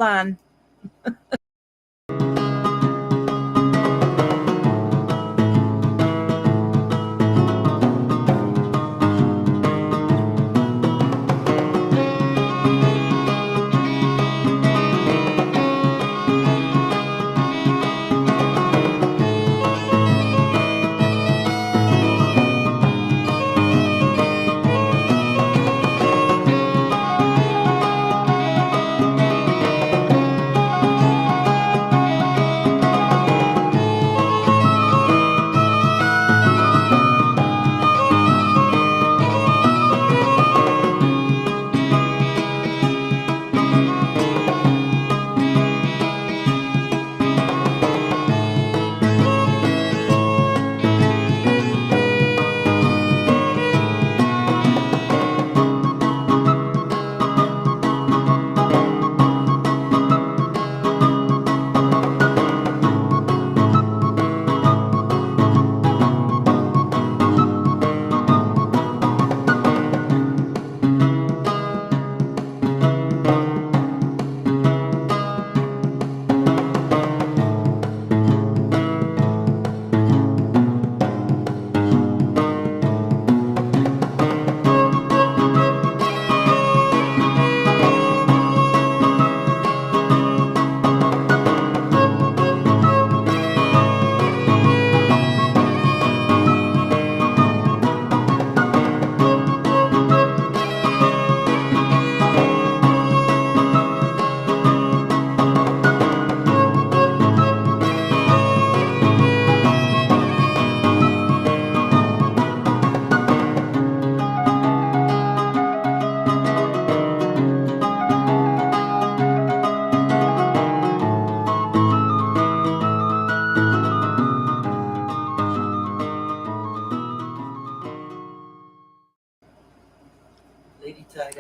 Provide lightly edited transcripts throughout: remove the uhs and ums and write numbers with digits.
on.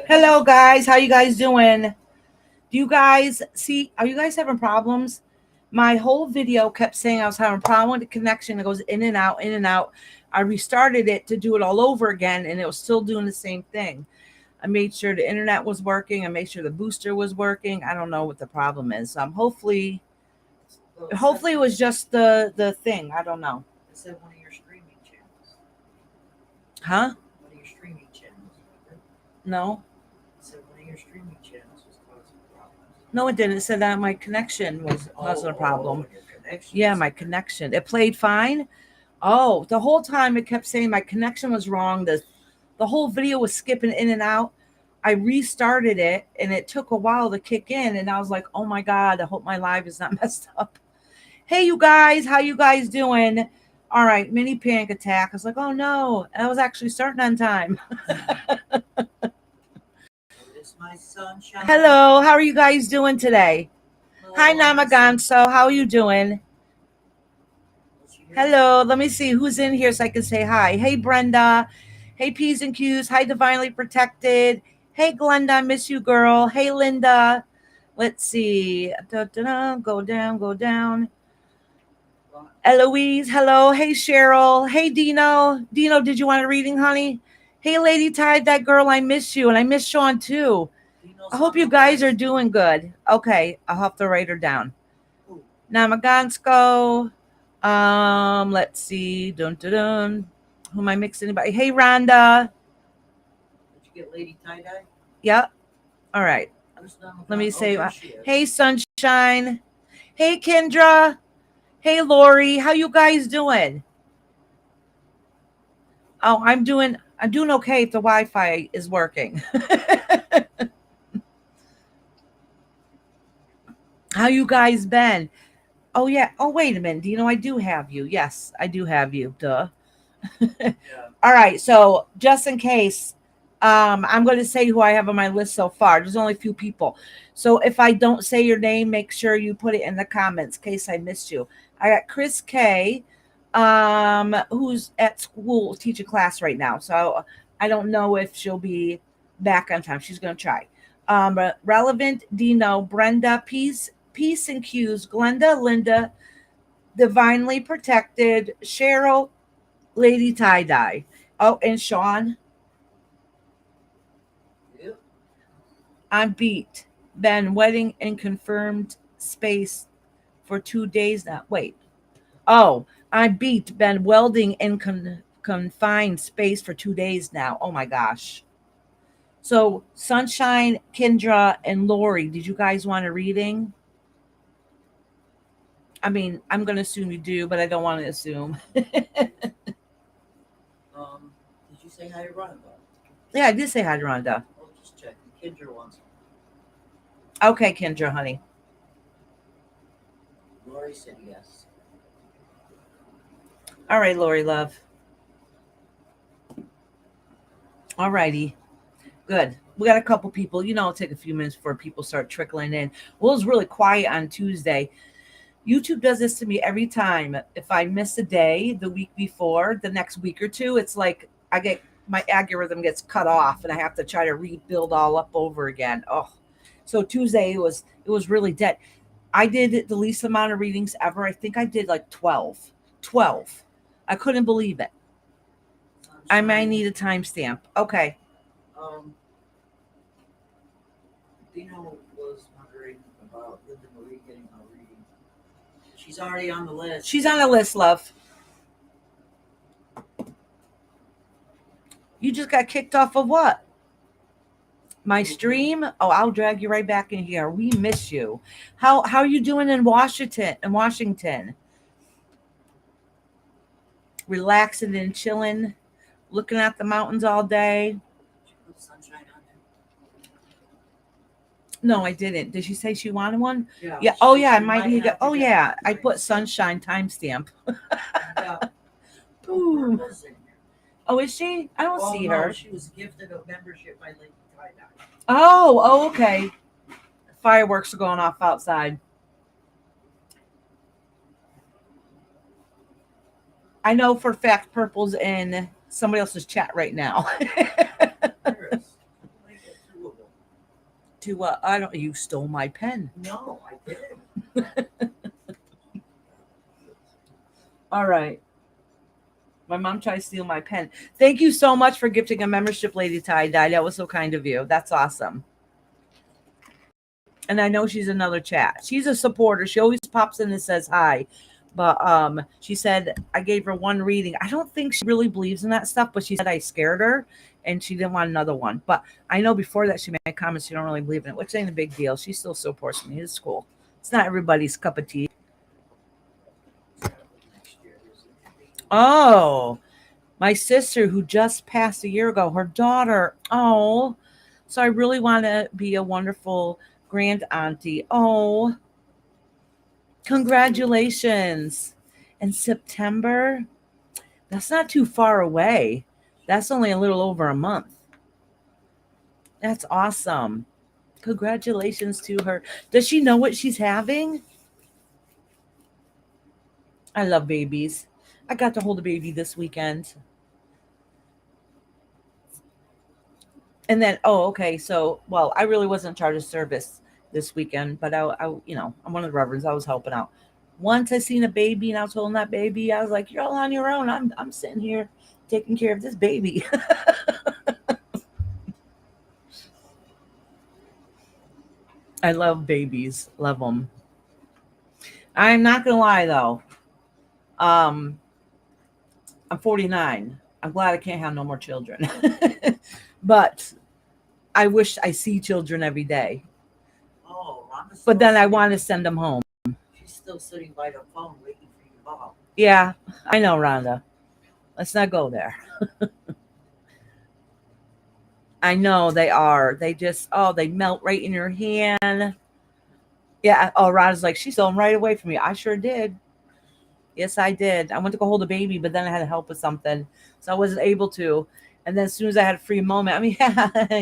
Hello, guys. How you guys doing? Do you guys see? Are you guys having problems? My whole video kept saying I was having a problem with the connection. It goes in and out, in and out. I restarted it to do it all over again, and it was still doing the same thing. I made sure the internet was working. I made sure the booster was working. I don't know what the problem is. Hopefully it was just the thing. I don't know. Is that one of your streaming channels? Huh? One of your streaming channels? No. Said one of your streaming channels was causing problems. No, it didn't. It said that my connection was causing a problem. Your connection. Yeah, my connection. It played fine. Oh, the whole time it kept saying my connection was wrong. The whole video was skipping in and out. I restarted it and it took a while to kick in. And I was like, oh my God, I hope my live is not messed up. Hey, you guys, how you guys doing? All right, mini panic attack. I was like, oh no, I was actually starting on time. My sunshine. Hello, how are you guys doing today? Hi, Namaganso, how are you doing? Hello, let me see who's in here so I can say hi. Hey, Brenda. Hey, P's and Q's. Hi, Divinely Protected. Hey, Glenda, I miss you, girl. Hey, Linda. Let's see. Go down, go down. Eloise, hello. Hey, Cheryl. Hey, Dino. Dino, did you want a reading, honey? Hey, Lady Tide, that girl, I miss you. And I miss Sean, too. I hope you guys are doing good. Okay, I'll have to write her down. Namagansko. Let's see. Dun dun dun. Who am I mixing about? Hey, Rhonda. Did you get Lady Tie-Dye? Yep. All right. Let me say, hey, Sunshine. Hey, Kendra. Hey, Lori. How you guys doing? Oh, I'm doing okay if the Wi-Fi is working. How you guys been? Oh, yeah. Oh, wait a minute. Do you know I do have you? Yes, I do have you. Duh. Yeah. All right. So just in case, I'm going to say who I have on my list so far. There's only a few people. So if I don't say your name, make sure you put it in the comments in case I missed you. I got Chris K, who's at school teaching class right now. So I don't know if she'll be back on time. She's going to try. Relevant, Dino, Brenda, Peace and Q's, Glenda, Linda, Divinely Protected, Cheryl, Lady Tie-Dye. Oh, and Sean. Yep. I'm beat. been wedding and confirmed space for 2 days now. Wait. Oh, I beat been welding in confined space for 2 days now. Oh my gosh. So Sunshine, Kendra, and Lori, did you guys want a reading? I mean, I'm gonna assume you do, but I don't want to assume. Did you say hi to Rhonda? Yeah, I did say hi to Rhonda. I'll just check. Kendra wants. Okay, Kendra, honey. Lori said yes. All right, Lori, love. All righty. Good. We got a couple people. It'll take a few minutes before people start trickling in. Well, it was really quiet on Tuesday. YouTube does this to me every time. If I miss a day the week before, the next week or two, it's like my algorithm gets cut off and I have to try to rebuild all up over again. Oh, so Tuesday it was really dead. I did the least amount of readings ever. I think I did like 12. 12. I couldn't believe it. I might need a timestamp. Okay. Dino was wondering about Linda Marie getting a reading. She's already on the list. She's on the list, love. You just got kicked off of what? My stream? Oh, I'll drag you right back in here. We miss you. How are you doing in Washington? Relaxing and chilling, looking at the mountains all day. She put Sunshine on there. No, I didn't. Did she say she wanted one? Yeah. Yeah. Oh yeah, I she might need to. have Oh get yeah, I the put Sunshine timestamp. Yeah. Ooh. Purple's in there. Oh, is she? I don't see no, her. She was gifted a membership by Lady Tie-Dye. Oh, okay. Fireworks are going off outside. I know for a fact Purple's in somebody else's chat right now. There is. I get two of them. I don't. You stole my pen. No, I didn't. All right. My mom tried to steal my pen. Thank you so much for gifting a membership, Lady Tie-Dye. That was so kind of you. That's awesome. And I know she's another chat. She's a supporter. She always pops in and says hi. But she said I gave her one reading. I don't think she really believes in that stuff, but she said I scared her and she didn't want another one. But I know before that she made comments she don't really believe in it, which ain't a big deal. She still supports me. It's cool. It's not everybody's cup of tea. Oh, my sister who just passed a year ago, her daughter. Oh, so I really want to be a wonderful grand auntie. Oh, congratulations. In September, that's not too far away. That's only a little over a month. That's awesome. Congratulations to her. Does she know what she's having? I love babies. I got to hold a baby this weekend. And then, okay. So, well, I really wasn't in charge of service this weekend, but I'm one of the reverends. I was helping out. Once I seen a baby and I was holding that baby, I was like, "You're all on your own. I'm sitting here taking care of this baby." I love babies. Love them. I'm not gonna lie though. I'm 49. I'm glad I can't have no more children. But I wish I see children every day. Oh, Rhonda's But then I still want to send them home. She's still sitting by the phone waiting for you to call. Yeah, I know, Rhonda. Let's not go there. I know they are. They just, they melt right in your hand. Yeah. Oh, Rhonda's like, she stole them right away from me. I sure did. Yes, I did. I went to go hold a baby, but then I had to help with something. So I wasn't able to. And then as soon as I had a free moment, I mean,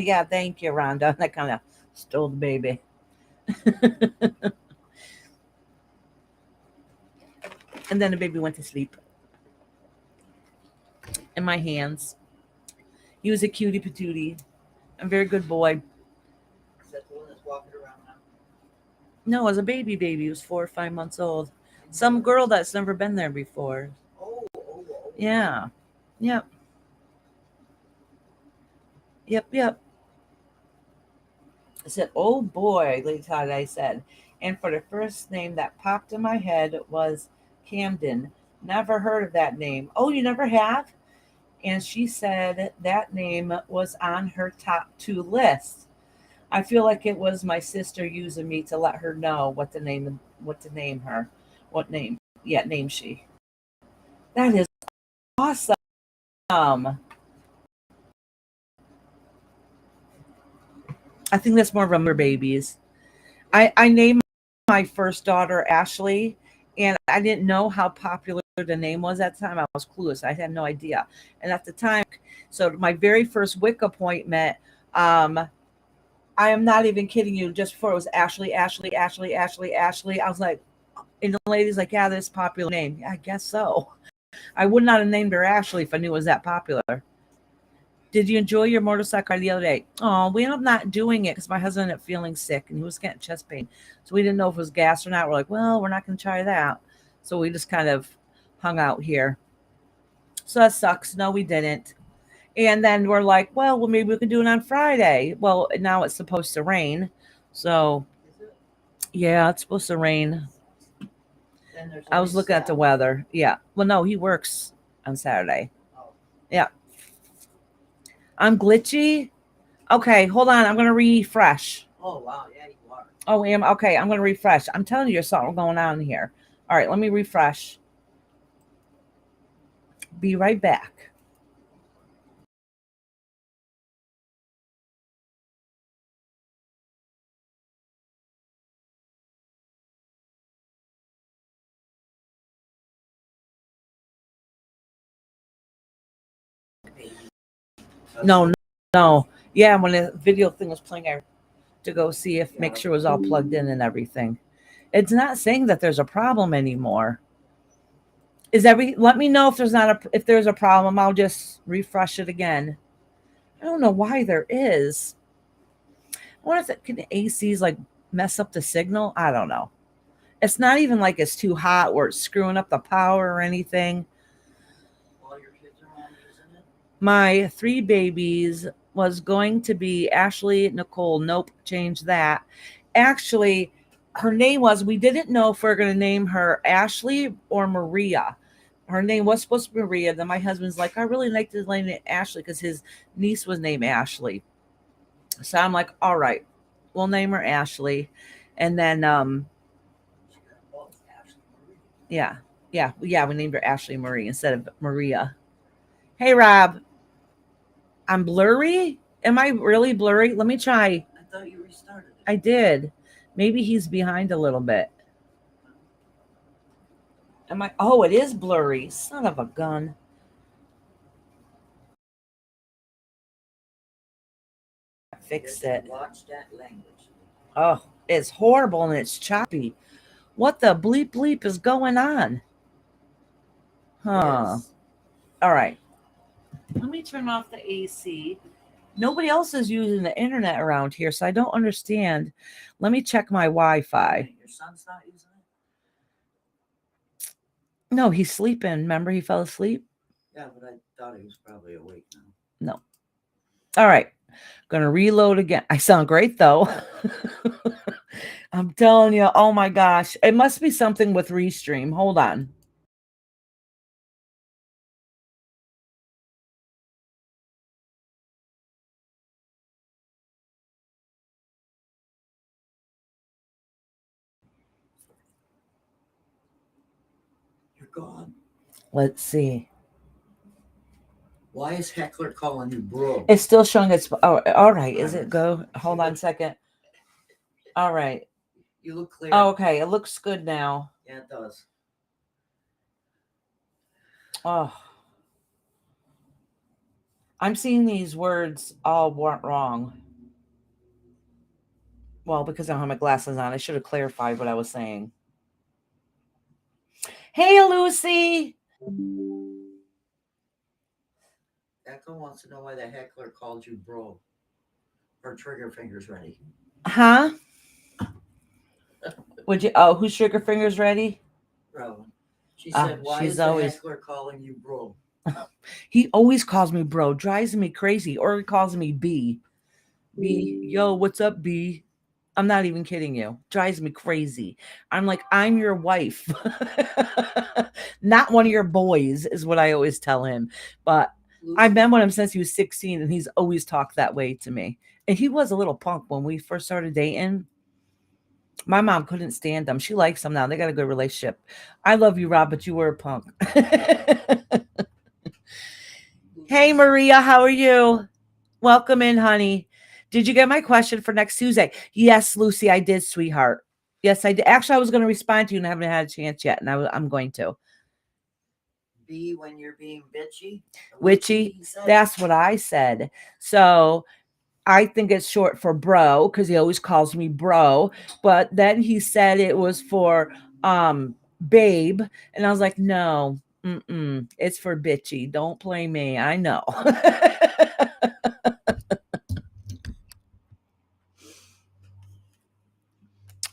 yeah, thank you, Rhonda. And I kind of stole the baby. And then the baby went to sleep in my hands. He was a cutie patootie. A very good boy. Is that the one that's walking around now? No, it was a baby. He was 4 or 5 months old. Some girl that's never been there before. Oh. Yeah. Yep. Yep. I said, oh boy, Lady Todd, I said. And for the first name that popped in my head was Camden. Never heard of that name. Oh, you never have? And she said that name was on her top two list. I feel like it was my sister using me to let her know what to name her. What name? Yeah, name she. That is awesome. I think that's more of a babies. I named my first daughter Ashley, and I didn't know how popular the name was at the time. I was clueless. I had no idea. And at the time, so my very first WIC appointment, um, I am not even kidding you. Just before it was Ashley, Ashley, Ashley, Ashley, Ashley. I was like, and the lady's like, yeah, this popular name. Yeah, I guess so. I would not have named her Ashley if I knew it was that popular. Did you enjoy your motorcycle ride the other day? Oh, we ended up not doing it because my husband ended up feeling sick and he was getting chest pain. So we didn't know if it was gas or not. We're like, well, we're not going to try that. So we just kind of hung out here. So that sucks. No, we didn't. And then we're like, well, maybe we can do it on Friday. Well, now it's supposed to rain. So Is it? yeah, it's supposed to rain. Then there's I was always looking at the Saturday. weather. Yeah. Well, no, he works on Saturday. Oh, Yeah. I'm glitchy. Okay, hold on. I'm going to refresh. oh wow, yeah, you are. Oh, am okay. I'm going to refresh. I'm telling you, there's something going on here. All right, let me refresh. Be right back. Baby. No, no. Yeah, when the video thing was playing, I to go see if make Yeah. sure it was all plugged in and everything. It's not saying that there's a problem anymore. Let me know if there's a problem. I'll just refresh it again. I don't know why there is. I wonder if can the ACs like mess up the signal? I don't know. It's not even like it's too hot or it's screwing up the power or anything. All your kids are on using it. My three babies was going to be Ashley Nicole. Nope, change that. Actually, her name was, we didn't know if we are going to name her Ashley or Maria. Her name was supposed to be Maria. Then my husband's like, I really like to name it Ashley because his niece was named Ashley. So I'm like, all right, we'll name her Ashley. And then, She got both Ashley Marie. yeah, we named her Ashley Marie instead of Maria. Hey, Rob, I'm blurry. Am I really blurry? Let me try. I thought you restarted it. I did. Maybe he's behind a little bit. Am I? Oh, it is blurry. Son of a gun. Fixed Yes, it. watch that language. Oh, it's horrible and it's choppy. What the bleep bleep is going on? Huh. Yes. All right. Let me turn off the AC. Nobody else is using the internet around here, so I don't understand. Let me check my Wi Fi. Your son's not using it? No, he's sleeping. Remember, he fell asleep? Yeah, but I thought he was probably awake now. No. All right. Gonna reload again. I sound great though. I'm telling you, oh my gosh. It must be something with Restream. Hold on. You're gone. Let's see. Why is Heckler calling you bro? It's still showing it's all right. Is it go? Hold on a second. All right. You look clear. Oh, okay. It looks good now. Yeah, it does. Oh. I'm seeing these words all weren't wrong. Well, because I don't have my glasses on, I should have clarified what I was saying. Hey, Lucy. Echo wants to know why the heckler called you bro. Her trigger finger's ready. Huh? Would you? Oh, whose trigger fingers ready? Rowan. She said, why she's is the always- heckler calling you bro? He always calls me bro. Drives me crazy. Or he calls me B. B, yo, what's up, B? I'm not even kidding you. Drives me crazy. I'm like, I'm your wife, not one of your boys, is what I always tell him. But I've been with him since he was 16, and he's always talked that way to me. And he was a little punk when we first started dating. My mom couldn't stand him. She likes him now. They got a good relationship. I love you, Rob, but you were a punk. Hey, Maria, how are you? Welcome in, honey. Did you get my question for next Tuesday? Yes, Lucy, I did, sweetheart. Yes, I did. Actually, I was going to respond to you and I haven't had a chance yet, and I'm going to. B, when you're being bitchy. Witchy, that's what I said. So I think it's short for bro because he always calls me bro. But then he said it was for babe, and I was like, no, it's for bitchy. Don't play me. I know.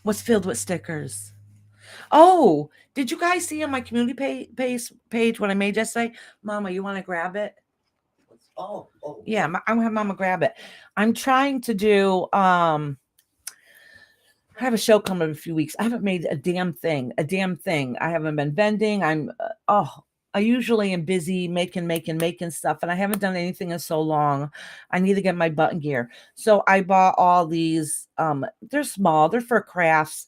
Was filled with stickers. Oh, did you guys see on my community page what I made yesterday? Mama, you want to grab it? Oh. Yeah, I'm gonna have Mama grab it. I'm trying to do I have a show coming in a few weeks. I haven't made a damn thing. I haven't been vending. I usually am busy making stuff, and I haven't done anything in so long. I need to get my button gear. So I bought all these. They're small. They're for crafts,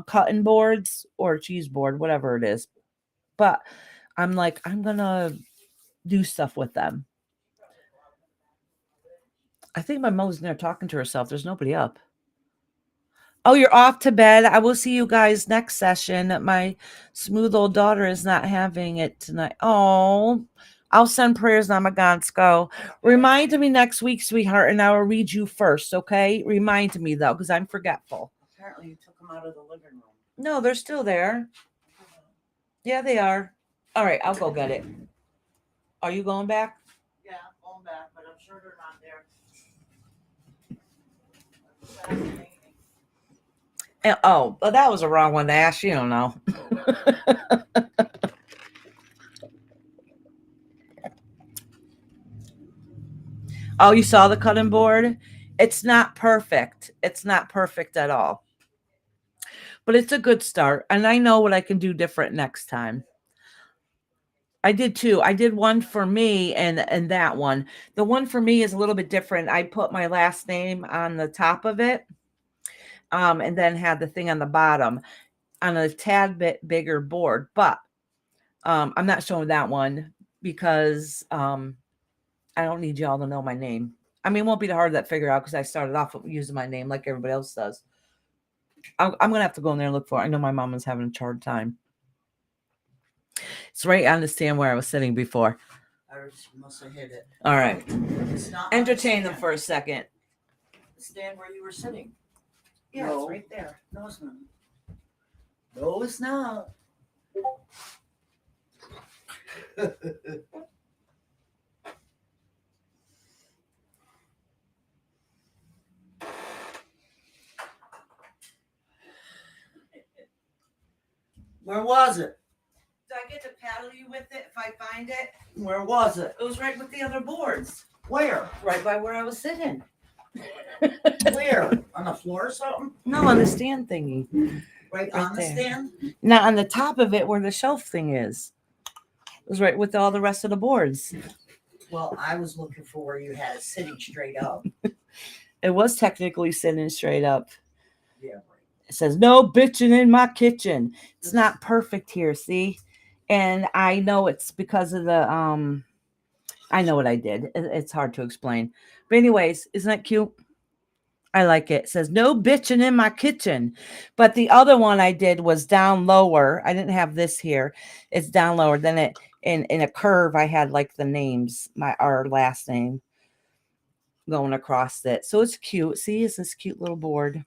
cutting boards or cheese board, whatever it is. But I'm like, I'm gonna do stuff with them. I think my mom's in there talking to herself. There's nobody up. Oh, you're off to bed. I will see you guys next session. My smooth old daughter is not having it tonight. Oh, I'll send prayers, Namagansko. Remind me next week, sweetheart, and I will read you first, okay? Remind me, though, because I'm forgetful. Apparently you took them out of the living room. No, they're still there. Yeah, they are. All right, I'll go get it. Are you going back? Yeah, I'm going back, but I'm sure they're not there. Oh, well, that was a wrong one to ask. You don't know. Oh, you saw the cutting board? It's not perfect. It's not perfect at all. But it's a good start. And I know what I can do different next time. I did too. I did one for me and that one. The one for me is a little bit different. I put my last name on the top of it. And then had the thing on the bottom on a tad bit bigger board. But I'm not showing that one because I don't need y'all to know my name. I mean, it won't be the hard to figure out because I started off using my name like everybody else does. I'm going to have to go in there and look for it. I know my mom was having a hard time. It's right on the stand where I was sitting before. I must have hit it. All right. It's not Entertain them for a second. The stand where you were sitting. Yeah, No. it's right there. No, it's not. No, it's not. Where was it? Did I get to paddle you with it if I find it? Where was it? It was right with the other boards. Where? Right by where I was sitting. Where? On the floor or something? No, on the stand thingy. Right Right on the there. stand? Not on the top of it where the shelf thing is. It was right with all the rest of the boards. Well, I was looking for where you had it sitting straight up. It was technically sitting straight up. Yeah, right. It says, no bitching in my kitchen. It's not perfect here, see? And I know it's because of the, I know what I did. It's hard to explain. But anyways, isn't that cute? I like it. It says, no bitching in my kitchen. But the other one I did was down lower. I didn't have this here. It's down lower. Then it in a curve, I had like the names, our last name going across it. So it's cute. See, it's this cute little board.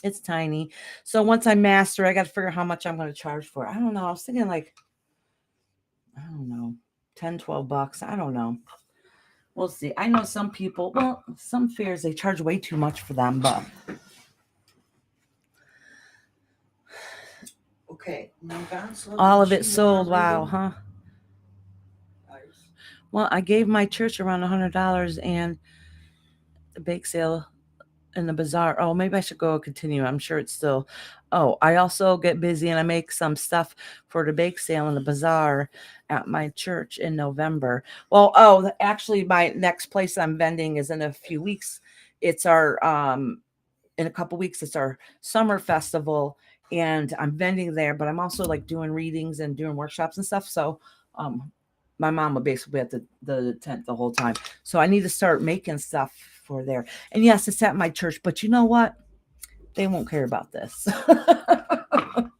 It's tiny. So once I master, I got to figure out how much I'm going to charge for it. I don't know. I was thinking like, I don't know, 10, 12 bucks. I don't know. We'll see. I know some people, well, some fairs, they charge way too much for them, but. Okay. All of it sold. Wow, huh? Nice. Well, I gave my church around $100 and the bake sale in the bazaar. Oh, maybe I should go continue. I'm sure it's still. Oh, I also get busy and I make some stuff for the bake sale in the bazaar at my church in November. Well, actually, my next place I'm vending is in a few weeks. It's our in a couple weeks. It's our summer festival, and I'm vending there. But I'm also like doing readings and doing workshops and stuff. So, my mom will basically be at the tent the whole time. So I need to start making stuff for there. And yes, it's at my church, but you know what? They won't care about this. The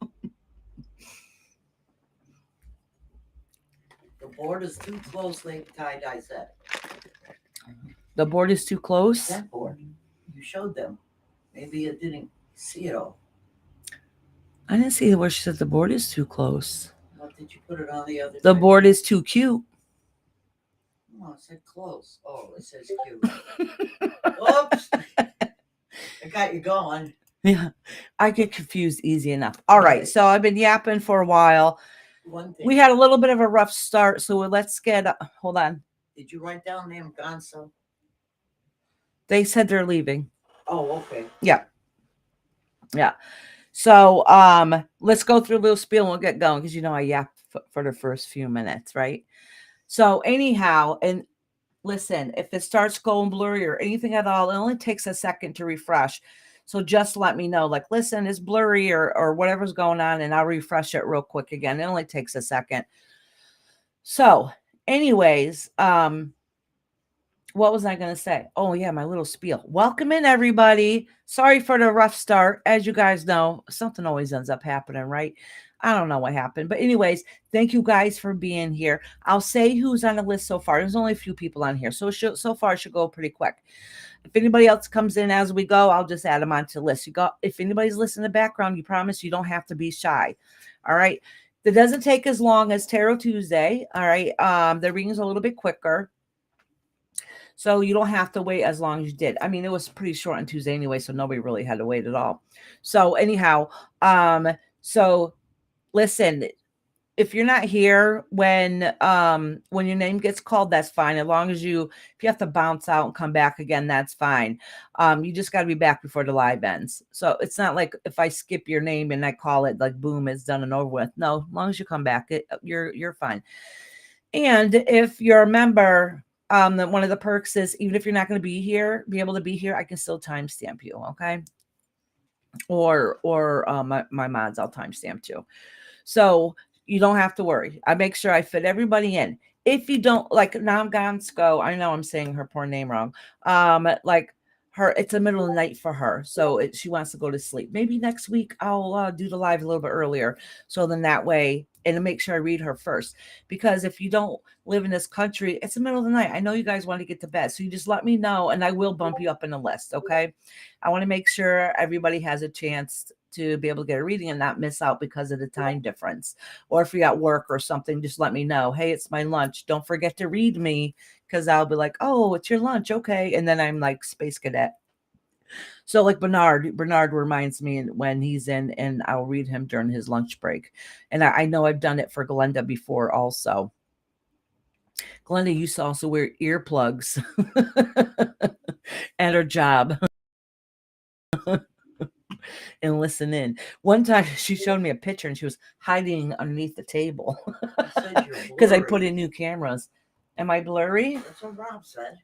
board is too close, Lake Tie-Dye said. The board is too close. That board. You showed them. Maybe it didn't see it all. I didn't see where she said the board is too close. What did you put it on the other The time? board is too cute. Oh, it said close. Oh, it says cute. Whoops. I got you going. Yeah, I get confused easy enough. All right, so I've been yapping for a while. One thing. We had a little bit of a rough start, so let's get. Hold on. Did you write down the name Gonzo? They said they're leaving. Oh, okay. Yeah. So let's go through a little spiel and we'll get going because I yapped for the first few minutes, right? So anyhow, and listen, if it starts going blurry or anything at all, it only takes a second to refresh. So just let me know, like, listen, it's blurry or whatever's going on, and I'll refresh it real quick again. It only takes a second. So anyways, what was I going to say? Oh, yeah, my little spiel. Welcome in, everybody. Sorry for the rough start. As you guys know, something always ends up happening, right? I don't know what happened. But anyways, thank you guys for being here. I'll say who's on the list so far. There's only a few people on here. So far, it should go pretty quick. If anybody else comes in as we go, I'll just add them onto the list. If anybody's listening in the background, you promise you don't have to be shy. All right. That doesn't take as long as Tarot Tuesday. All right. The reading's a little bit quicker. So you don't have to wait as long as you did. I mean, it was pretty short on Tuesday anyway, so nobody really had to wait at all. So anyhow, so listen, if you're not here when your name gets called, that's fine. As long as if you have to bounce out and come back again, that's fine. You just got to be back before the live ends. So it's not like if I skip your name and I call it like boom, it's done and over with. No, as long as you come back, you're fine. And if you're a member, one of the perks is even if you're not going to be able to be here, I can still timestamp you. Okay. Or my mods, I'll timestamp too. So you don't have to worry. I make sure I fit everybody in. If you don't like Namgansko, I know I'm saying her poor name wrong. Like her, it's the middle of the night for her. So she wants to go to sleep. Maybe next week I'll do the live a little bit earlier. So then that way, and to make sure I read her first, because if you don't live in this country, it's the middle of the night. I know you guys want to get to bed. So you just let me know and I will bump you up in the list. Okay. I want to make sure everybody has a chance to be able to get a reading and not miss out because of the time difference. Or if you're at work or something, just let me know. Hey, it's my lunch. Don't forget to read me, because I'll be like, oh, it's your lunch. Okay. And then I'm like Space Cadet. So like Bernard reminds me when he's in, and I'll read him during his lunch break. And I know I've done it for Glenda before also. Glenda used to also wear earplugs at her job. And listen in. One time she showed me a picture and she was hiding underneath the table because I put in new cameras. Am I blurry? That's what Rob said.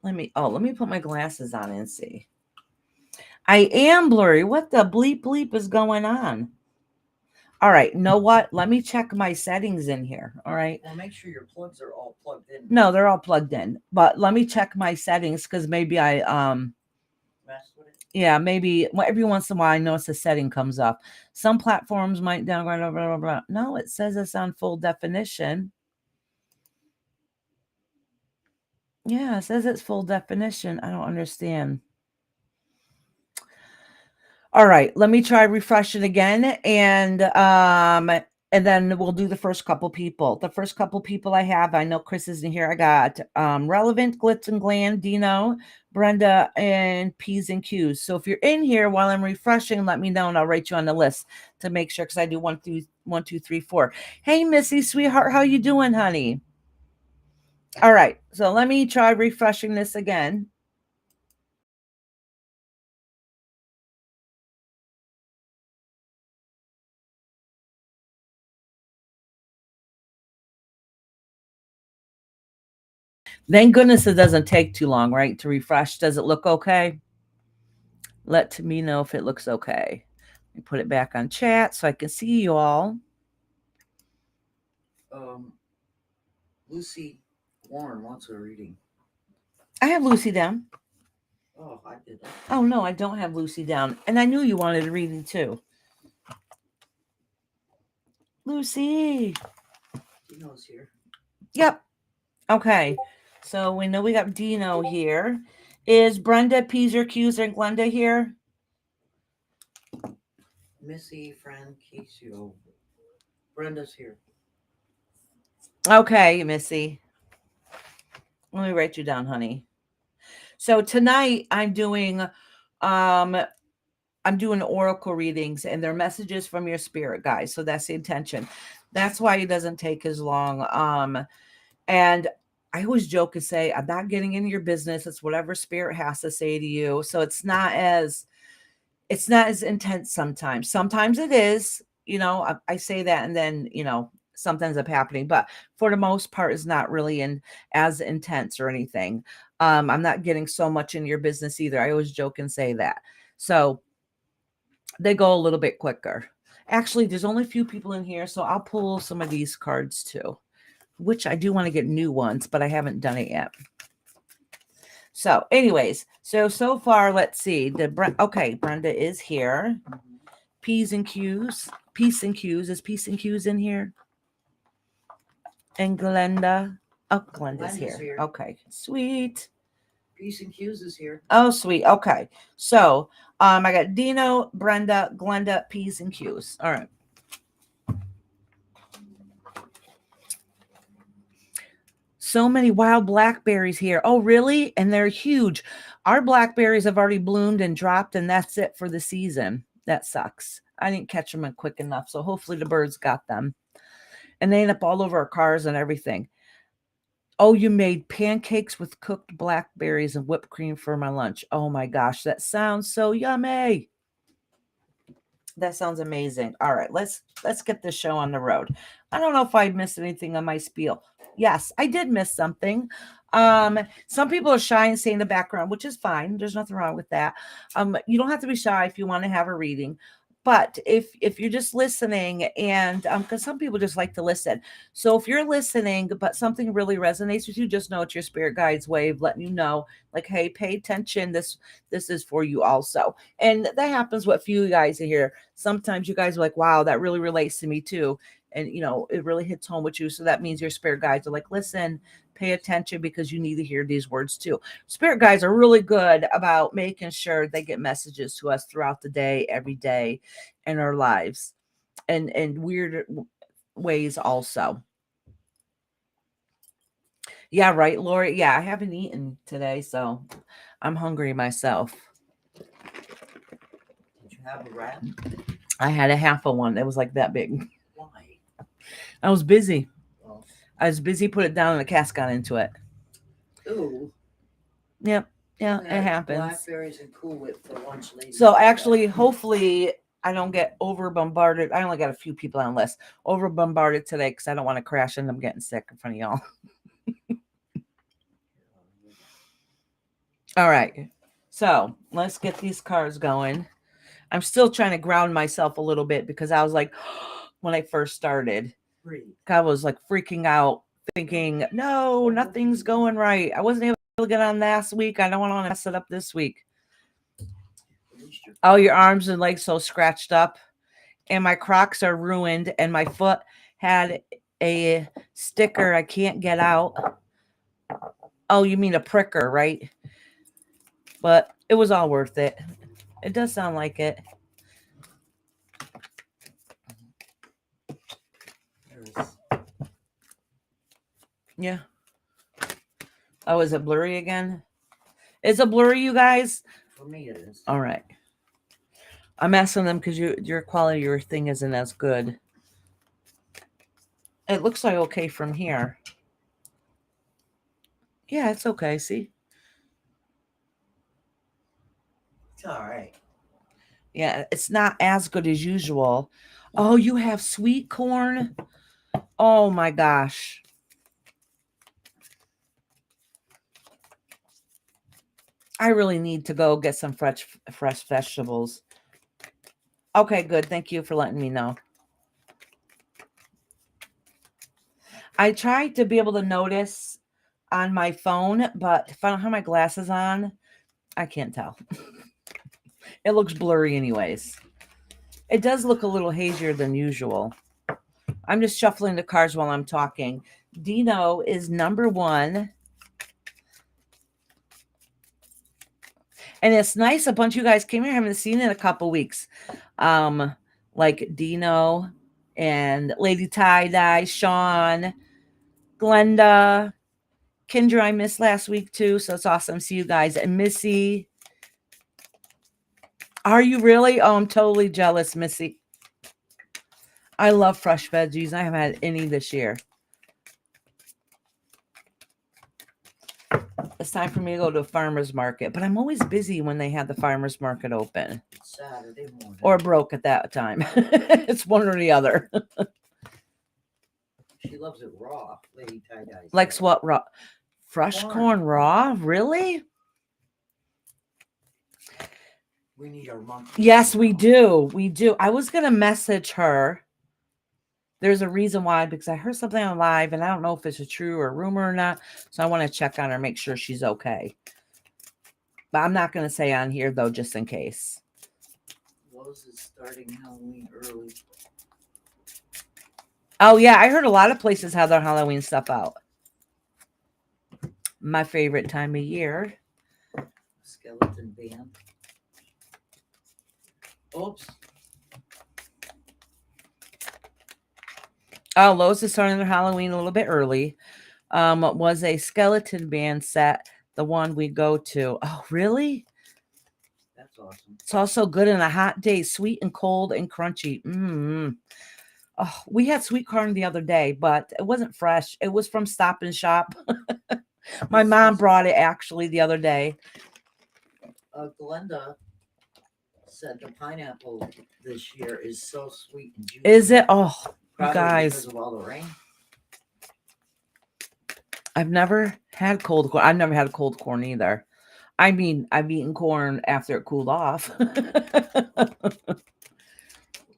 Let me put my glasses on and see. I am blurry. What the bleep is going on? All right. Know what? Let me check my settings in here. All right. Well, make sure your plugs are all plugged in. No, they're all plugged in. But let me check my settings because maybe I messed with it. Yeah, maybe every once in a while I notice a setting comes up. Some platforms might downgrade. Blah, blah, blah. No, it says it's on full definition. Yeah, it says it's full definition. I don't understand. All right, let me try refresh it again, and then we'll do the first couple people. The first couple people I have, I know Chris isn't here. I got Relevant, Glitz and Glam, Dino, Brenda, and P's and Q's. So if you're in here while I'm refreshing, let me know and I'll write you on the list to make sure, because I do 1, 2, 3, 4. Hey, Missy, sweetheart, how you doing, honey? All right, so let me try refreshing this again. Thank goodness it doesn't take too long, right, to refresh. Does it look okay? Let me know if it looks okay. Let me put it back on chat so I can see you all. Lucy Warren wants a reading. I have Lucy down. Oh, I did that. Oh, no, I don't have Lucy down. And I knew you wanted a reading too. Lucy. Dino's here. Yep. Okay. So we know we got Dino here. Is Brenda, P's or Q's, and Glenda here? Missy, Fran, Keisio. Brenda's here. Okay, Missy. Let me write you down, honey. So tonight I'm doing oracle readings, and they're messages from your spirit guides. So that's the intention. That's why it doesn't take as long. And I always joke and say, I'm not getting into your business. It's whatever spirit has to say to you. So it's not as intense sometimes. Sometimes it is, I say that, and then, something ends up happening, but for the most part it's not really as intense or anything. I'm not getting so much in your business either. I always joke and say that. So they go a little bit quicker. Actually, there's only a few people in here, so I'll pull some of these cards too, which I do want to get new ones, but I haven't done it yet. So anyways, so far, let's see. Okay, Brenda is here. P's and Q's. Peace and Q's. Is Peace and Q's in here? And Glenda. Oh, Glenda's here. Okay, sweet. Peace and Q's is here. Oh, sweet. Okay. So I got Dino, Brenda, Glenda, P's and Q's. All right. So many wild blackberries here. Oh, really? And they're huge. Our blackberries have already bloomed and dropped, and that's it for the season. That sucks. I didn't catch them in quick enough, so hopefully the birds got them. And they end up all over our cars and everything. Oh, you made pancakes with cooked blackberries and whipped cream for my lunch. Oh my gosh, that sounds so yummy. That sounds amazing. All right, let's get this show on the road. I don't know if I missed anything on my spiel. Yes, I did miss something. Some people are shy and stay in the background, which is fine. There's nothing wrong with that. You don't have to be shy if you want to have a reading. But if you're just listening, and because some people just like to listen. So if you're listening, but something really resonates with you, just know it's your spirit guide's way of letting you know, like, hey, pay attention. This is for you also. And that happens with a few guys in here. Sometimes you guys are like, wow, that really relates to me too. And, it really hits home with you. So that means your spirit guides are like, listen, pay attention, because you need to hear these words too. Spirit guides are really good about making sure they get messages to us throughout the day, every day in our lives, and weird ways also. Yeah, right, Lori. Yeah, I haven't eaten today, so I'm hungry myself. Did you have a wrap? I had a half of one that was like that big. Why? I was busy. Oh. I was busy, put it down, and the cat's got into it. Ooh. Yep. Yeah, it happens. Blackberries and Cool Whip for lunch later. So actually, hopefully, I don't get over bombarded. I only got a few people on the list. Over bombarded today, because I don't want to crash and I'm getting sick in front of y'all. All right. So let's get these cards going. I'm still trying to ground myself a little bit, because I was like, when I first started, I was like freaking out, thinking, no, nothing's going right. I wasn't able to get on last week. I don't want to mess it up this week. Oh, your arms and legs so scratched up, and my Crocs are ruined, and my foot had a sticker I can't get out. Oh, you mean a pricker, right? But it was all worth it. It does sound like it. Yeah. Oh, is it blurry again? Is it blurry, you guys? For me, it is. All right. I'm asking them because your quality of your thing isn't as good. It looks like okay from here. Yeah, it's okay. See? It's all right. Yeah, it's not as good as usual. Oh, you have sweet corn? Oh my gosh. I really need to go get some fresh vegetables. Okay, good. Thank you for letting me know. I tried to be able to notice on my phone, but if I don't have my glasses on, I can't tell. It looks blurry anyways. It does look a little hazier than usual. I'm just shuffling the cards while I'm talking. Dino is number 1. And it's nice. A bunch of you guys came here. I haven't seen in a couple weeks. Like Dino and Lady Tie-Dye, Sean, Glenda, Kendra I missed last week too. So it's awesome to see you guys. And Missy. Are you really? Oh, I'm totally jealous, Missy. I love fresh veggies. I haven't had any this year. It's time for me to go to a farmer's market, but I'm always busy when they have the farmer's market open. Saturday morning. Or broke at that time. It's one or the other. She loves it raw, Lady Tie-Dye. Likes what raw? Fresh corn raw? Really? We need our monkey. Yes, we do. We do. I was going to message her. There's a reason why, because I heard something on live and I don't know if it's a true or rumor or not. So I want to check on her, make sure she's okay. But I'm not going to say on here though, just in case. Lowe's is starting Halloween early. Oh yeah, I heard a lot of places have their Halloween stuff out. My favorite time of year. Skeleton band. Oops. Oh, Lowe's is starting their Halloween a little bit early. Was a skeleton band set, the one we go to. Oh, really? That's awesome. It's also good in a hot day, sweet and cold and crunchy. Oh, we had sweet corn the other day, but it wasn't fresh. It was from Stop and Shop. My mom brought it actually the other day. Glenda said the pineapple this year is so sweet and juicy. Is it? Oh, Probably guys. because of all the rain. I've never had cold corn. I've never had cold corn either. I mean, I've eaten corn after it cooled off.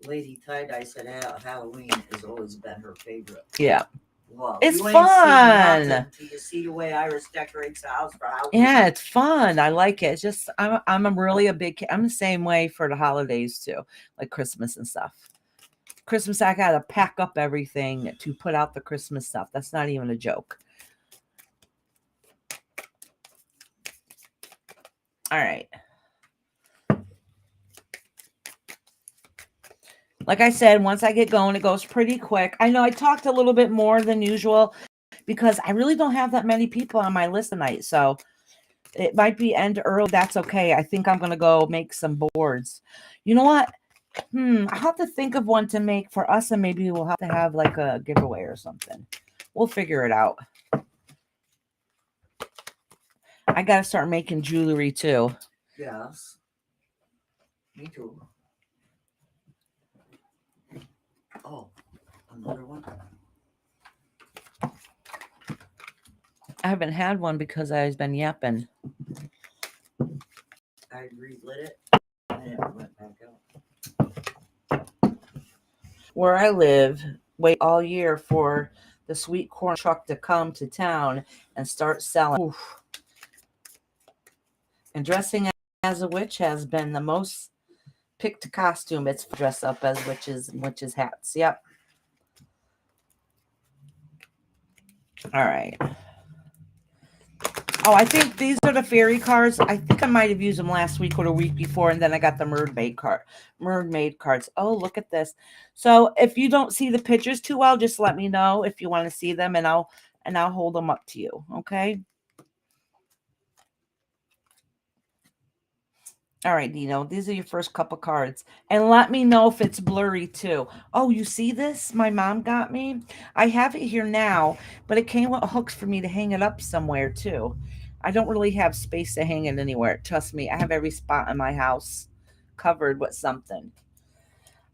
Lady Tie-Dye said Halloween has always been her favorite. Yeah. Well, It's you ain't fun. seen nothing till you see the way Iris decorates the house for Halloween. Yeah, it's fun. I like it. It's just I'm a really a big I'm the same way for the holidays too, like Christmas and stuff. Christmas, I gotta pack up everything to put out the Christmas stuff. That's not even a joke. All right. Like I said, once I get going, it goes pretty quick. I know I talked a little bit more than usual because I really don't have that many people on my list tonight. So it might be end early. That's okay. I think I'm going to go make some boards. You know what? I have to think of one to make for us, and maybe we'll have to have like a giveaway or something. We'll figure it out. I got to start making jewelry too. Yes. Me too. Oh, another one? I haven't had one because I've been yapping. I relit it and it went back out. Where I live, wait all year for the sweet corn truck to come to town and start selling. Oof. And dressing as a witch has been the most picked costume. It's dress up as witches and witches hats. Yep. All right. Oh, I think these are the fairy cards. I think I might have used them last week or the week before, and then I got the mermaid cards. Oh, look at this. So if you don't see the pictures too well, just let me know if you want to see them, and I'll hold them up to you. Okay. All right, Dino, these are your first couple cards. And let me know if it's blurry too. Oh, you see this? My mom got me. I have it here now, but it came with hooks for me to hang it up somewhere too. I don't really have space to hang it anywhere. Trust me, I have every spot in my house covered with something.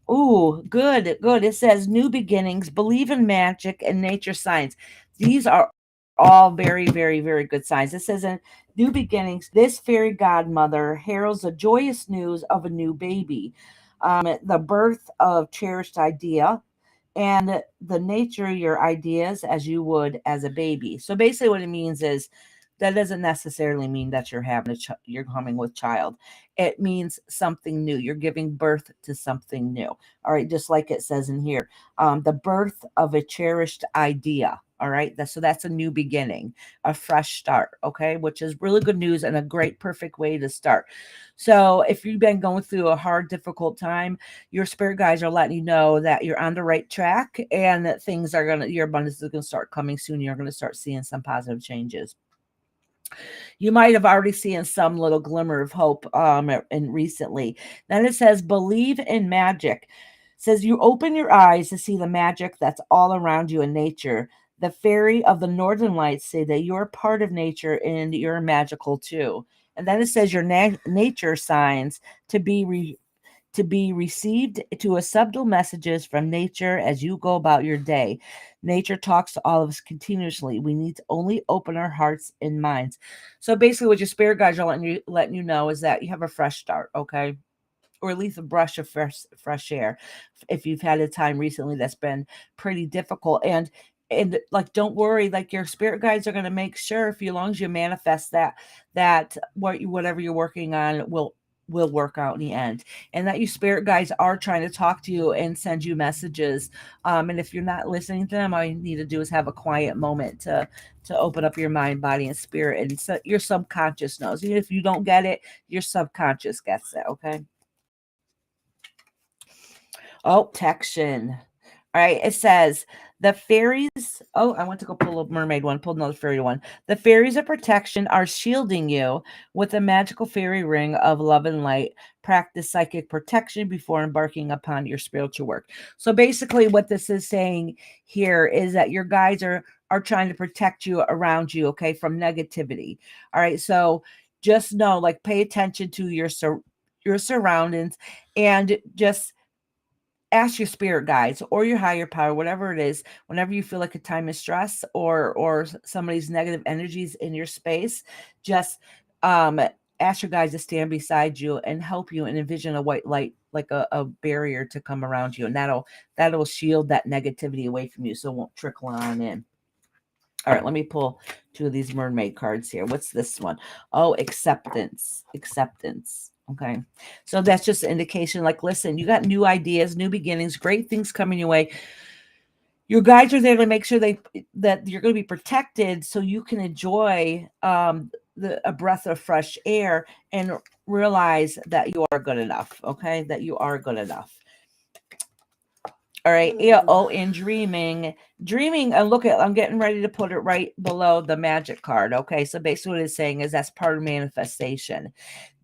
Ooh, good, good. It says new beginnings, believe in magic and nature science. These are all very, very, very good signs. It says in New Beginnings, this fairy godmother heralds the joyous news of a new baby, the birth of cherished idea, and the nature of your ideas as you would as a baby. So basically, what it means is that doesn't necessarily mean that you're having you're coming with child. It means something new. You're giving birth to something new. All right, just like it says in here, the birth of a cherished idea. All right, so that's a new beginning, a fresh start. Okay, which is really good news and a great, perfect way to start. So if you've been going through a hard, difficult time, your spirit guides are letting you know that you're on the right track and that things are your abundance is gonna start coming soon. You're gonna start seeing some positive changes. You might have already seen some little glimmer of hope and recently. Then it says, believe in magic. It says you open your eyes to see the magic that's all around you in nature. The fairy of the northern lights say that you're part of nature and you're magical too. And then it says your nature signs to be received to a subtle messages from nature as you go about your day. Nature talks to all of us continuously. We need to only open our hearts and minds. So basically, what your spirit guides are letting you know is that you have a fresh start, okay? Or at least a brush of fresh air. If you've had a time recently that's been pretty difficult, and like don't worry, like your spirit guides are going to make sure if you, as long as you manifest that whatever you're working on will work out in the end, and that your spirit guides are trying to talk to you and send you messages, and if you're not listening to them, all you need to do is have a quiet moment to open up your mind, body, and spirit, and so your subconscious knows. Even if you don't get it, your subconscious gets it. Okay. Oh, protection. All right. It says the fairies. Oh, I went to go pull a mermaid one, pulled another fairy one. The fairies of protection are shielding you with a magical fairy ring of love and light. Practice psychic protection before embarking upon your spiritual work. So basically, what this is saying here is that your guides are trying to protect you around you, okay, from negativity. All right. So just know, like, pay attention to your surroundings and just ask your spirit guides or your higher power, whatever it is, whenever you feel like a time of stress or somebody's negative energies in your space, just ask your guides to stand beside you and help you and envision a white light like a barrier to come around you, and that'll shield that negativity away from you so it won't trickle on in. All right, let me pull two of these mermaid cards here. What's this one? Oh, acceptance. Okay. So that's just an indication, like, listen, you got new ideas, new beginnings, great things coming your way. Your guides are there to make sure that you're going to be protected so you can enjoy a breath of fresh air and realize that you are good enough. Okay. That you are good enough. All right. Yeah. Oh, and dreaming. And look I'm getting ready to put it right below the magic card. Okay. So basically what it's saying is that's part of manifestation.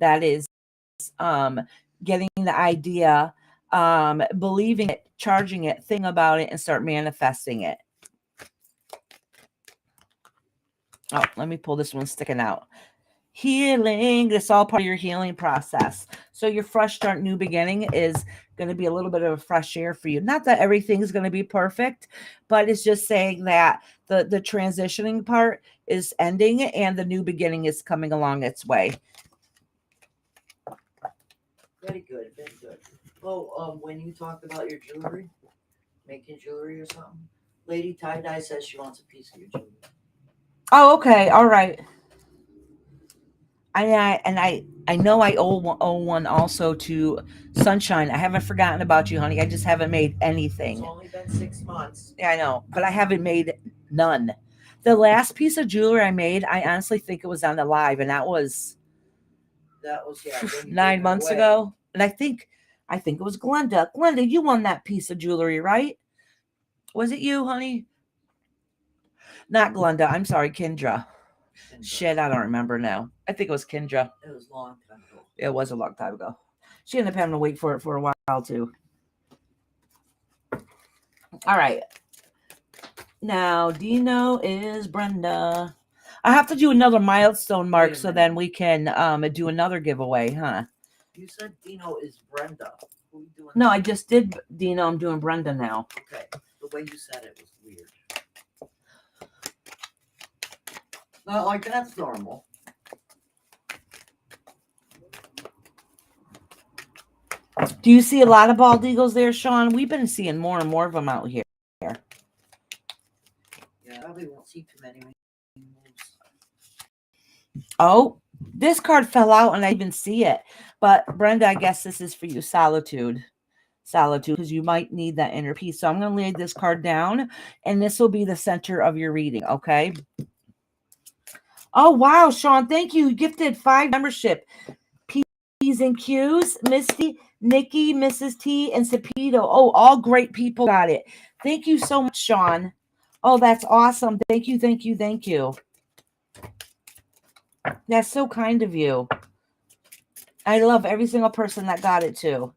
That is getting the idea, believing it, charging it, think about it, and start manifesting it. Oh, let me pull this one sticking out. Healing. It's all part of your healing process. So your fresh start, new beginning is going to be a little bit of a fresh air for you. Not that everything is going to be perfect, but it's just saying that the transitioning part is ending and the new beginning is coming along its way. Very good, very good. Oh, when you talked about your jewelry, making jewelry or something, Lady Tie Dye says she wants a piece of your jewelry. Oh, okay. All right. I know I owe one also to Sunshine. I haven't forgotten about you, honey. I just haven't made anything. It's only been 6 months. Yeah, I know, but I haven't made none. The last piece of jewelry I made, I honestly think it was on the live, and that was Yeah, when you 9 gave it months away. ago. And I think it was Glenda. Glenda, you won that piece of jewelry, right? Was it you, honey? Not Glenda. I'm sorry, Kendra. Shit, I don't remember now. I think it was Kendra. It was a long time ago. It was a long time ago. She ended up having to wait for it for a while too. All right. Now, Dino is Brenda. I have to do another milestone mark so then we can do another giveaway, huh? You said Dino is Brenda. Who are you doing? No, I just did Dino. I'm doing Brenda now. Okay. The way you said it was weird. Like that's normal. Do you see a lot of bald eagles there, Sean? We've been seeing more and more of them out here. Yeah, I probably won't see too many. Oh, this card fell out and I didn't even see it. But Brenda, I guess this is for you, solitude. Solitude, because you might need that inner peace. So I'm going to lay this card down, and this will be the center of your reading, okay? Oh, wow, Sean, thank you. You gifted 5 membership. P's and Q's, Misty, Nikki, Mrs. T, and Cepito. Oh, all great people got it. Thank you so much, Sean. Oh, that's awesome. Thank you, thank you, thank you. That's so kind of you. I love every single person that got it too.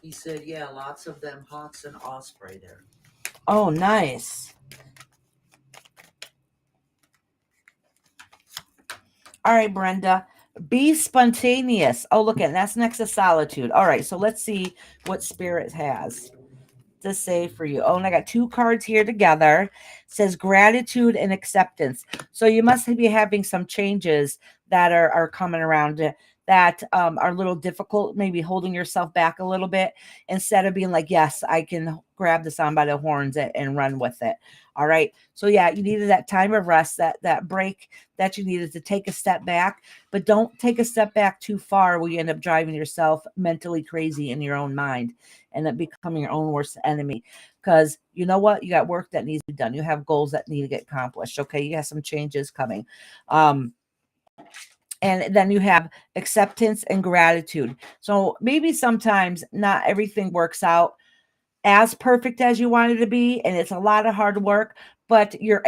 He said, yeah, lots of them hawks and osprey there. Oh, nice. All right, Brenda. Be spontaneous. Oh, look at that's next to solitude. All right, so let's see what Spirit has to say for you. Oh, and I got 2 cards here together. It says gratitude and acceptance. So you must be having some changes that are coming around that are a little difficult, maybe holding yourself back a little bit instead of being like, yes, I can grab this on by the horns and run with it. All right. So yeah, you needed that time of rest, that break that you needed to take a step back, but don't take a step back too far where you end up driving yourself mentally crazy in your own mind and then becoming your own worst enemy. Because you know what? You got work that needs to be done. You have goals that need to get accomplished. Okay. You have some changes coming. And then you have acceptance and gratitude. So maybe sometimes not everything works out as perfect as you want it to be, and it's a lot of hard work, but you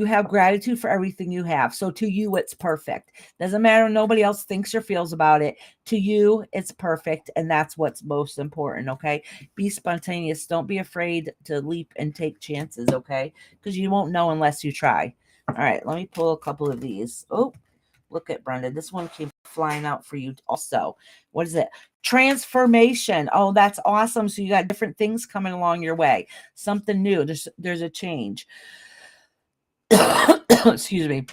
have gratitude for everything you have. So to you, it's perfect. Doesn't matter what nobody else thinks or feels about it. To you, it's perfect, and that's what's most important, okay? Be spontaneous. Don't be afraid to leap and take chances, okay? Because you won't know unless you try. All right, let me pull a couple of these. Oh, look at Brenda. This one came flying out for you also. What is it? Transformation. Oh, that's awesome. So you got different things coming along your way. Something new. There's a change. Excuse me.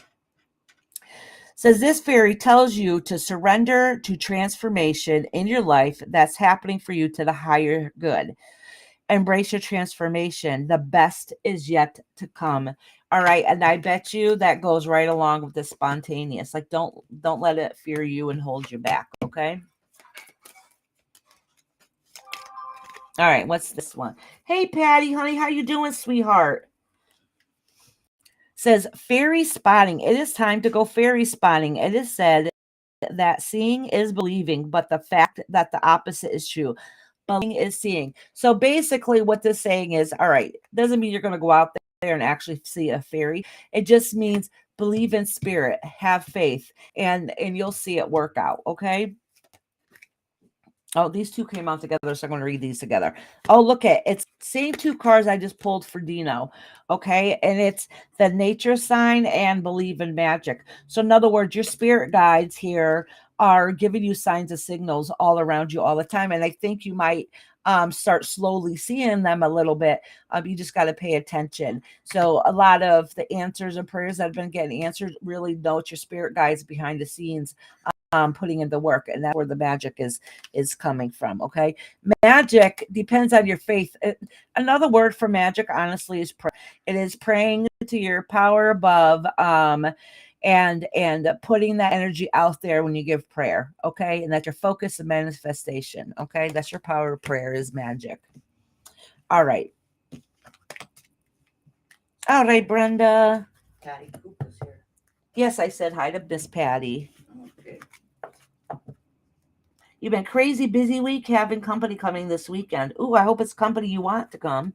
Says this fairy tells you to surrender to transformation in your life that's happening for you to the higher good. Embrace your transformation. The best is yet to come. All right, and I bet you that goes right along with the spontaneous. Like don't let it fear you and hold you back, okay? All right, what's this one? Hey Patty, honey, how you doing, sweetheart? Says fairy spotting. It is time to go fairy spotting. It is said that seeing is believing, but the fact that the opposite is true. Believing is seeing. So basically what this saying is, all right, doesn't mean you're going to go out there and actually see a fairy. It just means believe in spirit, have faith, and you'll see it work out, okay? Oh, these 2 came out together, so I'm going to read these together. Oh, look at it's same 2 cards I just pulled for Dino, okay? And it's the nature sign and believe in magic. So in other words, your spirit guides here are giving you signs and signals all around you all the time. And I think you might start slowly seeing them a little bit. You just got to pay attention. So a lot of the answers and prayers that have been getting answered really know it's your spirit guides behind the scenes putting in the work, and that's where the magic is coming from. Okay, magic depends on your faith. Another word for magic, honestly, is pray. It is praying to your power above, and putting that energy out there when you give prayer. Okay, and that's your focus and manifestation. Okay, that's your power of prayer is magic. All right, Brenda. Patty Cooper's here. Yes, I said hi to Miss Patty. Okay. You've been crazy busy week having company coming this weekend. Ooh, I hope it's company you want to come.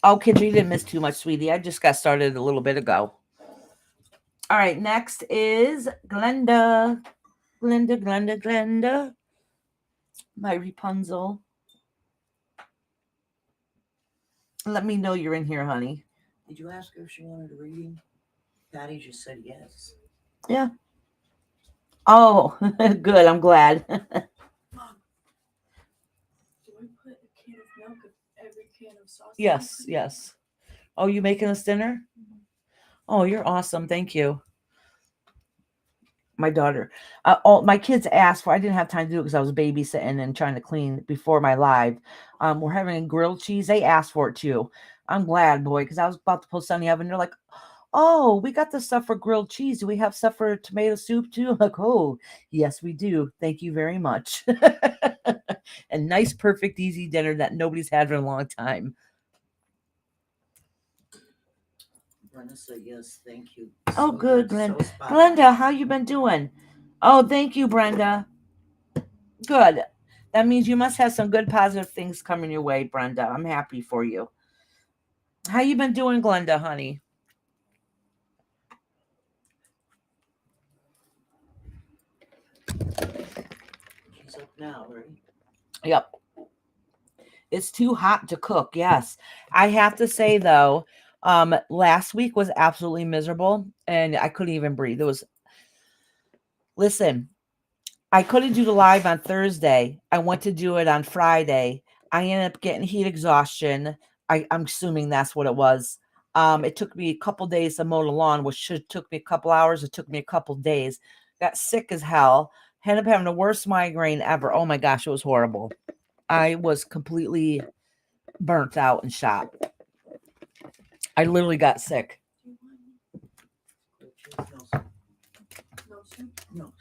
Oh, Kendra, you didn't miss too much, sweetie. I just got started a little bit ago. All right, next is Glenda. Glenda. My Rapunzel. Let me know you're in here, honey. Did you ask her if she wanted a reading? Patty just said yes. Yeah. Oh, good. I'm glad. we put a can of milk of every can of sauce. Yes, yes. Oh, you making us dinner? Oh, you're awesome. Thank you. My daughter, my kids asked for. I didn't have time to do it because I was babysitting and trying to clean before my live. We're having grilled cheese. They asked for it too. I'm glad, boy, because I was about to post on the oven. They're like, "Oh, we got the stuff for grilled cheese. Do we have stuff for tomato soup too?" I'm like, "Oh, yes, we do. Thank you very much." A nice, perfect, easy dinner that nobody's had for a long time. Brenda said yes, thank you. Oh, good, so Glenda. spot on. Glenda, how you been doing? Oh, thank you, Brenda. Good. That means you must have some good positive things coming your way, Brenda. I'm happy for you. How you been doing, Glenda, honey? She's up now, right? Yep. It's too hot to cook. Yes. I have to say though, last week was absolutely miserable and I couldn't even breathe. Listen, I couldn't do the live on Thursday. I went to do it on Friday. I ended up getting heat exhaustion. I'm assuming that's what it was. It took me a couple days to mow the lawn, which should took me a couple hours. It took me a couple days. Got sick as hell. Ended up having the worst migraine ever. Oh my gosh, it was horrible. I was completely burnt out and shot. I literally got sick. No soup. No.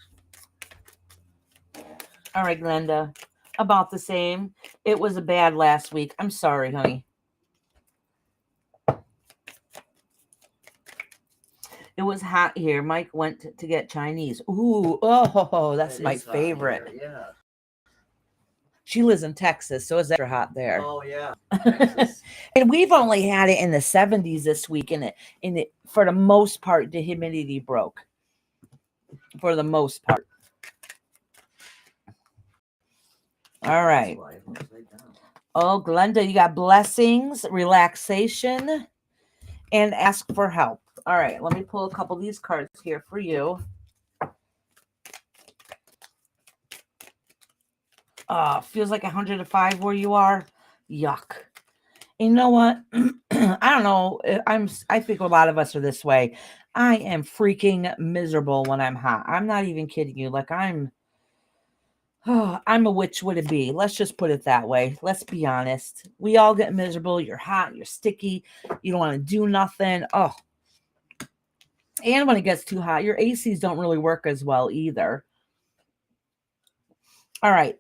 All right, Glenda. About the same. It was a bad last week. I'm sorry, honey. It was hot here. Mike went to get Chinese. Ooh, oh, that's It my is hot favorite. here, yeah. She lives in Texas, so it's extra hot there. Oh yeah. Texas. And we've only had it in the 70s this week, and for the most part, the humidity broke. For the most part. All right. That's why I'm upside down. Oh, Glenda, you got blessings, relaxation, and ask for help. All right, let me pull a couple of these cards here for you. Feels like 105 where you are. Yuck. And you know what? I don't know. I think a lot of us are this way. I am freaking miserable when I'm hot. I'm not even kidding you. Like I'm a which would it be? Let's just put it that way. Let's be honest. We all get miserable. You're hot. You're sticky. You don't want to do nothing. Oh. And when it gets too hot, your ACs don't really work as well either. All right.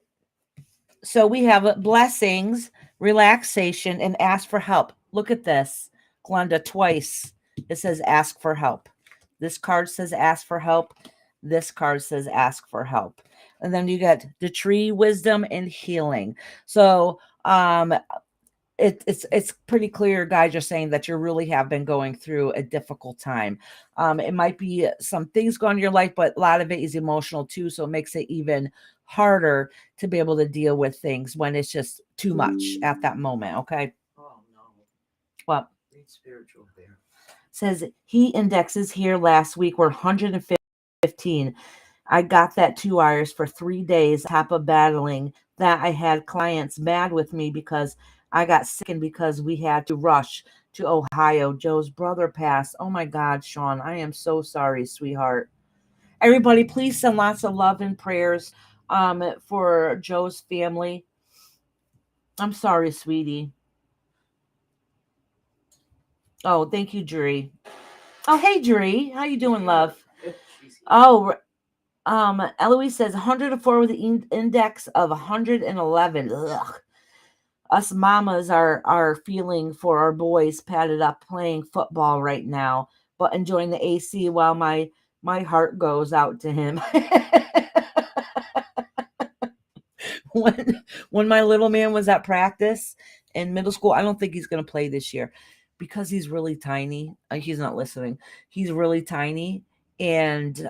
So we have blessings, relaxation, and ask for help. Look at this. Glenda, twice. It says ask for help. This card says ask for help. This card says ask for help. And then you get the tree, wisdom, and healing. So it's pretty clear, guys, you're saying that you really have been going through a difficult time. It might be some things going on in your life, but a lot of it is emotional too. So it makes it even harder to be able to deal with things when it's just too much at that moment. Okay. Oh no. Well, Read spiritual bear. Says heat indexes here last week were 115. I got that 2 hours for 3 days, top of battling that. I had clients mad with me because I got sick and because we had to rush to Ohio. Joe's brother passed. Oh my God, Sean, I am so sorry, sweetheart. Everybody, please send lots of love and prayers for Joe's family. I'm sorry, sweetie. Oh, thank you, Jury. Oh, hey, Jury. How you doing, love? Oh, Eloise says 104 with the index of 111. Ugh. Us mamas are feeling for our boys padded up playing football right now, but enjoying the AC while my heart goes out to him. when my little man was at practice in middle school, I don't think he's going to play this year because he's really tiny. He's not listening. He's really tiny, and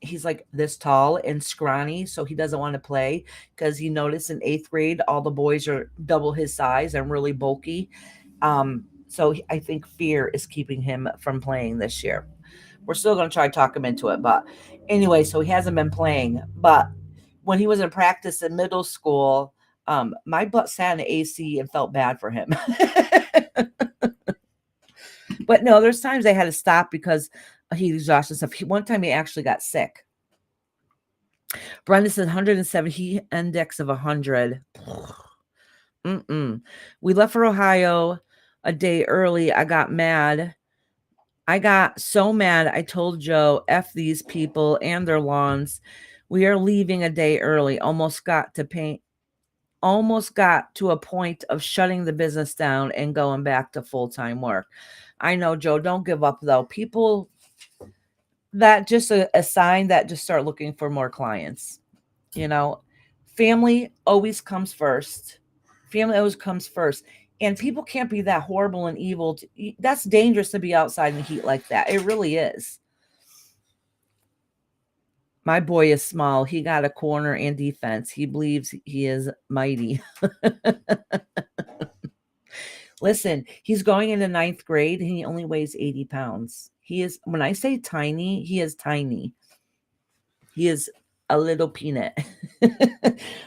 he's like this tall and scrawny, so he doesn't want to play because he noticed in 8th grade all the boys are double his size and really bulky. So I think fear is keeping him from playing this year. We're still going to try to talk him into it, but anyway, so he hasn't been playing. But when he was in practice in middle school, My butt sat in the AC and felt bad for him. But no, there's times I had to stop because he exhausted stuff. One time he actually got sick. Brenda said 107, he index of 100. We left for Ohio a day early. I got mad. I got so mad. I told Joe, F these people and their lawns. We are leaving a day early. Almost got to a point of shutting the business down and going back to full-time work. I know, Joe, don't give up though. People, that just a sign that just start looking for more clients. You know, family always comes first. Family always comes first. And people can't be that horrible and evil. That's dangerous to be outside in the heat like that. It really is. My boy is small. He got a corner and defense. He believes he is mighty. Listen, he's going into 9th grade and he only weighs 80 pounds. He is, when I say tiny, he is tiny. He is a little peanut.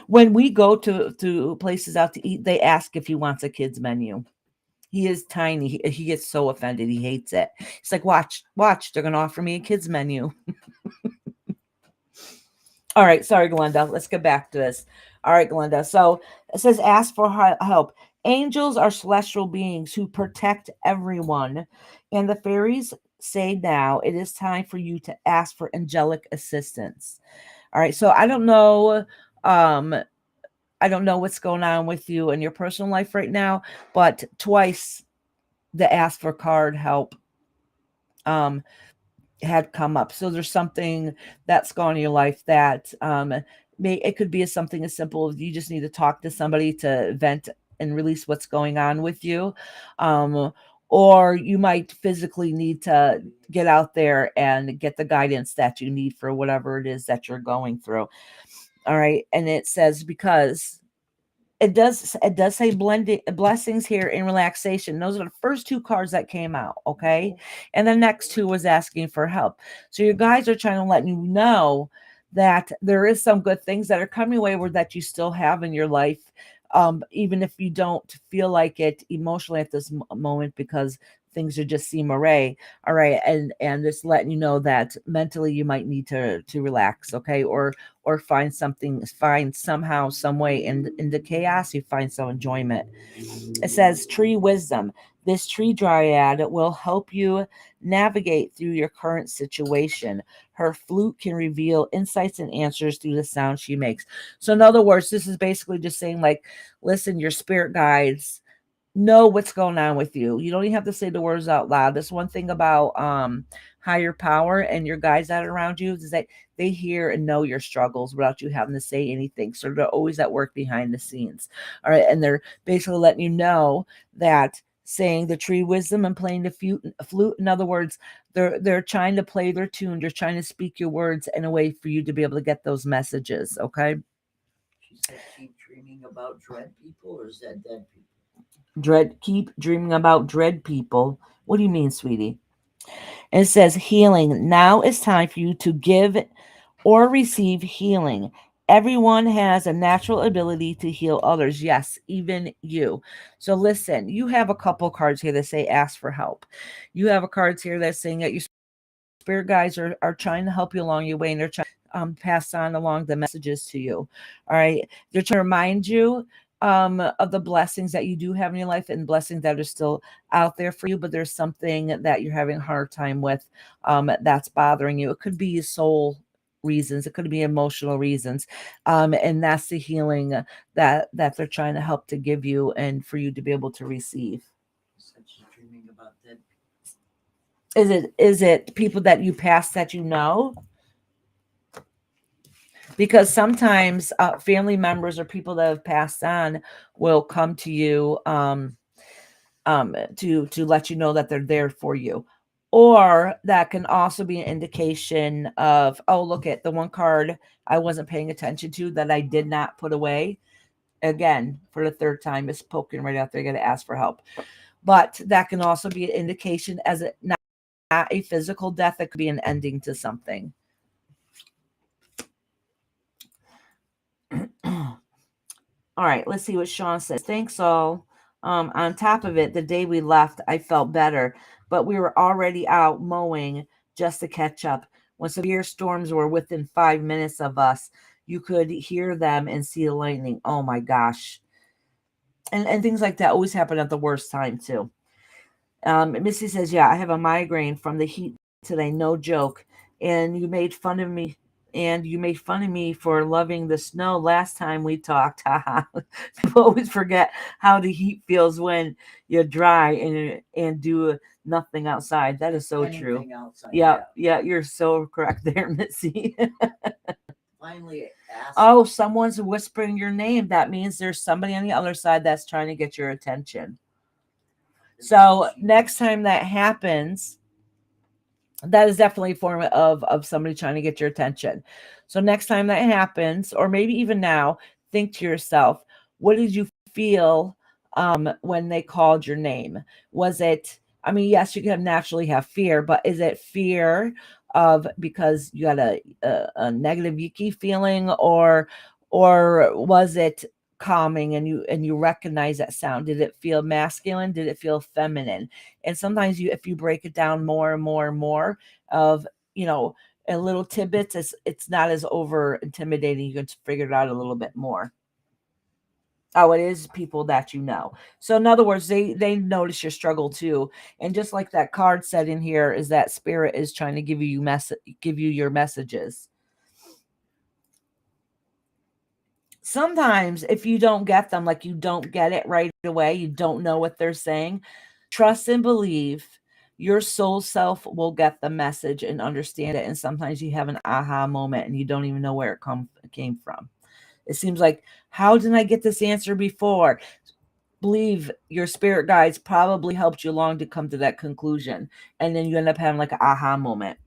When we go to places out to eat, they ask if he wants a kid's menu. He is tiny. He gets so offended. He hates it. He's like, watch, they're going to offer me a kid's menu. All right. Sorry, Glenda. Let's get back to this. All right, Glenda. So it says, ask for help. Angels are celestial beings who protect everyone. And the fairies say now it is time for you to ask for angelic assistance. All right. So I don't know. I don't know what's going on with you in your personal life right now, but twice the ask for card help had come up. So there's something that's gone in your life that it could be something as simple as you just need to talk to somebody to vent and release what's going on with you. Or you might physically need to get out there and get the guidance that you need for whatever it is that you're going through. All right. And it says, because it does say blending blessings here in relaxation. Those are the first two cards that came out. Okay. And the next two was asking for help. So your guys are trying to let you know that there is some good things that are coming away where that you still have in your life. Even if you don't feel like it emotionally at this moment, because things are just seem array. All right. And just letting you know that mentally you might need to relax. Okay. Or find somehow, some way in the chaos, you find some enjoyment. It says tree wisdom. This tree dryad will help you navigate through your current situation. Her flute can reveal insights and answers through the sound she makes. So in other words, this is basically just saying, like, listen, your spirit guides know what's going on with you. You don't even have to say the words out loud. That's one thing about higher power and your guys that are around you, is that they hear and know your struggles without you having to say anything. So they're always at work behind the scenes. All right. And they're basically letting you know that saying the tree wisdom and playing the flute. In other words, they're trying to play their tune. They're trying to speak your words in a way for you to be able to get those messages. Okay. She said, keep dreaming about dread people, or is that dead people? Keep dreaming about dread people. What do you mean, sweetie? And it says healing. Now it's time for you to give or receive healing. Everyone has a natural ability to heal others. Yes, even you. So listen, you have a couple cards here that say ask for help. You have a cards here that's saying that your spirit guides are trying to help you along your way, and they're trying to pass on along the messages to you. All right. They're trying to remind you of the blessings that you do have in your life and blessings that are still out there for you, but there's something that you're having a hard time with that's bothering you. It could be soul reasons, it could be emotional reasons, and that's the healing that they're trying to help to give you and for you to be able to receive. Such dreaming about dead people. Is it people that you passed that you know? Because sometimes family members or people that have passed on will come to you to let you know that they're there for you. Or that can also be an indication of, oh, look at the one card I wasn't paying attention to that I did not put away. Again, for the third time, it's poking right out there, going to ask for help. But that can also be an indication as not a physical death, it could be an ending to something. All All right, let's see what Sean says. Thanks all. On top of it, the day we left, I felt better, but we were already out mowing just to catch up. When severe storms were within 5 minutes of us, you could hear them and see the lightning. Oh my gosh. And things like that always happen at the worst time too. Missy says, yeah, I have a migraine from the heat today, no joke. And you made fun of me. And you made fun of me for loving the snow last time we talked. Haha. People always forget how the heat feels when you're dry and do nothing outside. That is so true. Anything outside, Yeah, you're so correct there, Missy. Finally asked. Oh, someone's whispering your name. That means there's somebody on the other side that's trying to get your attention. So next time that happens, that is definitely a form of somebody trying to get your attention. So next time that happens, or maybe even now, think to yourself, what did you feel when they called your name? Was it, I mean, yes, you can naturally have fear, but is it fear of because you had a negative yucky feeling, or was it calming and you recognize that sound? Did it feel masculine? Did it feel feminine? And sometimes if you break it down more and more and more of, in little tidbits, it's not as over intimidating. You can figure it out a little bit more. Oh, it is people that you know. So in other words, they notice your struggle too. And just like that card said in here, is that spirit is trying to give you your messages. Sometimes if you don't get them, like you don't get it right away, you don't know what they're saying, trust and believe your soul self will get the message and understand it. And sometimes you have an aha moment and you don't even know where it came from. It seems like, how didn't I get this answer before? Believe your spirit guides probably helped you along to come to that conclusion. And then you end up having like an aha moment.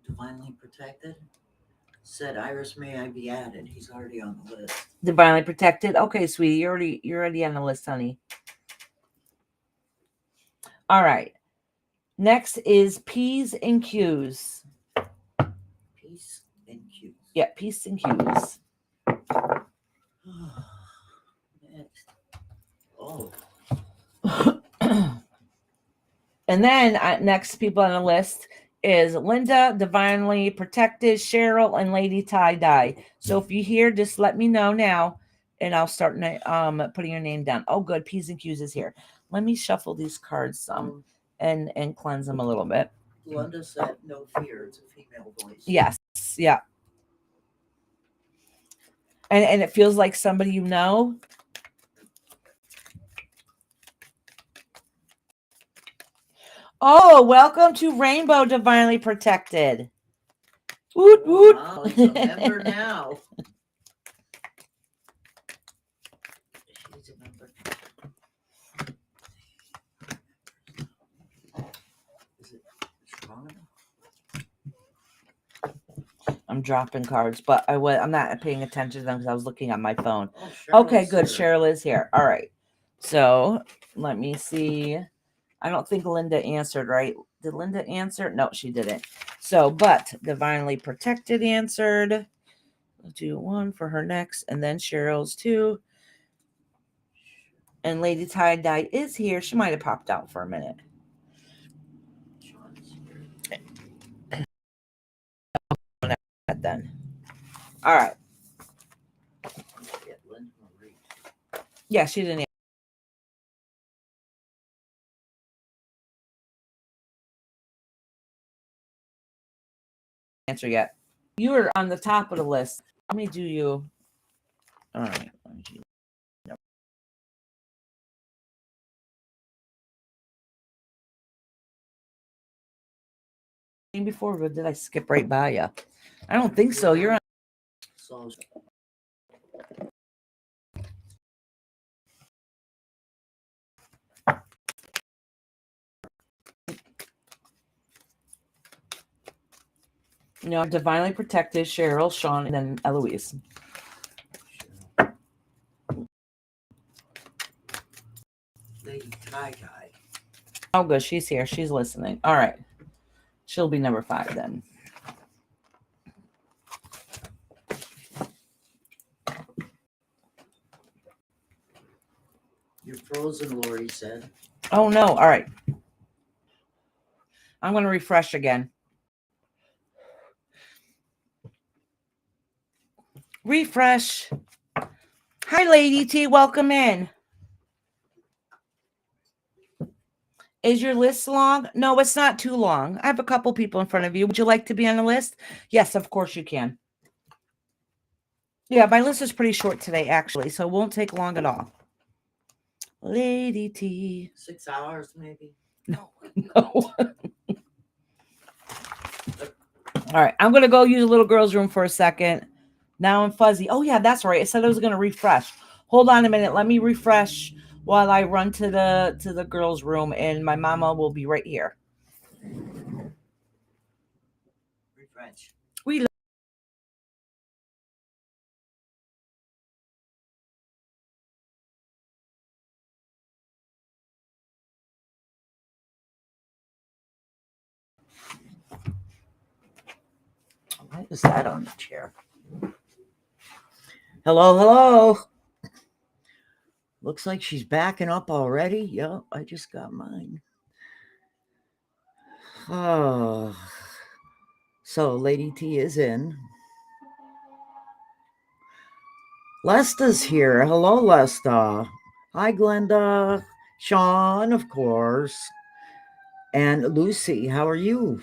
Divinely protected. Said, Iris, may I be added? He's already on the list. Divinely protected. Okay, sweetie, you're already on the list, honey. All right. Next is P's and Q's. Peace and Q's. Yeah, P's and Q's. Next. Oh. And then next people on the list is Linda, Divinely Protected, Cheryl, and Lady Tie Dye. So if you hear, just let me know now, and I'll start putting your name down. Oh, good. P's and Q's is here. Let me shuffle these cards some and cleanse them a little bit. Linda said, no fear. It's a female voice. Yes. Yeah. And it feels like somebody you know. Oh, welcome to Rainbow Divinely Protected. Woot woot. Wow, he's a member now. She's a member. Is it strong enough? I'm dropping cards, but I'm not paying attention to them because I was looking at my phone. Oh, Okay, good. here. Cheryl is here. All right. So let me see. I don't think Linda answered, right? Did Linda answer? No, she didn't. So, but Divinely Protected answered. We'll do one for her next, and then Cheryl's too. And Lady Tie Dye is here. She might have popped out for a minute. Then. All right. Yeah, she didn't answer yet. You were on the top of the list. Let me do you. All right. Before, but did I skip right by you? I don't think so. You're on. So, Divinely Protected, Cheryl, Sean, and then Eloise. Lady Tie Dye. Oh, good. She's here. She's listening. All right. She'll be number 5 then. You're frozen, Lori said. Oh no. All right. I'm going to refresh again. Refresh. Hi, Lady T. Welcome in. Is your list long? No, it's not too long. I have a couple people in front of you. Would you like to be on the list? Yes, of course you can. Yeah, my list is pretty short today, actually, so it won't take long at all. Lady T. 6 hours, maybe. No, no. All right, I'm going to go use a little girl's room for a second. Now I'm fuzzy. Oh, yeah, that's right. It said I was going to refresh. Hold on a minute. Let me refresh while I run to the girls' room, and my mama will be right here. Refresh. We Why is that on the chair? Hello, hello. Looks like she's backing up already. Yep, I just got mine. Oh. So Lady T is in. Lesta's here. Hello, Lesta. Hi, Glenda. Sean, of course. And Lucy, how are you?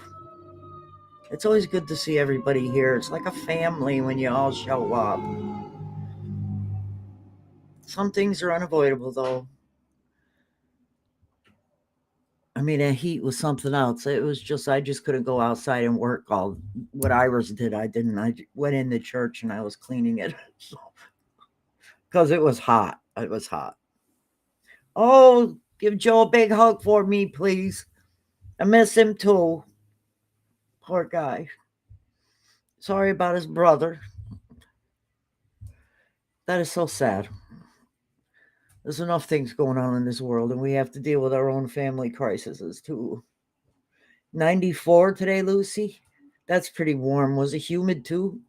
It's always good to see everybody here. It's like a family when you all show up. Some things are unavoidable, though. I mean, the heat was something else. It was just, I just couldn't go outside and work all what Iris did. I didn't. I went in the church and I was cleaning it because it was hot. It was hot. Oh, give Joe a big hug for me, please. I miss him too. Poor guy. Sorry about his brother. That is so sad. There's enough things going on in this world, and we have to deal with our own family crises too. 94 today, Lucy. That's pretty warm. Was it humid too?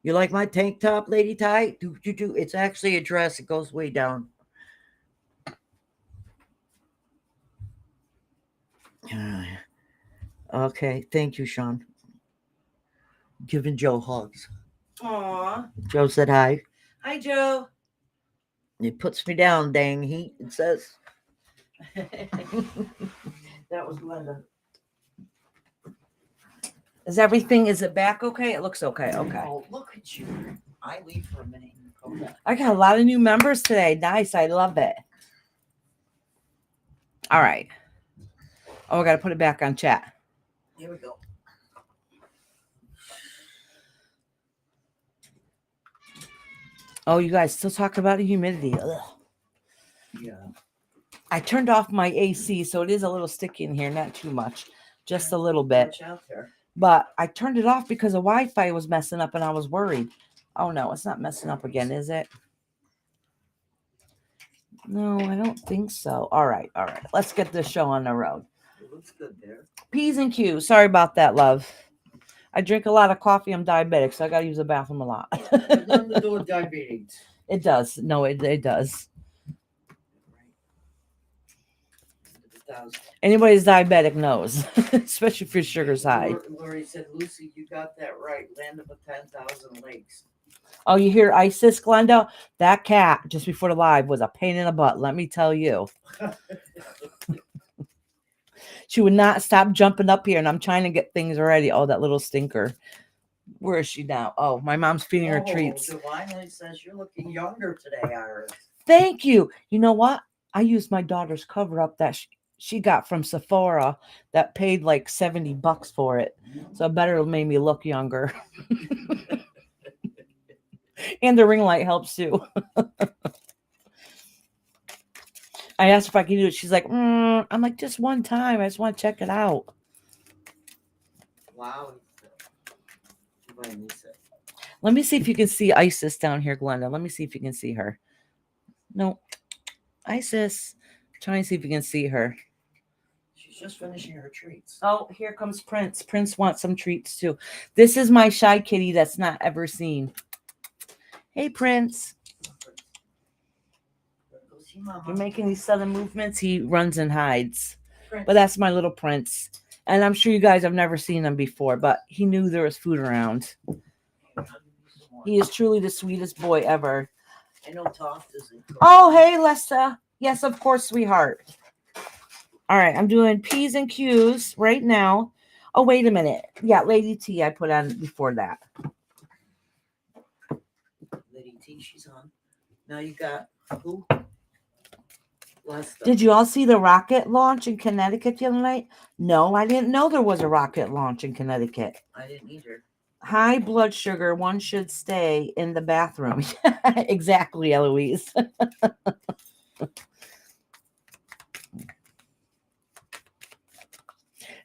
You like my tank top, Lady Ty? Do. It's actually a dress. It goes way down. Okay. Thank you, Sean. Giving Joe hugs. Aw. Joe said hi. Hi, Joe. It puts me down, dang heat. It says. That was Glenda. Is it back okay? It looks okay. Okay. Oh, look at you. I leave for a minute. Okay. I got a lot of new members today. Nice. I love it. All right. Oh, I got to put it back on chat. Here we go. Oh, you guys still talk about the humidity. Ugh. Yeah. I turned off my AC, so it is a little sticky in here. Not too much. Just a little bit. Watch out there. But I turned it off because the Wi-Fi was messing up and I was worried. Oh, no, it's not messing up again, is it? No, I don't think so. All right. Let's get this show on the road. It looks good there. P's and Q's. Sorry about that, love. I drink a lot of coffee. I'm diabetic, so I got to use the bathroom a lot. Nothing to do with diabetes. It does. No, it does. Anybody's diabetic knows, especially if your sugar's high. Lori said, Lucy, you got that right. Land of the 10,000 lakes. Oh, you hear Isis, Glenda? That cat just before the live was a pain in the butt. Let me tell you. She would not stop jumping up here, and I'm trying to get things ready. Oh, that little stinker. Where is she now? Oh, my mom's feeding her treats. Divinely says you're looking younger today, Iris. Thank you. You know what? I used my daughter's cover up that she got from Sephora that paid like $70 for it. So it better made me look younger. And the ring light helps too. I asked if I could do it. She's like, I'm like, just one time. I just want to check it out. Wow. Let me see if you can see Isis down here, Glenda. Let me see if you can see her. No. Isis. Trying to see if you can see her. She's just finishing her treats. Oh, here comes Prince. Prince wants some treats too. This is my shy kitty that's not ever seen. Hey, Prince. See, Mama? You're making these sudden movements. He runs and hides. Prince. But that's my little Prince. And I'm sure you guys have never seen him before, but he knew there was food around. He is truly the sweetest boy ever. I know Toft isn't. Oh, hey, Lesta. Yes, of course, sweetheart. All right, I'm doing P's and Q's right now. Oh, wait a minute. Yeah, Lady T I put on before that. Lady T, she's on. Now you got who? Lester. Did you all see the rocket launch in Connecticut the other night? No, I didn't know there was a rocket launch in Connecticut. I didn't either. High blood sugar, one should stay in the bathroom. Exactly, Eloise.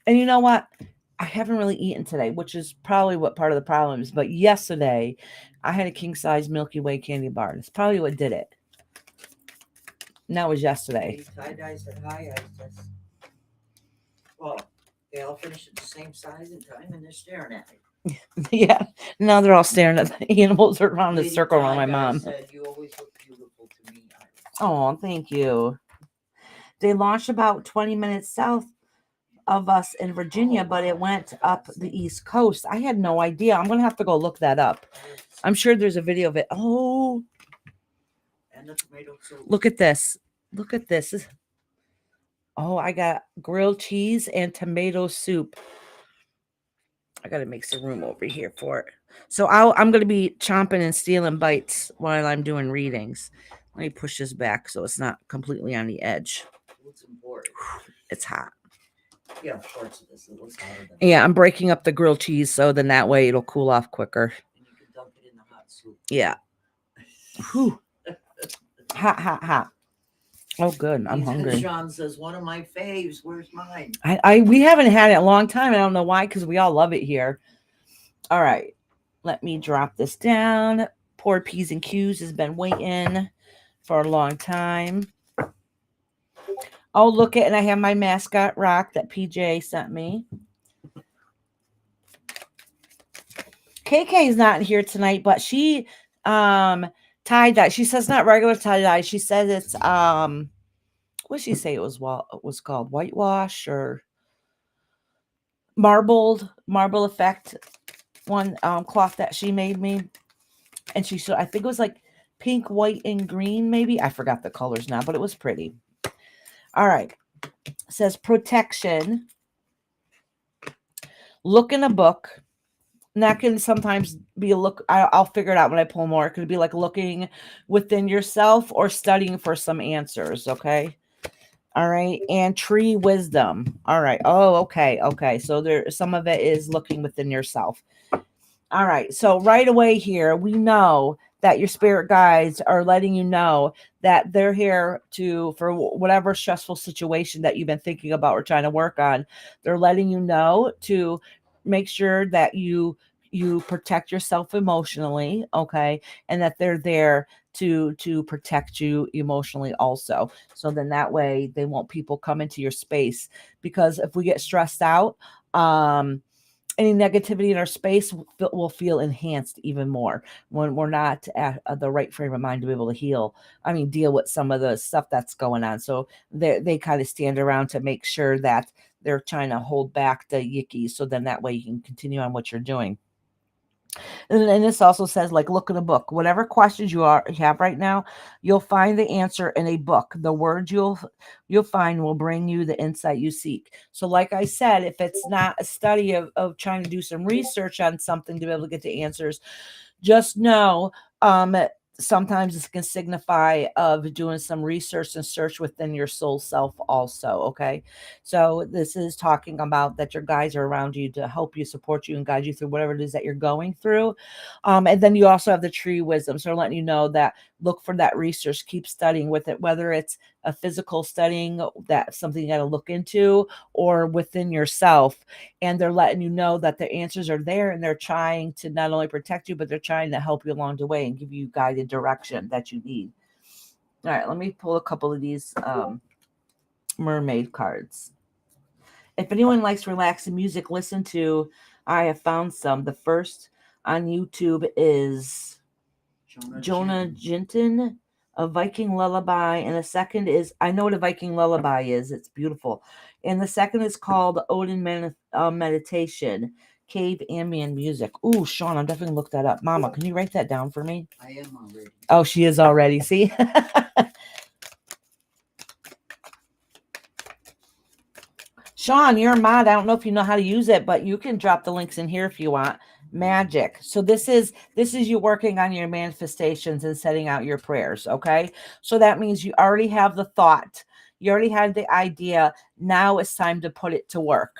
And you know what? I haven't really eaten today, which is probably what part of the problem is. But yesterday, I had a king-size Milky Way candy bar. That's probably what did it. And that was yesterday. Tie-dye said hi. I just... Well, they all finished at the same size and time, and they're staring at me. Yeah. Now they're all staring at the animals around the Lady circle around my Tie-Dye mom. said, you always look beautiful to me. Oh, thank you. They launched about 20 minutes south of us in Virginia, but it went up the East Coast. I had no idea. I'm going to have to go look that up. I'm sure there's a video of it. Oh, And the tomato soup. look at this. Look at this. Oh, I got grilled cheese and tomato soup. I got to make some room over here for it. So I'm going to be chomping and stealing bites while I'm doing readings. Let me push this back so it's not completely on the edge. What's important? It's hot. Yeah, parts of this. It looks hotter than Yeah, I'm breaking up the grilled cheese so then that way it'll cool off quicker. And you can dunk it in the hot soup. Yeah. Whew. Hot, hot, hot. Oh, good. I'm hungry. Sean says, one of my faves. Where's mine? We haven't had it in a long time. I don't know why, because we all love it here. All right. Let me drop this down. Poor P's and Q's has been waiting for a long time. Oh, look at, and I have my mascot rock that PJ sent me. KK is not here tonight, but she tie-dye. She says not regular tie-dye. She says it's what did she say it was called? Whitewash or marble effect one cloth that she made me. And she showed, I think it was like pink, white, and green, maybe. I forgot the colors now, but it was pretty. All right. It says protection. Look in a book. And that can sometimes be a look. I'll figure it out when I pull more. It could be like looking within yourself or studying for some answers. Okay. All right. And tree wisdom. All right. Oh, okay. Okay. So there, some of it is looking within yourself. All right. So right away here, we know that your spirit guides are letting you know that they're here for whatever stressful situation that you've been thinking about or trying to work on. They're letting you know to make sure that you protect yourself emotionally, okay, and that they're there to protect you emotionally also. So then that way they won't people come into your space, because if we get stressed out, any negativity in our space will feel enhanced even more when we're not at the right frame of mind to be able to deal with some of the stuff that's going on. So they kind of stand around to make sure that they're trying to hold back the yickies. So then that way you can continue on what you're doing. And this also says, like, look in a book. Whatever questions you have right now, you'll find the answer in a book. The words you'll find will bring you the insight you seek. So like I said, if it's not a study of trying to do some research on something to be able to get the answers, just know sometimes this can signify of doing some research and search within your soul self also. Okay. So this is talking about that your guides are around you to help you, support you, and guide you through whatever it is that you're going through. And then you also have the tree wisdom. So letting you know that look for that research, keep studying with it, whether it's a physical studying, that's something you got to look into, or within yourself. And they're letting you know that the answers are there, and they're trying to not only protect you, but they're trying to help you along the way and give you guided direction that you need. All right, let me pull a couple of these mermaid cards. If anyone likes relaxing music, listen to, I have found some. The first on YouTube is Jonah Jinton. A Viking lullaby, and the second is, I know what a Viking lullaby is. It's beautiful. And the second is called Odin Meditation, Cave Ambient Music. Ooh, Sean, I'm definitely gonna look that up. Mama, can you write that down for me? I am already. Oh, she is already. See? Sean, you're a mod. I don't know if you know how to use it, but you can drop the links in here if you want. Magic. So this is you working on your manifestations and setting out your prayers, okay? So that means you already have the thought. You already had the idea. Now it's time to put it to work.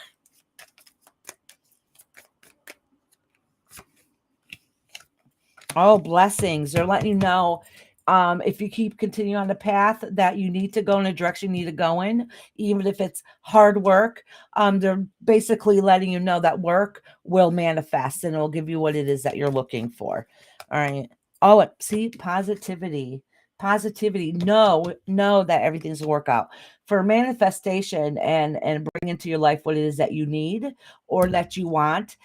Oh, blessings. They're letting you know if you keep continuing on the path that you need to go in a direction you need to go in, even if it's hard work. They're basically letting you know that work will manifest and it will give you what it is that you're looking for. All right. Oh, see, positivity. Positivity. Know that everything's a workout. For manifestation and bring into your life what it is that you need or that you want.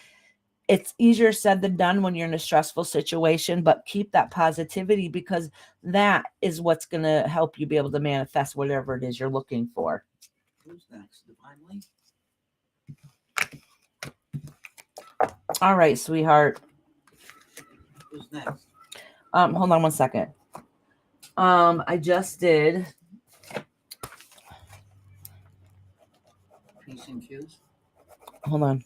It's easier said than done when you're in a stressful situation, but keep that positivity because that is what's going to help you be able to manifest whatever it is you're looking for. Who's next? Divinely? All right, sweetheart. Who's next? Hold on one second. I just did. Peace and Q's? Hold on.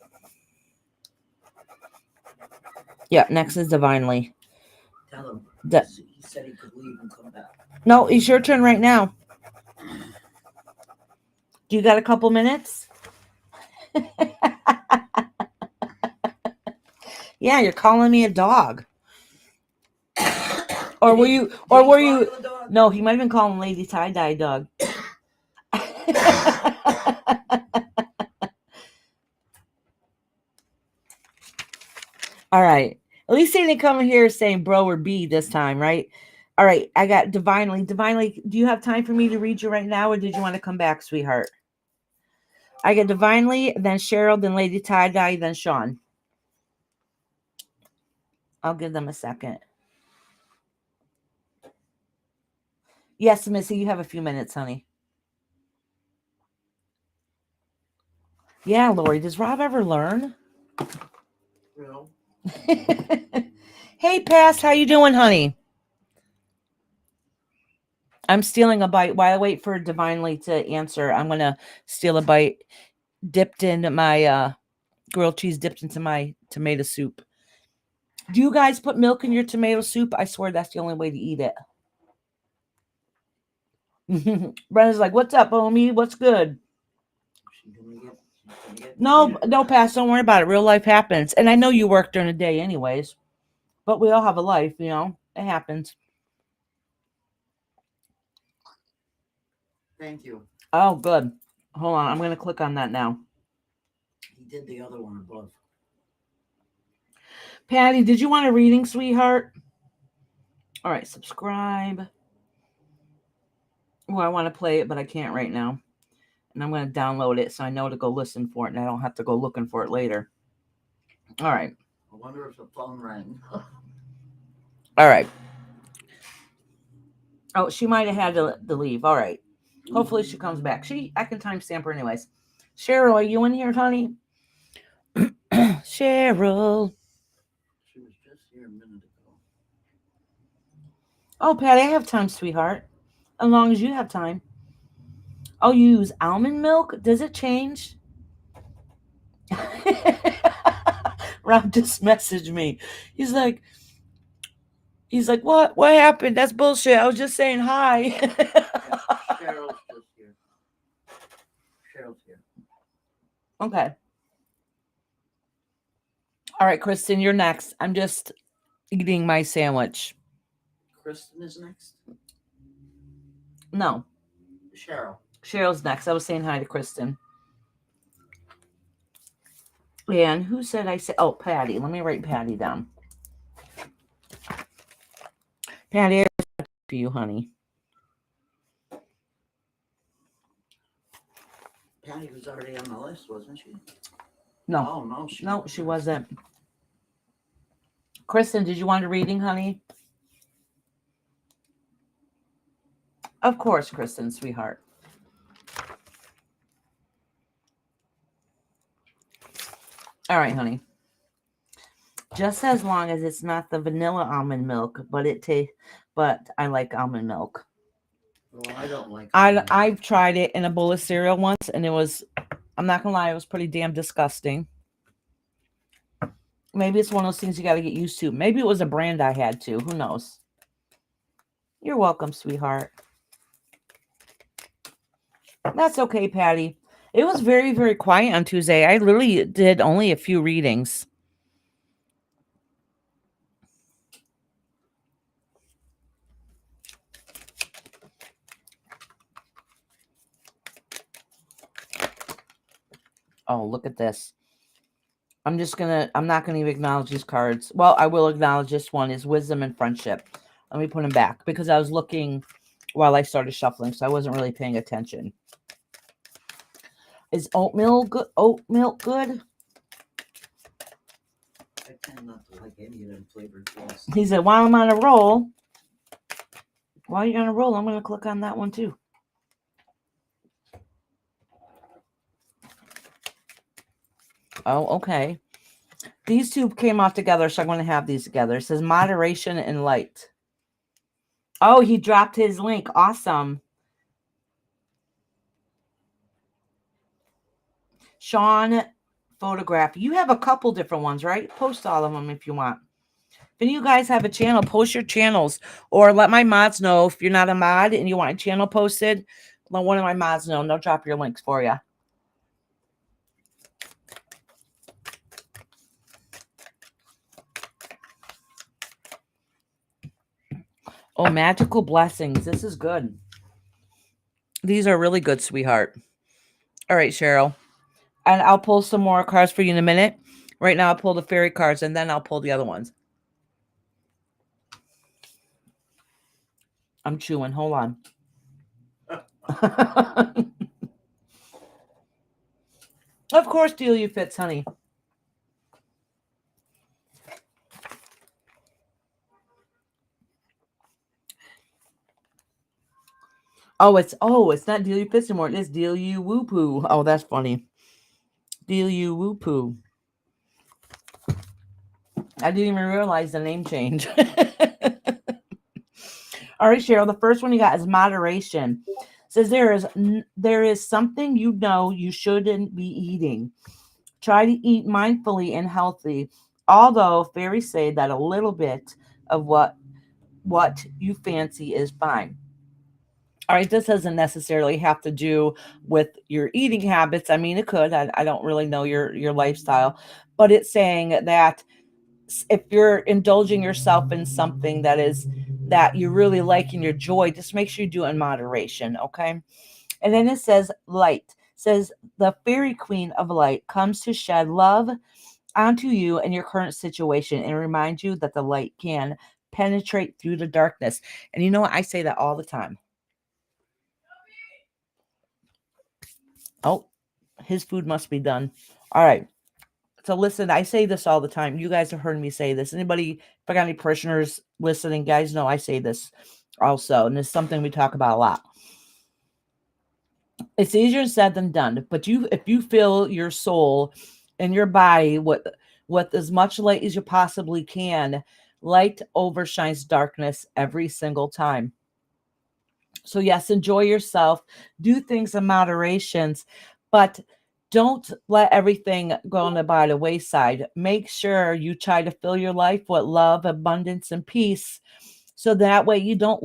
Yeah, next is Divinely. Tell him. The- He said he could leave and come back. No, it's your turn right now. Do you got a couple minutes? Yeah, you're calling me a dog. Or were you? Or were you? No, he might have been calling Lady Tie Dye a dog. All right. At least he didn't come in here saying bro or B this time, right? All right. I got Divinely. Divinely, do you have time for me to read you right now, or did you want to come back, sweetheart? I got Divinely, then Cheryl, then Lady Tie Dye, then Sean. I'll give them a second. Yes, Missy, you have a few minutes, honey. Yeah, Lori, does Rob ever learn? No. Hey, Pass, how you doing, honey? I'm stealing a bite. While I wait for Divinely to answer, I'm going to steal a bite dipped in my grilled cheese dipped into my tomato soup. Do you guys put milk in your tomato soup? I swear that's the only way to eat it. Brenda's like, what's up, homie? What's good? No, Pass, don't worry about it. Real life happens. And I know you work during the day anyways, but we all have a life, you know? It happens. Thank you. Oh, good. Hold on. I'm going to click on that now. He did the other one above. Patty, did you want a reading, sweetheart? All right, subscribe. Well, I want to play it, but I can't right now. And I'm going to download it so I know to go listen for it and I don't have to go looking for it later. All right. I wonder if the phone rang. All right. Oh, she might have had to leave. All right. Hopefully she comes back. I can timestamp her anyways. Cheryl, are you in here, honey? Cheryl. She was just here a minute ago. Oh, Patty, I have time, sweetheart. As long as you have time. Oh, you use almond milk? Does it change? Rob just messaged me. He's like, what? What happened? That's bullshit. I was just saying hi. Yeah, Cheryl's just here. Cheryl's here. Okay. All right, Kristen, you're next. I'm just eating my sandwich. Kristen is next? No, Cheryl. Cheryl's next. I was saying hi to Kristen. And who said I said? Oh, Patty. Let me write Patty down. Patty, I have for you, honey. Patty was already on the list, wasn't she? No. Oh, no. No, she wasn't. Kristen, did you want a reading, honey? Of course, Kristen, sweetheart. All right, honey. Just as long as it's not the vanilla almond milk, but but I like almond milk. Well, I don't like. I've tried it in a bowl of cereal once, and I'm not gonna lie, it was pretty damn disgusting. Maybe it's one of those things you got to get used to. Maybe it was a brand I had to. Who knows? You're welcome, sweetheart. That's okay, Patty. It was very, very quiet on Tuesday. I literally did only a few readings. Oh, look at this. I'm not going to even acknowledge these cards. Well, I will acknowledge this one is wisdom and friendship. Let me put them back because I was looking while I started shuffling, so I wasn't really paying attention. Is oat milk good? I tend not to like any of them flavored things. He said, while I'm on a roll, while you're on a roll, I'm going to click on that one too. Oh, okay. These two came off together, so I'm going to have these together. It says moderation and light. Oh, he dropped his link. Awesome. Sean Photograph. You have a couple different ones, right? Post all of them if you want. If any of you guys have a channel, post your channels. Or let my mods know if you're not a mod and you want a channel posted. Let one of my mods know and they'll drop your links for you. Oh, magical blessings. This is good. These are really good, sweetheart. All right, Cheryl. And I'll pull some more cards for you in a minute. Right now, I'll pull the fairy cards, and then I'll pull the other ones. I'm chewing. Hold on. Of course, Delia fits, honey. It's not Delia Fits anymore. It is Delia Woo-Poo. Oh, that's funny. Delia Woo-Poo. I didn't even realize the name change. All right, Cheryl. The first one you got is moderation. It says there is something you know you shouldn't be eating. Try to eat mindfully and healthy. Although fairies say that a little bit of what you fancy is fine. All right, this doesn't necessarily have to do with your eating habits. I mean, it could. I don't really know your lifestyle, but it's saying that if you're indulging yourself in something that you really like and your joy, just make sure you do it in moderation, okay? And then it says light. It says the fairy queen of light comes to shed love onto you and your current situation and remind you that the light can penetrate through the darkness. And you know what? I say that all the time. Oh, his food must be done. All right. So listen, I say this all the time. You guys have heard me say this. Anybody, if I got any parishioners listening, guys know I say this also. And it's something we talk about a lot. It's easier said than done. But if you fill your soul and your body with as much light as you possibly can, light overshines darkness every single time. So yes, enjoy yourself, do things in moderations, but don't let everything go by the wayside. Make sure you try to fill your life with love, abundance, and peace. So that way you don't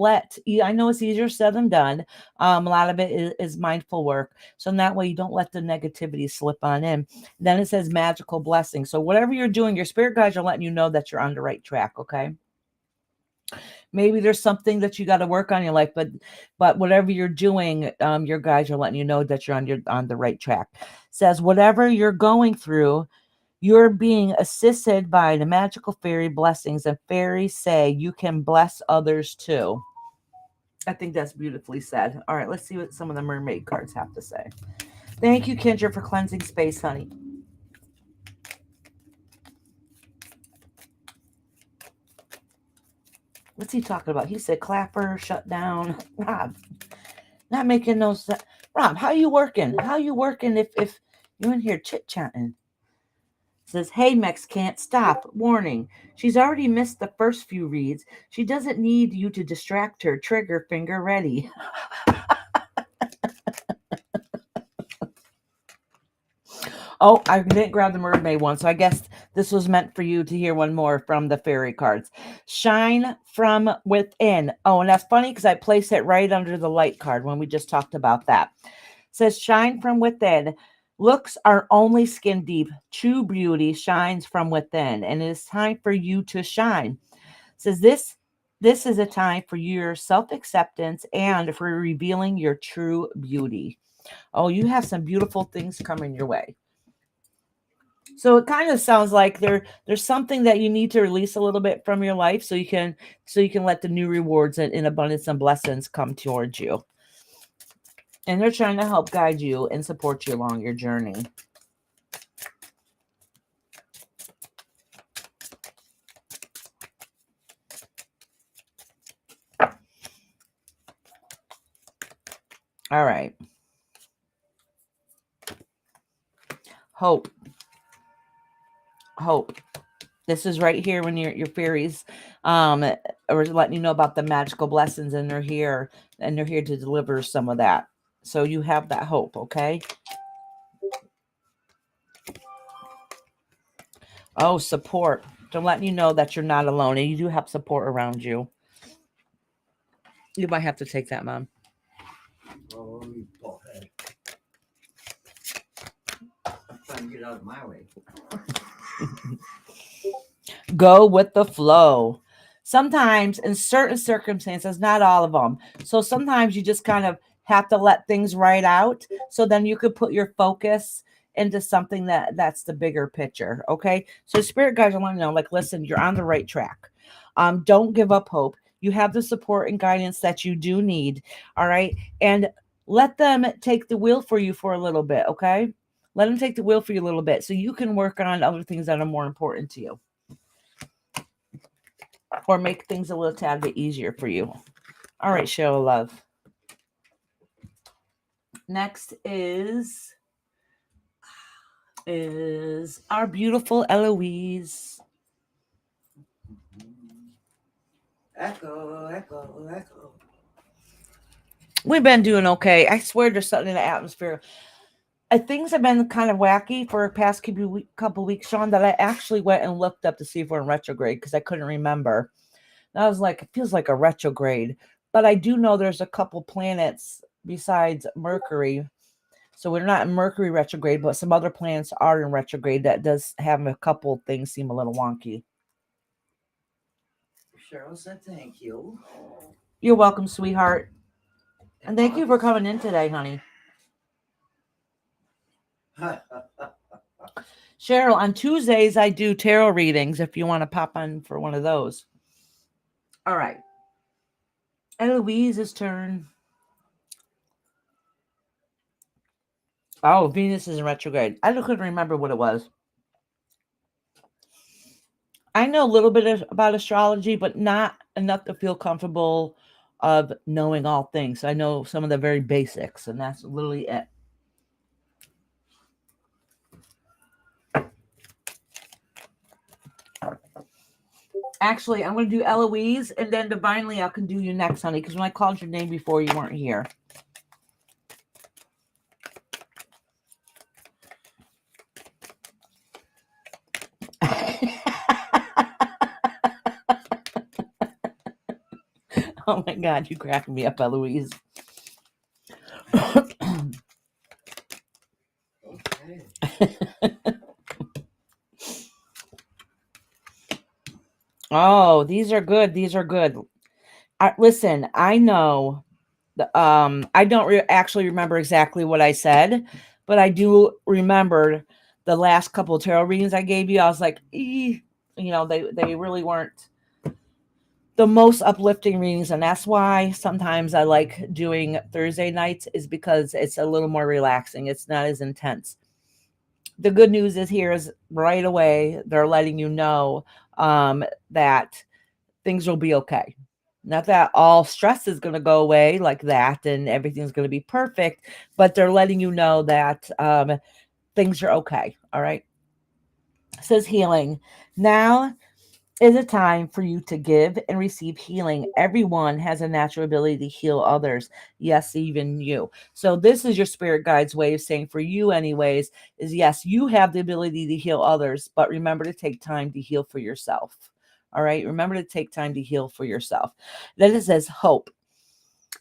I know it's easier said than done. A lot of it is mindful work. So in that way you don't let the negativity slip on in. Then it says magical blessing. So whatever you're doing, your spirit guides are letting you know that you're on the right track, okay? Maybe there's something that you got to work on in your life, but whatever you're doing, your guides are letting you know that you're on the right track. It says whatever you're going through, you're being assisted by the magical fairy blessings, and fairies say you can bless others too. I think that's beautifully said. All right, let's see what some of the mermaid cards have to say. Thank you, Kendra, for cleansing space, honey. What's he talking about? He said clapper, shut down. Rob, not making no sense. Rob, how you working? How you working if you're in here chit-chatting? Says, hey, Mex can't stop. Warning. She's already missed the first few reads. She doesn't need you to distract her. Trigger finger ready. Oh, I didn't grab the mermaid one, so I guess this was meant for you to hear one more from the fairy cards. Shine from within. Oh, and that's funny because I placed it right under the light card when we just talked about that. It says, shine from within. Looks are only skin deep. True beauty shines from within, and it is time for you to shine. It says this is a time for your self-acceptance and for revealing your true beauty. Oh, you have some beautiful things coming your way. So it kind of sounds like there's something that you need to release a little bit from your life so you can let the new rewards and abundance and blessings come towards you. And they're trying to help guide you and support you along your journey. All right. Hope. This is right here when your fairies are letting you know about the magical blessings, and they're here to deliver some of that. So you have that hope, okay? Oh, support. They're letting you know that you're not alone, and you do have support around you. You might have to take that, Mom. Oh, you bullhead. I'm trying to get out of my way. Go with the flow. Sometimes in certain circumstances, not all of them. So sometimes you just kind of have to let things ride out. So then you could put your focus into something that's the bigger picture. Okay. So spirit guides are letting you know, like, listen, you're on the right track. Don't give up hope. You have the support and guidance that you do need. All right. And let them take the wheel for you for a little bit. Okay. Let them take the wheel for you a little bit so you can work on other things that are more important to you. Or make things a little tad bit easier for you. All right, Cheryl Love. Next is our beautiful Eloise. Echo. We've been doing okay. I swear there's something in the atmosphere. Things have been kind of wacky for the past couple weeks, Sean, that I actually went and looked up to see if we're in retrograde because I couldn't remember. And I was like, it feels like a retrograde. But I do know there's a couple planets besides Mercury. So we're not in Mercury retrograde, but some other planets are in retrograde. That does have a couple things seem a little wonky. Cheryl said thank you. You're welcome, sweetheart. And thank you for coming in today, honey. Cheryl, on Tuesdays, I do tarot readings if you want to pop on for one of those. All right. Eloise's turn. Oh, Venus is in retrograde. I couldn't remember what it was. I know a little bit about astrology, but not enough to feel comfortable of knowing all things. I know some of the very basics, and that's literally it. Actually, I'm going to do Eloise, and then divinely I can do you next, honey, because when I called your name before, you weren't here. Oh my God, you cracked me up, Eloise. Okay. Oh, these are good. These are good. Listen, I know I don't actually remember exactly what I said, but I do remember the last couple of tarot readings I gave you. I was like, they really weren't the most uplifting readings, and that's why sometimes I like doing Thursday nights, is because it's a little more relaxing. It's not as intense. The good news is right away they're letting you know that things will be okay. Not that all stress is going to go away like that and everything's going to be perfect, but they're letting you know that things are okay. All right. It says healing. Now is a time for you to give and receive healing. Everyone has a natural ability to heal others. Yes, even you. So this is your spirit guide's way of saying for you anyways, is yes, you have the ability to heal others, but remember to take time to heal for yourself. All right. Remember to take time to heal for yourself. Then it says hope.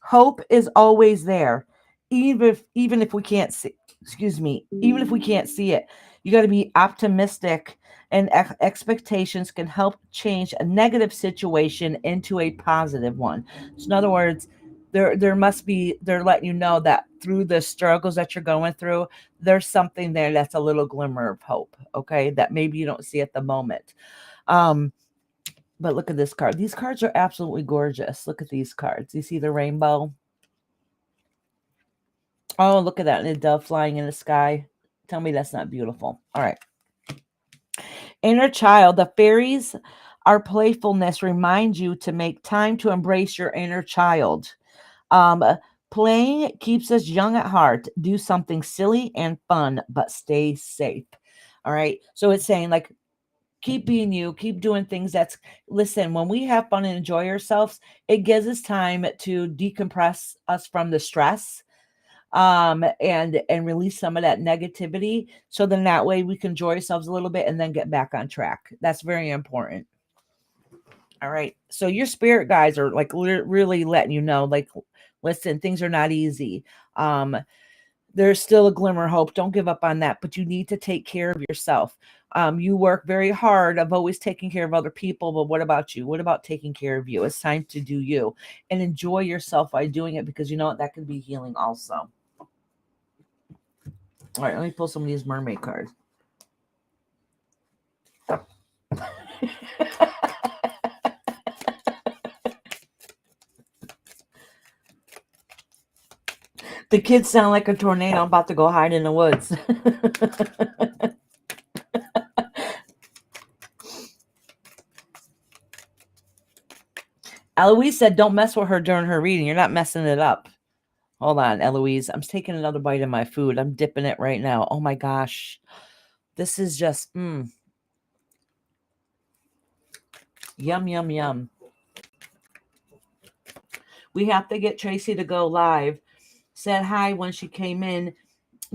Hope is always there. Even if we can't see, excuse me, even if we can't see it, you got to be optimistic, and expectations can help change a negative situation into a positive one. So in other words, they're letting you know that through the struggles that you're going through, there's something there that's a little glimmer of hope, okay, that maybe you don't see at the moment. But look at this card. These cards are absolutely gorgeous. Look at these cards. You see the rainbow? Oh, look at that. And a dove flying in the sky. Tell me that's not beautiful. All right. Inner child. The fairies, our playfulness, remind you to make time to embrace your inner child. Playing keeps us young at heart. Do something silly and fun, but stay safe. All right. So it's saying like, keep being you, keep doing things listen, when we have fun and enjoy ourselves, it gives us time to decompress us from the stress, and release some of that negativity, so then that way we can enjoy ourselves a little bit and then get back on track. That's very important. All right, so your spirit guides are like really letting you know, like, listen, things are not easy. There's still a glimmer of hope. Don't give up on that, but you need to take care of yourself. You work very hard of always taking care of other people, but what about you? What about taking care of you? It's time to do you and enjoy yourself by doing it, because you know what? That can be healing also. All right, let me pull some of these mermaid cards. The kids sound like a tornado. I'm about to go hide in the woods. Eloise said, don't mess with her during her reading. You're not messing it up. Hold on, Eloise. I'm taking another bite of my food. I'm dipping it right now. Oh my gosh. This is just, yum, yum, yum. We have to get Tracy to go live. Said hi when she came in.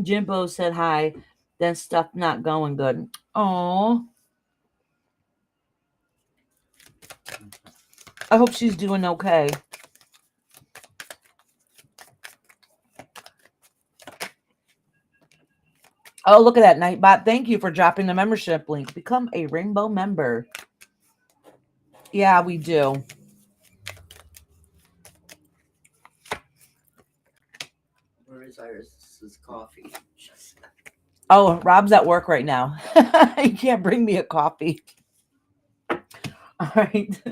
Jimbo said hi. Then stuff not going good. Oh, I hope she's doing okay. Oh, look at that, Nightbot. Thank you for dropping the membership link. Become a Rainbow member. Yeah, we do. Where is Iris's coffee? Oh, Rob's at work right now. He can't bring me a coffee. All right.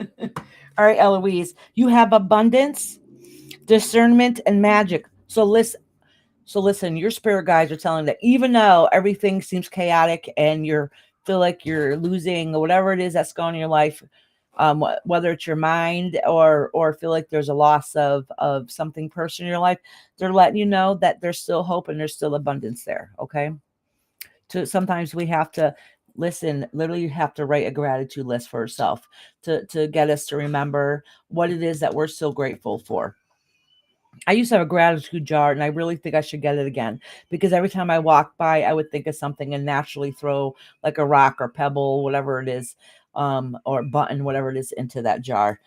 All right, Eloise. You have abundance, discernment, and magic. So listen, your spirit guides are telling that even though everything seems chaotic and you feel like you're losing or whatever it is that's going on in your life, whether it's your mind or feel like there's a loss of something personal in your life, they're letting you know that there's still hope and there's still abundance there. Okay. Sometimes we have to listen, literally you have to write a gratitude list for yourself to get us to remember what it is that we're so grateful for. I used to have a gratitude jar, and I really think I should get it again, because every time I walk by, I would think of something and naturally throw like a rock or pebble, whatever it is, or button, whatever it is, into that jar.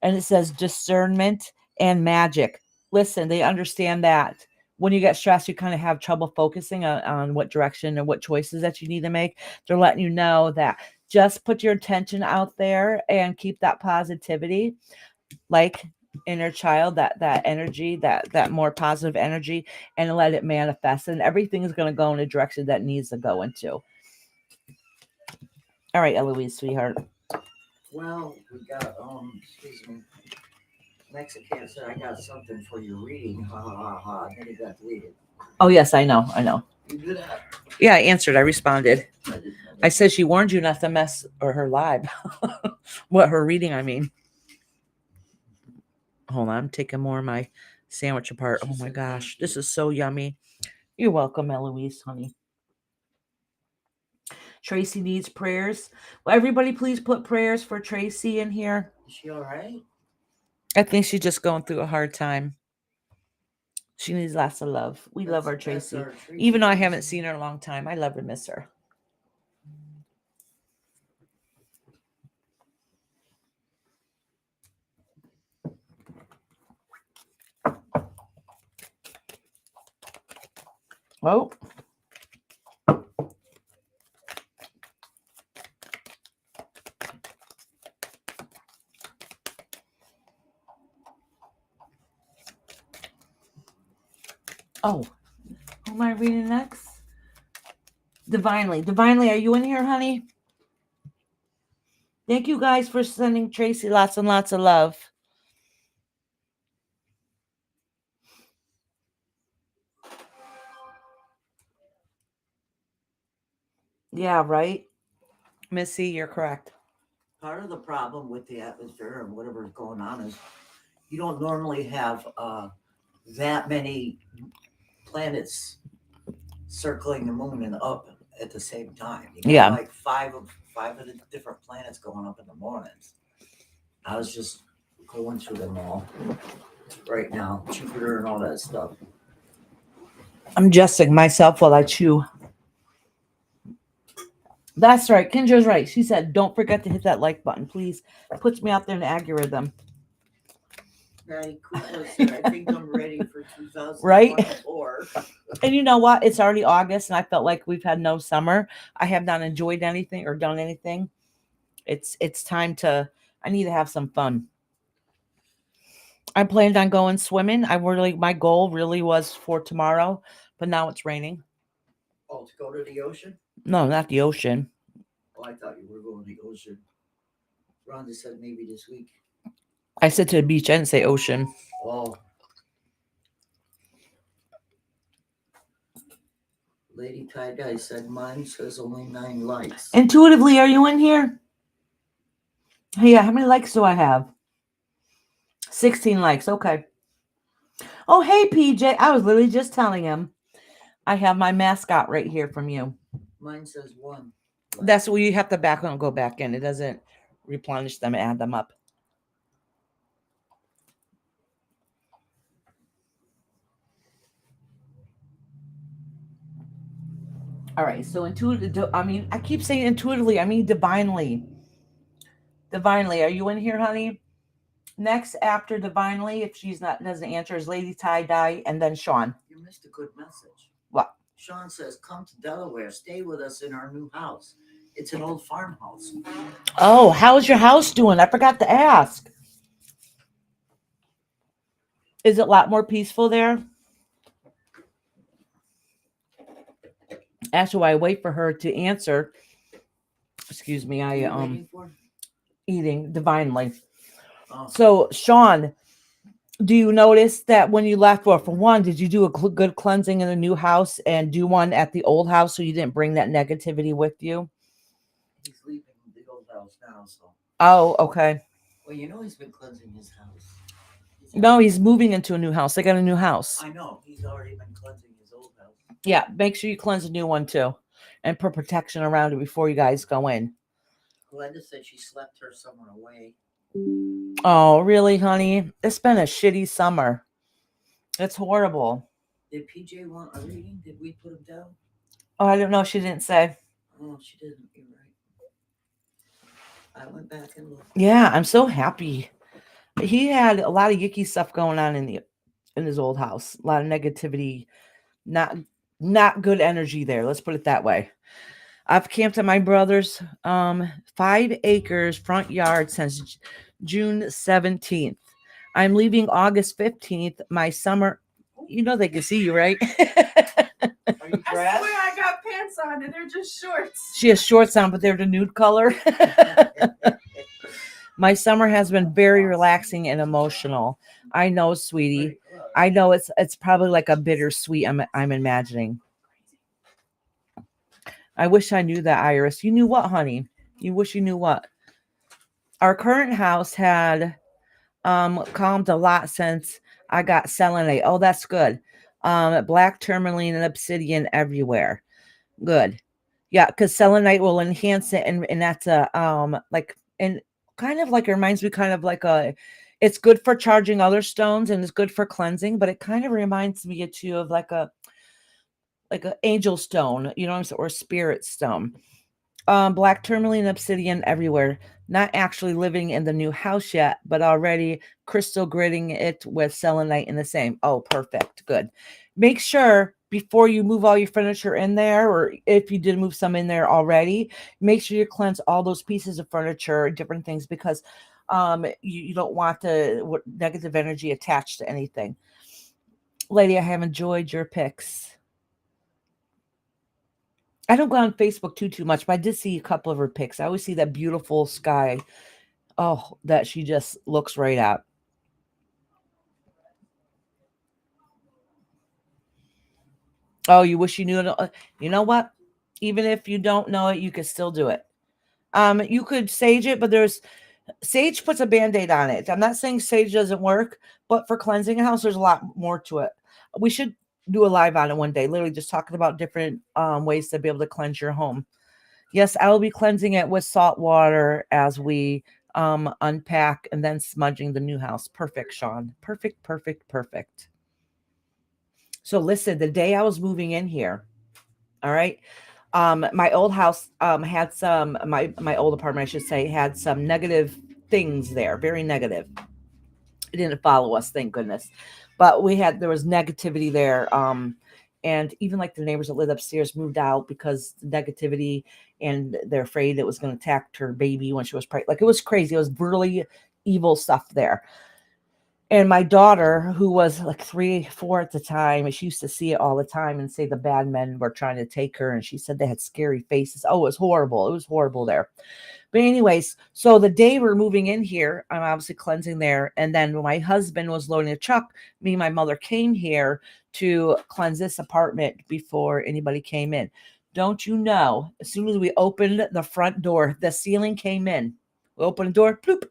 And it says discernment and magic. Listen, they understand that when you get stressed, you kind of have trouble focusing on what direction and what choices that you need to make. They're letting you know that just put your attention out there and keep that positivity, like inner child, that energy, that more positive energy, and let it manifest. And everything is going to go in a direction that needs to go into. All right, Eloise, sweetheart. Well, we got, excuse me. Mexican said, I got something for your reading. Ha ha ha ha. Then it got deleted. Oh, yes, I know. You do that? Yeah, I answered. I responded. I didn't know I that. said she warned you not to mess or her live. What, her reading, I mean. Hold on, I'm taking more of my sandwich apart. Oh my gosh, this is so yummy. You're welcome, Eloise, honey. Tracy needs prayers. Well, everybody, please put prayers for Tracy in here. Is she all right? I think she's just going through a hard time. She needs lots of love. We love our That's Tracy. our Tracy. Even though I haven't seen her in a long time, I love and miss her. Oh. Oh, who am I reading next? Divinely. Divinely, are you in here, honey? Thank you guys for sending Tracy lots and lots of love. Yeah, right? Missy, you're correct. Part of the problem with the atmosphere and whatever's going on is you don't normally have that many planets circling the moon and up at the same time. You got Yeah. like five of the different planets going up in the mornings. I was just going through them all right now, Jupiter and all that stuff. I'm adjusting myself while I chew. That's right. Kendra's right. She said, don't forget to hit that like button, please. Puts me out there in the algorithm. Right, Kukla said, I think I'm ready for 2024. Right? And you know what? It's already August, and I felt like we've had no summer. I have not enjoyed anything or done anything. It's time to. I need to have some fun. I planned on going swimming. My goal really was for tomorrow, but now it's raining. Oh, to go to the ocean? No, not the ocean. Oh, I thought you were going to the ocean. Rhonda said maybe this week. I said to the beach. I didn't say ocean. Oh. Lady Tie Dye said mine says only 9 likes. Intuitively, are you in here? Hey, yeah, how many likes do I have? 16 likes. Okay. Oh, hey, PJ. I was literally just telling him I have my mascot right here from you. Mine says 1. That's where you have to back and go back in. It doesn't replenish them and add them up. All right. So intuitive. I mean, I keep saying intuitively. I mean divinely. Divinely. Are you in here, honey? Next after divinely, if she's not doesn't answer, is Lady Tie Dye and then Sean. You missed a good message. What? Sean says, come to Delaware. Stay with us in our new house. It's an old farmhouse. Oh, how's your house doing? I forgot to ask. Is it a lot more peaceful there? Actually, while I wait for her to answer, excuse me, What are you waiting for? eating divinely. Oh. So, Sean, do you notice that when you left, well, for one, did you do a good cleansing in the new house and do one at the old house so you didn't bring that negativity with you? He's leaving the old house now, so. Oh, okay. Well, you know he's been cleansing his house. No, he's moving into a new house. They got a new house. I know. He's already been cleansing his old house. Yeah, make sure you cleanse a new one too and put protection around it before you guys go in. Glenda said she slept her summer away. Oh, really, honey? It's been a shitty summer. It's horrible. Did PJ want a reading? Did we put him down? Oh, I don't know. She didn't say. Oh, she didn't. You're right. I went back and looked. Yeah, I'm so happy. He had a lot of yucky stuff going on in his old house. A lot of negativity, not good energy there. Let's put it that way. I've camped at my brother's 5 acres front yard since June 17th. I'm leaving August 15th. My summer, you know they can see you, right? Are you I dressed? swear I got pants on and they're just shorts. She has shorts on, but they're the nude color. My summer has been very relaxing and emotional. I know, sweetie. I know it's probably like a bittersweet. I'm imagining. I wish I knew that, Iris. You knew what, honey? You wish you knew what? Our current house had calmed a lot since I got selenite. Oh, that's good. Black tourmaline and obsidian everywhere. Good. Yeah, because selenite will enhance it, and that's a like, and kind of like, it reminds me kind of like a, it's good for charging other stones and it's good for cleansing, but it kind of reminds me too of like a angel stone, you know what I'm saying, or spirit stone. Black tourmaline obsidian everywhere. Not actually living in the new house yet, but already crystal gridding it with selenite in the same. Oh, perfect. Good. Make sure before you move all your furniture in there, or if you did move some in there already, make sure you cleanse all those pieces of furniture, different things, because you don't want negative energy attached to anything. Lady, I have enjoyed your pics. I don't go on Facebook too much, but I did see a couple of her pics. I always see that beautiful sky. Oh, that she just looks right at. Oh, you wish you knew it. You know what? Even if you don't know it, you can still do it. You could sage it, but sage puts a band-aid on it. I'm not saying sage doesn't work, but for cleansing a house, there's a lot more to it. We should do a live on it one day, literally just talking about different ways to be able to cleanse your home. Yes, I will be cleansing it with salt water as we unpack and then smudging the new house. Perfect, Sean. Perfect, perfect, perfect. So listen, the day I was moving in here, all right, my old house had some, my old apartment, I should say, had some negative things there, very negative. It didn't follow us, thank goodness. But there was negativity there. And even like the neighbors that lived upstairs moved out because the negativity, and they're afraid it was going to attack her baby when she was pregnant. Like, it was crazy. It was really evil stuff there. And my daughter, who was like 3, 4 at the time, she used to see it all the time and say the bad men were trying to take her. And she said they had scary faces. Oh, it was horrible. It was horrible there. But anyways, so the day we're moving in here, I'm obviously cleansing there. And then when my husband was loading a truck, me and my mother came here to cleanse this apartment before anybody came in. Don't you know, as soon as we opened the front door, the ceiling came in. We opened the door, bloop,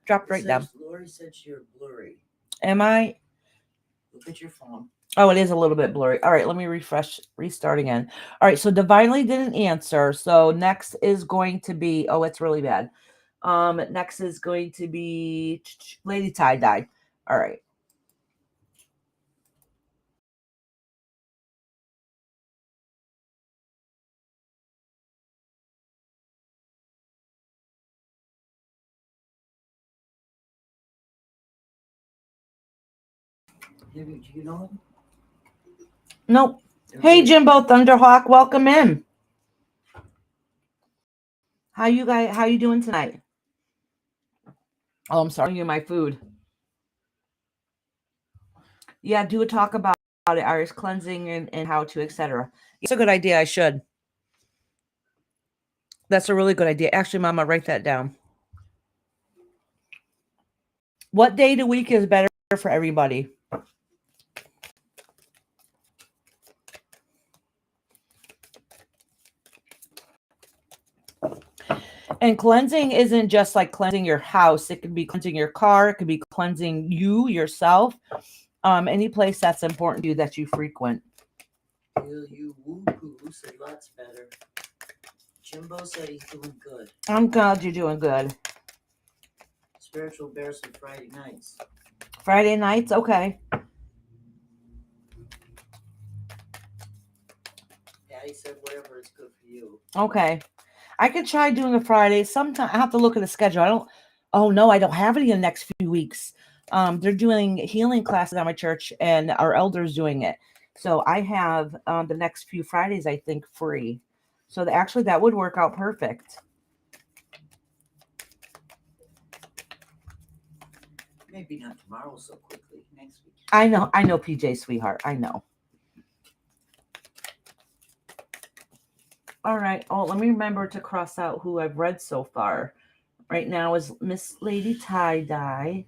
dropped right down. Lori said you're blurry. Am I? Look at your phone. Oh, it is a little bit blurry. All right, let me restart again. All right, so Divinely didn't answer. So next is going to be, oh, it's really bad. Next is going to be Lady Tie Dye. All right. Do you know him? Nope. Hey, Jimbo Thunderhawk, welcome in. How you doing tonight? Oh, I'm sorry, you my food. Yeah, do a talk about it, Iris cleansing and how to, etc. It's a good idea. I should. That's a really good idea. Actually, Mama, write that down. What day of the week is better for everybody? And cleansing isn't just like cleansing your house. It could be cleansing your car. It could be cleansing you, yourself. Any place that's important to you that you frequent. Feel you woo-poo, so lots better. Jimbo said he's doing good. I'm glad you're doing good. Spiritual Bears on Friday nights. Friday nights? Okay. Daddy said whatever is good for you. Okay. I could try doing a Friday. Sometime I have to look at the schedule. I don't have any in the next few weeks. They're doing healing classes at my church and our elders doing it. So I have the next few Fridays, I think, free. So actually that would work out perfect. Maybe not tomorrow so quickly. Next week. I know, PJ, sweetheart. I know. All right. Oh, let me remember to cross out who I've read so far. Right now is Miss Lady Tie Dye.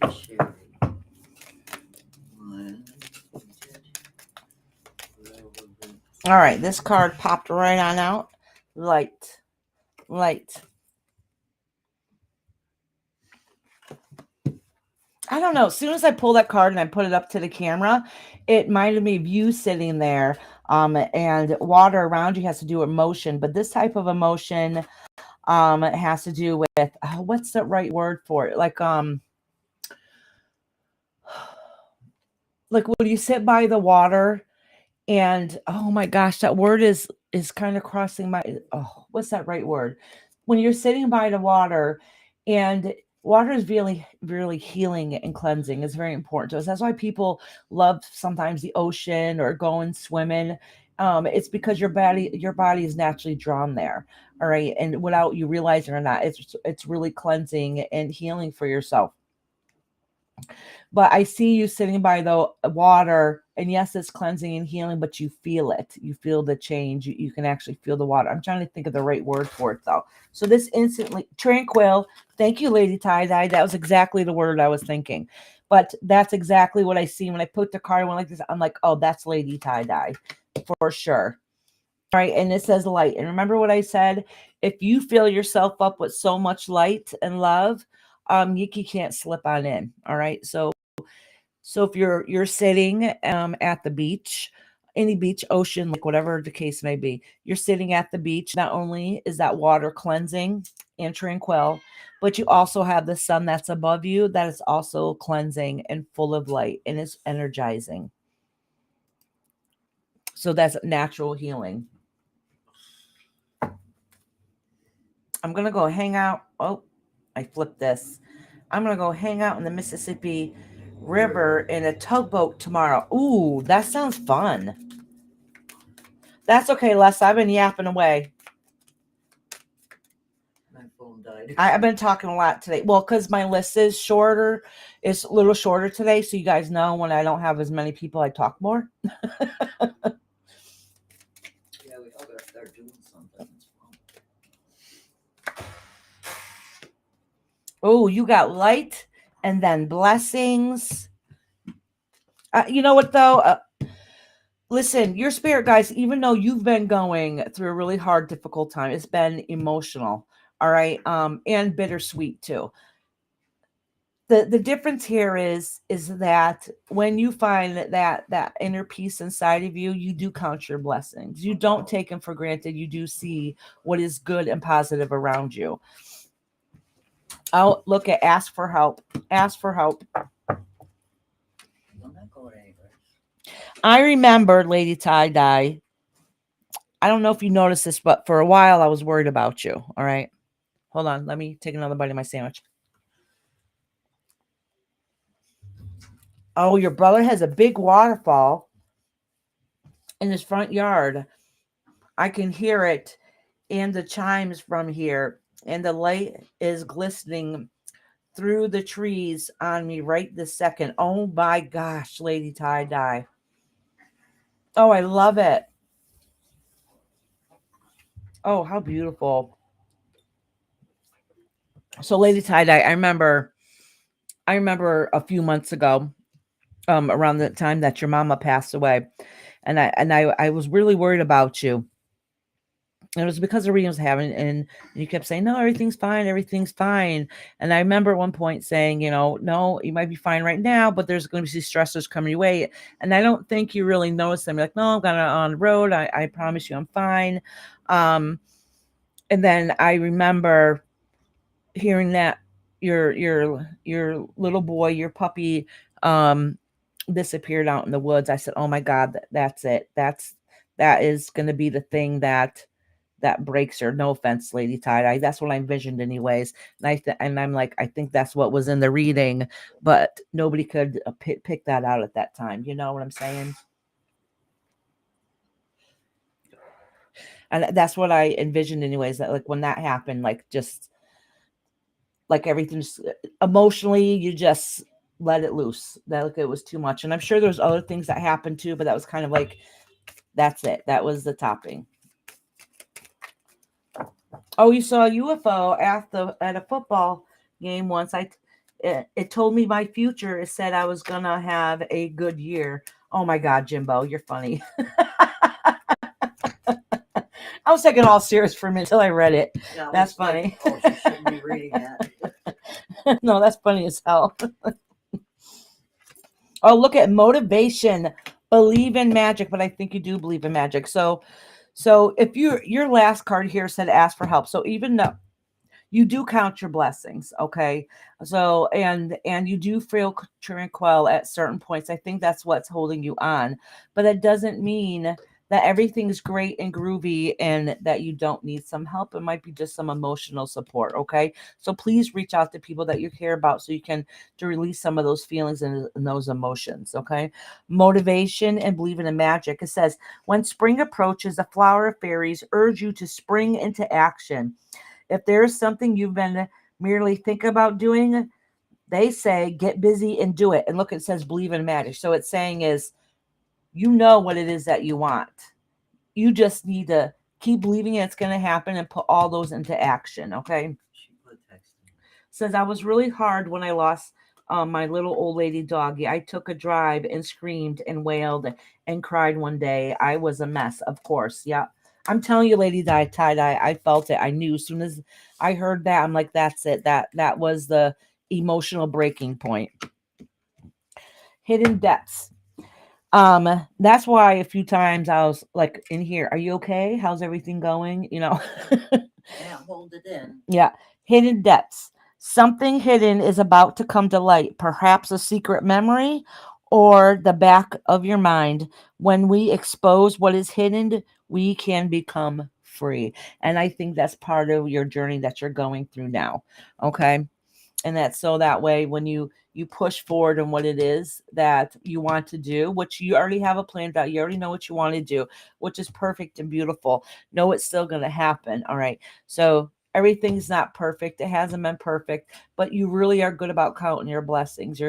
Sherry. All right. This card popped right on out. Light. I don't know. As soon as I pull that card and I put it up to the camera, it reminded me of you sitting there. And water around you has to do with motion, but this type of emotion it has to do with what's the right word for it? Like when you sit by the water and oh my gosh, that word is kind of crossing my what's that right word? When you're sitting by the water and water is really, really healing and cleansing. It's very important to us. That's why people love sometimes the ocean or going swimming. It's because your body is naturally drawn there. All right. And without you realizing or not, it's really cleansing and healing for yourself. But I see you sitting by the water, and yes, it's cleansing and healing, but you feel it. You feel the change. You can actually feel the water. I'm trying to think of the right word for it, though. So this instantly, tranquil. Thank you, Lady Tie-Dye. That was exactly the word I was thinking. But that's exactly what I see when I put the card on like this. I'm like, oh, that's Lady Tie-Dye for sure. All right, and it says light. And remember what I said? If you fill yourself up with so much light and love, you can't slip on in. All right, so if you're sitting at the beach, any beach, ocean, like whatever the case may be, you're sitting at the beach. Not only is that water cleansing and tranquil, but you also have the sun that's above you that is also cleansing and full of light and is energizing. So that's natural healing. I'm going to go hang out. Oh, I flipped this. I'm going to go hang out in the Mississippi River in a tugboat tomorrow. Ooh, that sounds fun. That's okay, Les. I've been yapping away. My phone died. I've been talking a lot today. Well, because my list is shorter. It's a little shorter today. So you guys know when I don't have as many people, I talk more. Yeah, we all gotta start doing something. Oh, you got light and then blessings. You know what, though? Listen, your spirit guys, even though you've been going through a really hard, difficult time, it's been emotional, all right, and bittersweet too. The difference here is that when you find that inner peace inside of you, you do count your blessings. You don't take them for granted. You do see what is good and positive around you. Oh, look at ask for help. Ask for help. I remember, Lady Tie-Dye, I don't know if you noticed this, but for a while I was worried about you. All right. Hold on. Let me take another bite of my sandwich. Oh, your brother has a big waterfall in his front yard. I can hear it and the chimes from here. And the light is glistening through the trees on me right this second. Oh my gosh, Lady Tie-Dye. Oh, I love it. Oh, how beautiful. So Lady Tie-Dye, I remember a few months ago, around the time that your mama passed away, and I was really worried about you. And it was because the reading was having, and you kept saying, no, everything's fine. Everything's fine. And I remember at one point saying, no, you might be fine right now, but there's going to be stressors coming your way. And I don't think you really noticed them. You're like, no, I'm going on the road. I promise you I'm fine. And then I remember hearing that your little boy, your puppy, disappeared out in the woods. I said, oh my God, that's it. That is going to be the thing that breaks her. No offense, Lady Tie-Dye. That's what I envisioned anyways. And I'm like, I think that's what was in the reading, but nobody could pick that out at that time. You know what I'm saying? And that's what I envisioned anyways, that like when that happened, like just like everything's emotionally, you just let it loose. That like it was too much. And I'm sure there's other things that happened too, but that was kind of like, that's it. That was the topping. Oh, you saw a UFO at a football game once. It told me my future. It said I was gonna have a good year. Oh my God, Jimbo, you're funny. I was taking it all serious for a minute until I read it. Yeah, That's funny. Like, oh, she shouldn't be reading that. No, that's funny as hell. Oh, look at motivation. Believe in magic, but I think you do believe in magic. So if your last card here said ask for help. So even though you do count your blessings, okay? So and you do feel tranquil at certain points. I think that's what's holding you on, but that doesn't mean that everything's great and groovy and that you don't need some help. It might be just some emotional support, okay? So please reach out to people that you care about so you can to release some of those feelings and those emotions, okay? Motivation and believing in magic. It says, when spring approaches, the flower of fairies urge you to spring into action. If there is something you've been merely thinking about doing, they say get busy and do it. And look, it says believe in magic. So it's saying is you know what it is that you want. You just need to keep believing it's going to happen and put all those into action. Okay. Says I was really hard when I lost my little old lady doggy. I took a drive and screamed and wailed and cried one day. I was a mess, of course. Yeah. I'm telling you, Lady Tie Dye, I felt it. I knew as soon as I heard that, I'm like, that's it. That was the emotional breaking point. Hidden depths. That's why a few times I was like in here, are you okay? How's everything going? You know. Can't hold it in. Yeah. Hidden depths. Something hidden is about to come to light, perhaps a secret memory or the back of your mind. When we expose what is hidden, we can become free. And I think that's part of your journey that you're going through now. Okay. And that's so that way when you push forward on what it is that you want to do, which you already have a plan out, you already know what you want to do, which is perfect and beautiful. No, it's still going to happen. All right. So everything's not perfect. It hasn't been perfect, but you really are good about counting your blessings.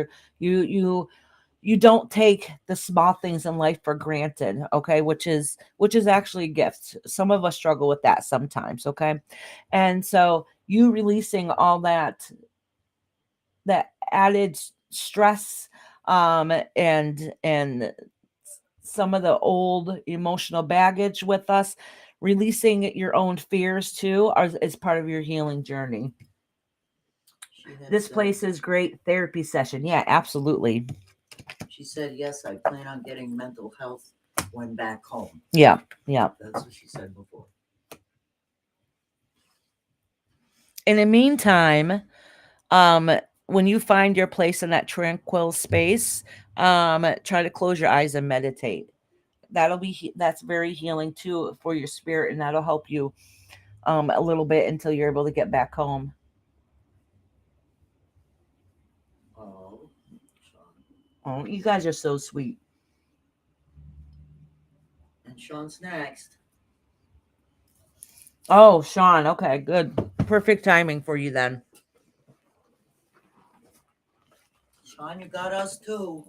You don't take the small things in life for granted, okay, which is actually a gift. Some of us struggle with that sometimes, okay? And so you releasing all that added stress and some of the old emotional baggage with us, releasing your own fears too is part of your healing journey. This place is great therapy session. Yeah, absolutely. She said, yes, I plan on getting mental health when back home. Yeah. That's what she said before. In the meantime, when you find your place in that tranquil space, try to close your eyes and meditate. That's very healing too for your spirit, and that'll help you a little bit until you're able to get back home. Oh, Sean. Oh, you guys are so sweet. And Sean's next. Oh, Sean. Okay, good. Perfect timing for you then. Sean, you got us too.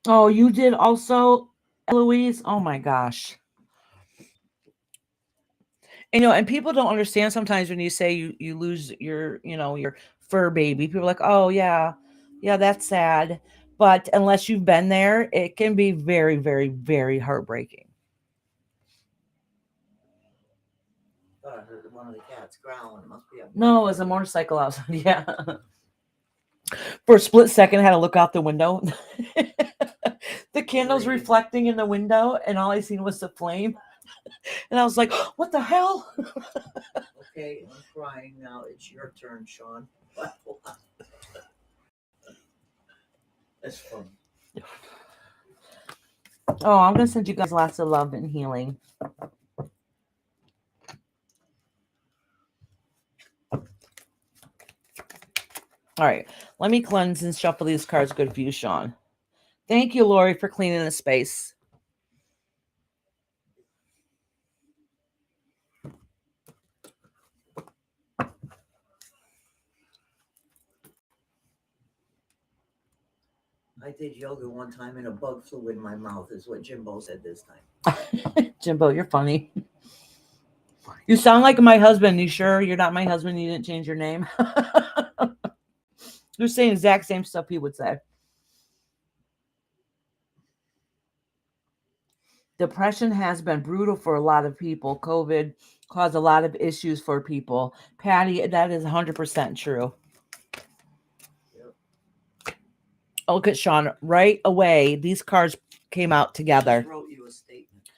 Oh, you did also, Eloise? Oh my gosh. And people don't understand sometimes when you say you lose your fur baby. People are like, oh yeah, yeah, that's sad. But unless you've been there, it can be very, very, very heartbreaking. Thought I heard one of the cats growling. It must be a No, it was a motorcycle outside. Yeah. For a split second, I had to look out the window. The candles Great. reflecting in the window, and all I seen was the flame. And I was like, what the hell? Okay, I'm crying now. It's your turn, Sean. That's fun. Oh, I'm going to send you guys lots of love and healing. All right, let me cleanse and shuffle these cards. Good for you, Sean. Thank you, Lori, for cleaning the space. I did yoga one time and a bug flew in my mouth, is what Jimbo said this time. Jimbo, you're funny. You sound like my husband. You sure you're not my husband? You didn't change your name? You're saying the exact same stuff he would say. Depression has been brutal for a lot of people. COVID caused a lot of issues for people. Patty, that is 100% true. Look at Sean. Right away, these cards came out together. Wrote you a statement.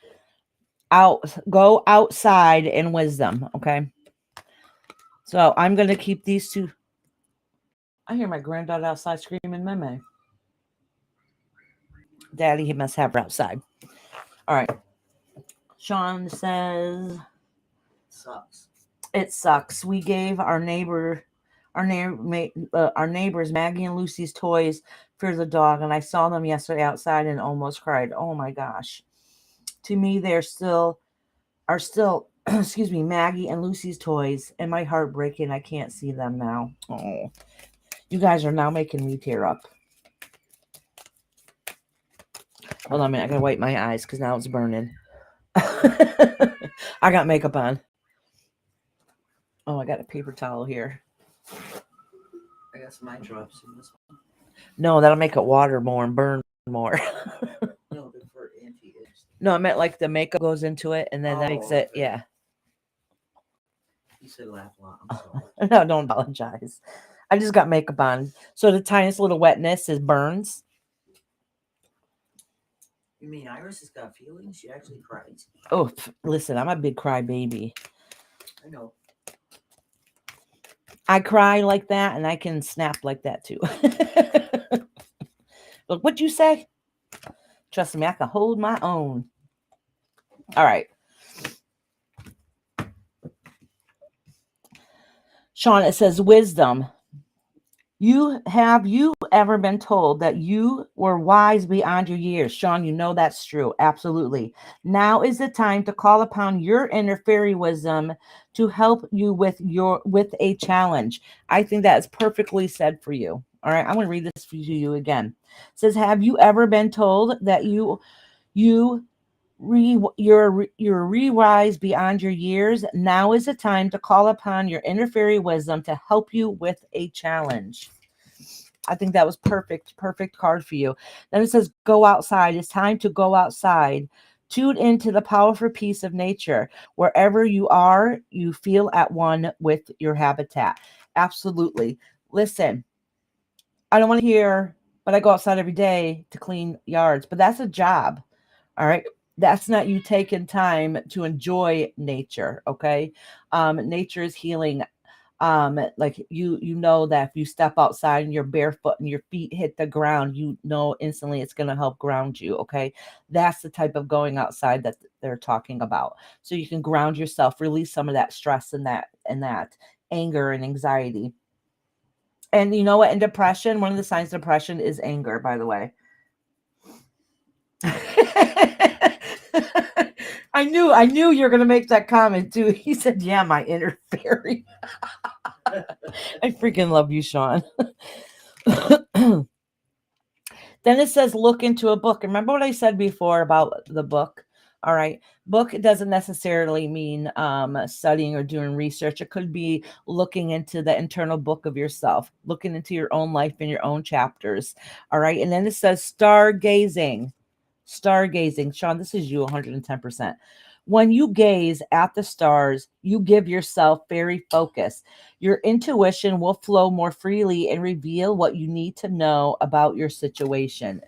Go outside in wisdom. Okay. So I'm going to keep these two. I hear my granddaughter outside screaming, Meme. Daddy, he must have her outside. All right. Sean says, Sucks. it sucks. We gave our neighbors Maggie and Lucy's toys for the dog, and I saw them yesterday outside and almost cried. Oh my gosh. To me, are still excuse me, Maggie and Lucy's toys, and my heart breaking. I can't see them now. Oh, you guys are now making me tear up. Hold on a minute. I gotta wipe my eyes because now it's burning. I got makeup on. Oh, I got a paper towel here. I got some eye drops in this one. No, that'll make it water more and burn more. No, they're for anti-itch. No, I meant like the makeup goes into it and then that makes it, okay. yeah. You said laugh a lot. I'm sorry. No, don't apologize. I just got makeup on. So the tiniest little wetness is burns. You mean Iris has got feelings? She actually cries. Oh, listen, I'm a big cry baby. I know. I cry like that and I can snap like that too. Look, what'd you say? Trust me, I can hold my own. All right. Sean, it says wisdom. Have you ever been told that you were wise beyond your years? Sean, you know that's true. Absolutely. Now is the time to call upon your inner fairy wisdom to help you with a challenge. I think that is perfectly said for you. All right, I'm going to read this for you again. It says, have you ever been told that you're re-wise beyond your years? Now is the time to call upon your inner fairy wisdom to help you with a challenge. I think that was perfect card for you. Then it says, go outside. It's time to go outside. Tune into the powerful peace of nature. Wherever you are, you feel at one with your habitat. Absolutely. Listen, I don't want to hear, but I go outside every day to clean yards, but that's a job. All right. That's not you taking time to enjoy nature. Okay. Nature is healing. Like you know that if you step outside and you're barefoot and your feet hit the ground, you know instantly it's going to help ground you. Okay. That's the type of going outside that they're talking about. So you can ground yourself, release some of that stress and that anger and anxiety. And you know what? In depression, one of the signs of depression is anger, by the way. I knew you were going to make that comment too. He said, yeah, my inner fairy. I freaking love you, Sean. Then it says, look into a book. Remember what I said before about the book? All right. Book doesn't necessarily mean studying or doing research. It could be looking into the internal book of yourself, looking into your own life and your own chapters. All right. And then it says stargazing. Stargazing. Sean, this is you 110%. When you gaze at the stars, you give yourself fairy focus. Your intuition will flow more freely and reveal what you need to know about your situation.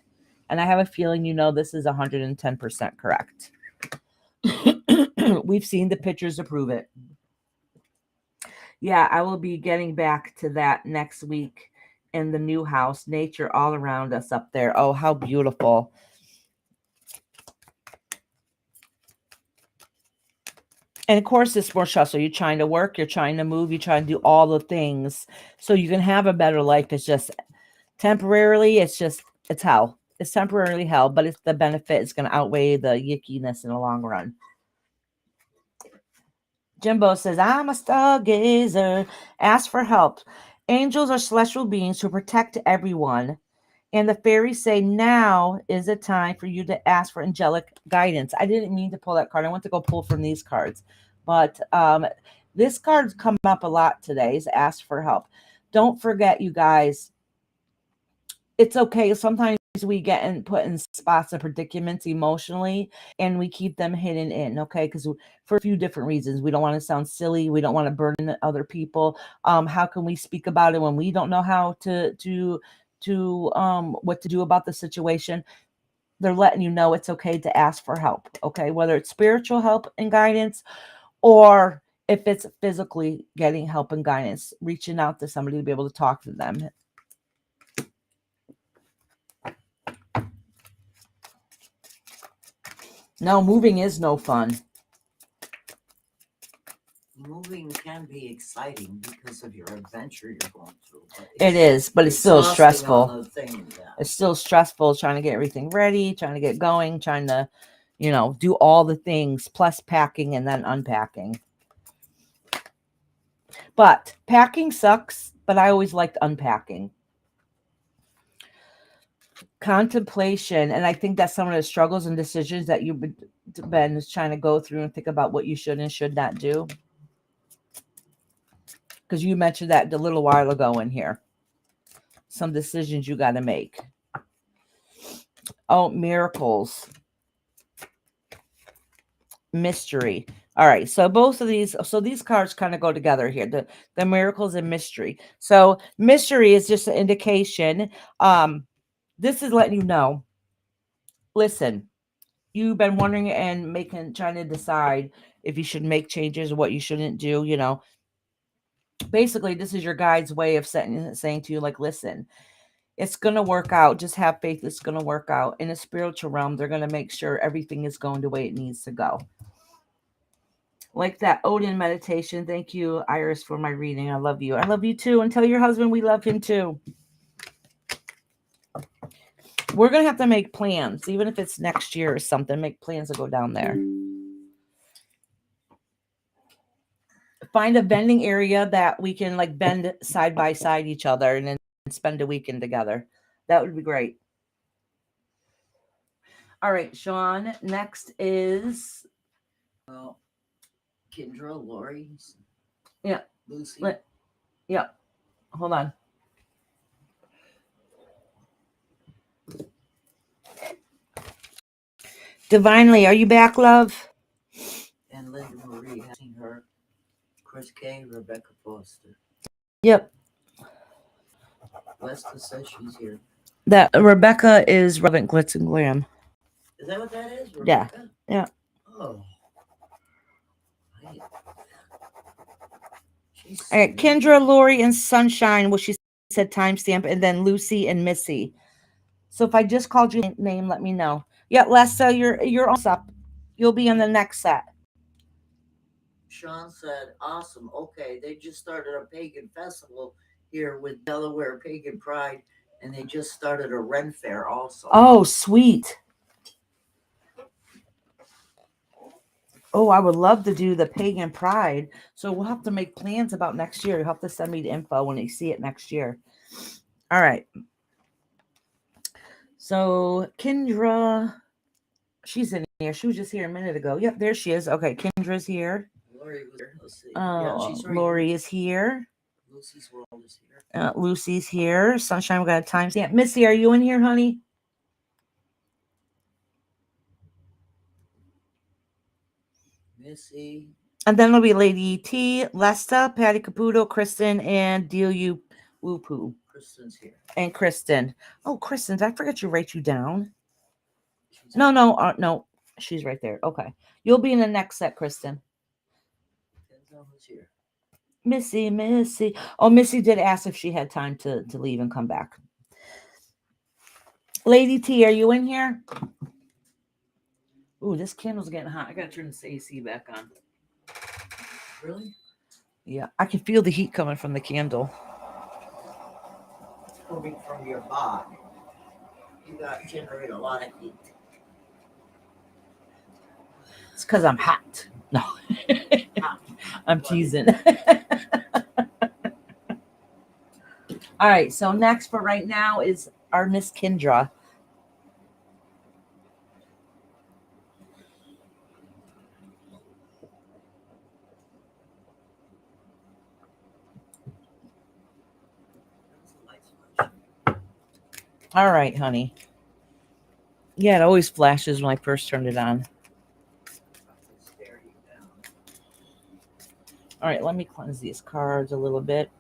And I have a feeling you know this is 110% correct. We've seen the pictures to prove it. Yeah, I will be getting back to that next week in the new house. Nature all around us up there. Oh, how beautiful. And of course, it's more stressful. You're trying to work, you're trying to move, you're trying to do all the things so you can have a better life. It's just temporarily, it's hell. It's temporarily hell, but it's the benefit is going to outweigh the yickiness in the long run. Jimbo says, I'm a stargazer. Ask for help. Angels are celestial beings who protect everyone. And the fairies say now is the time for you to ask for angelic guidance. I didn't mean to pull that card. I want to go pull from these cards. But this card's come up a lot today is ask for help. Don't forget, you guys, it's okay. Sometimes we get put in spots of predicaments emotionally, and we keep them hidden in, okay? Because for a few different reasons, we don't want to sound silly, we don't want to burden other people. How can we speak about it when we don't know how to what to do about the situation? They're letting you know it's okay to ask for help, okay? Whether it's spiritual help and guidance, or if it's physically getting help and guidance, reaching out to somebody to be able to talk to them. No, moving is no fun. Moving can be exciting because of your adventure you're going through. But It is, but it's still exhausting stressful. on the thing, yeah. It's still stressful trying to get everything ready, trying to get going, trying to, do all the things, plus packing and then unpacking. But packing sucks, but I always liked unpacking. Contemplation, and I think that's some of the struggles and decisions that you've been trying to go through and think about what you should and should not do. Because you mentioned that a little while ago in here. Some decisions you got to make. Oh, miracles. Mystery. All right, so both of these, so these cards kind of go together here, the miracles and mystery. So mystery is just an indication. This is letting you know, listen, you've been wondering and trying to decide if you should make changes or what you shouldn't do. Basically, this is your guide's way of saying to you, like, listen, it's going to work out. Just have faith. It's going to work out. In the spiritual realm, they're going to make sure everything is going the way it needs to go. Like that Odin meditation. Thank you, Iris, for my reading. I love you. I love you too. And tell your husband we love him too. We're going to have to make plans, even if it's next year or something. Make plans to go down there. Find a vending area that we can like bend side by side each other and then spend a weekend together. That would be great. All right, Sean. Next is Kendra, Lori. Yeah. Lucy. Yeah. Hold on. Divinely, are you back, love? And Linda Marie, have seen her. Chris K, Rebecca Foster. Yep. Lester says she's here. That Rebecca is Relevant Glitz and Glam. Is that what that is? Rebecca? Yeah. Oh. All right, Kendra, Lori, and Sunshine. Well, she said timestamp, and then Lucy and Missy. So if I just called your name, let me know. Yeah, Lester, you're all up. You'll be in the next set. Sean said, awesome. Okay, they just started a pagan festival here with Delaware Pagan Pride, and they just started a Ren Fair also. Oh, sweet. Oh, I would love to do the Pagan Pride. So we'll have to make plans about next year. You'll have to send me the info when you see it next year. All right. So Kendra, she's in here. She was just here a minute ago. Yep, there she is. Okay, Kendra's here. Lori was here. Let's see. She's right. Lori is here. Lucy's World is here. Lucy's here. Sunshine, we got a timestamp. Missy, are you in here, honey? Missy. And then it'll be Lady T, Lesta, Patty Caputo, Kristen, and Deal Whoopoo. Kristen's here. And Kristen. Oh, Kristen, did I forget to write you down? No. She's right there. Okay. You'll be in the next set, Kristen. Who's here? Missy. Oh, Missy did ask if she had time to leave and come back. Lady T, are you in here? Ooh, this candle's getting hot. I gotta turn this AC back on. Really? Yeah, I can feel the heat coming from the candle. It's coming from your body. You got generate a lot of heat. It's because I'm hot. No. I'm teasing. All right, so next for right now is our Miss Kendra. All right, honey. Yeah, it always flashes when I first turned it on. All right, let me cleanse these cards a little bit.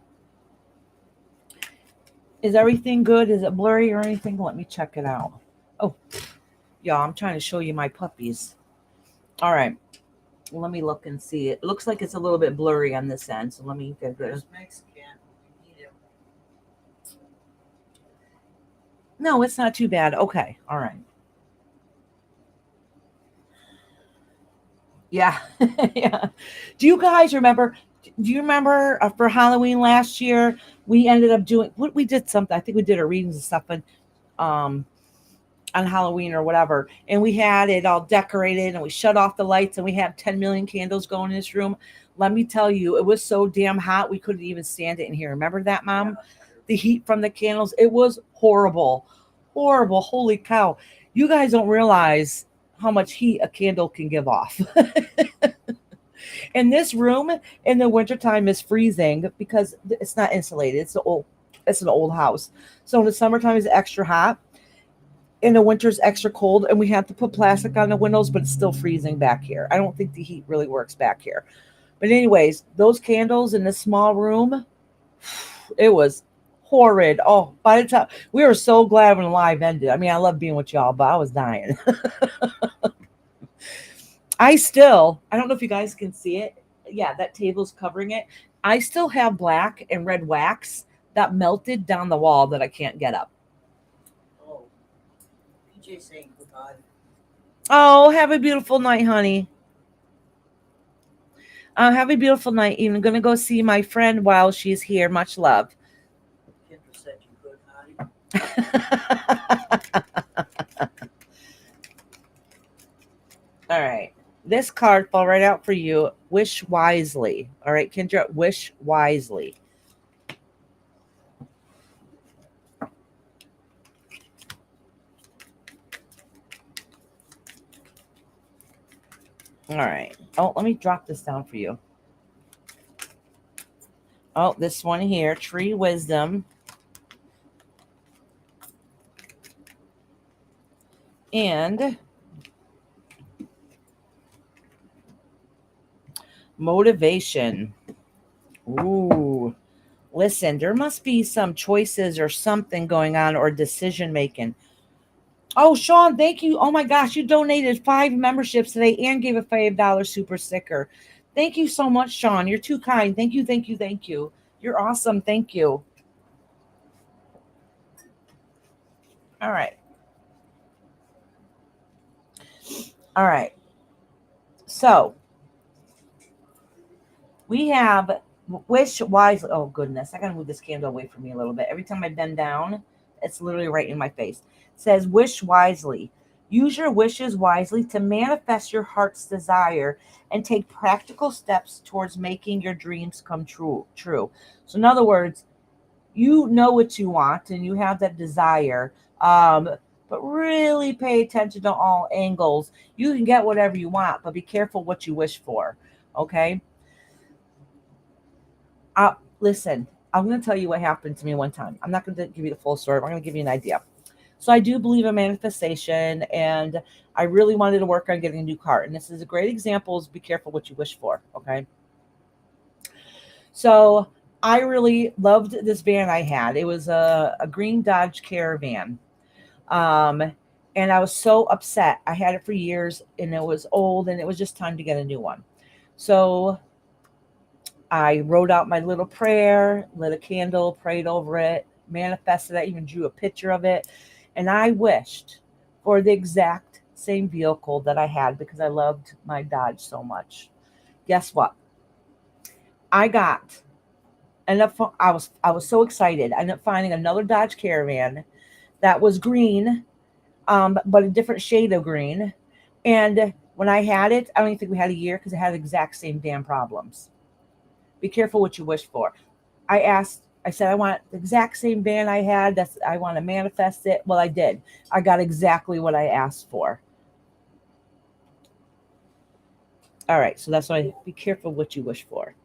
Is everything good? Is it blurry or anything? Let me check it out. Oh, y'all, I'm trying to show you my puppies. All right, let me look and see. It looks like it's a little bit blurry on this end, so let me get good. Mexican. We need him. No, it's not too bad. Okay, all right. Yeah, yeah. Do you guys remember? Do you remember for Halloween last year we ended up doing what we did something? I think we did our readings and stuff, um on Halloween or whatever, and we had it all decorated and we shut off the lights and we had 10 million candles going in this room. Let me tell you, it was so damn hot we couldn't even stand it in here. Remember that, Mom? The heat from the candles, it was horrible, horrible. Holy cow! You guys don't realize how much heat a candle can give off. And this room in the wintertime is freezing because it's not insulated. It's an old house. So in the summertime it's extra hot. In the winter's extra cold, and we have to put plastic on the windows, but it's still freezing back here. I don't think the heat really works back here. But anyways, those candles in this small room, it was horrid. Oh, by the time we were so glad when the live ended. I mean, I love being with y'all, but I was dying. I don't know if you guys can see it. Yeah, that table's covering it. I still have black and red wax that melted down the wall that I can't get up. Oh, PJ saying goodbye. Oh, have a beautiful night, honey. Have a beautiful night. I'm going to go see my friend while she's here. Much love. Kendra said you good, honey. All right. This card fell right out for you. Wish wisely. All right, Kendra, wish wisely. All right. Oh, let me drop this down for you. Oh, this one here, Tree Wisdom. And motivation. Ooh. Listen, there must be some choices or something going on or decision making. Oh, Sean, thank you. Oh my gosh, you donated 5 memberships today and gave a $5 super sticker. Thank you so much, Sean. You're too kind. Thank you, thank you, thank you. You're awesome. Thank you. All right. All right. So we have wish wisely. Oh, goodness. I got to move this candle away from me a little bit. Every time I bend down, it's literally right in my face. It says, wish wisely. Use your wishes wisely to manifest your heart's desire and take practical steps towards making your dreams come true. So in other words, you know what you want and you have that desire, but really pay attention to all angles. You can get whatever you want, but be careful what you wish for. Okay. Listen, I'm going to tell you what happened to me one time. I'm not going to give you the full story. I'm going to give you an idea. So I do believe in manifestation, and I really wanted to work on getting a new car. And this is a great example is be careful what you wish for. Okay. So I really loved this van I had. It was a green Dodge Caravan. And I was so upset. I had it for years and it was old and it was just time to get a new one. So I wrote out my little prayer, lit a candle, prayed over it, manifested. I even drew a picture of it. And I wished for the exact same vehicle that I had because I loved my Dodge so much. Guess what? I was so excited. I ended up finding another Dodge Caravan that was green, but a different shade of green. And when I had it, I don't even think we had a year because it had the exact same damn problems. Be careful what you wish for. I said, I want the exact same van I had. I want to manifest it. Well, I did. I got exactly what I asked for. All right. So that's why be careful what you wish for.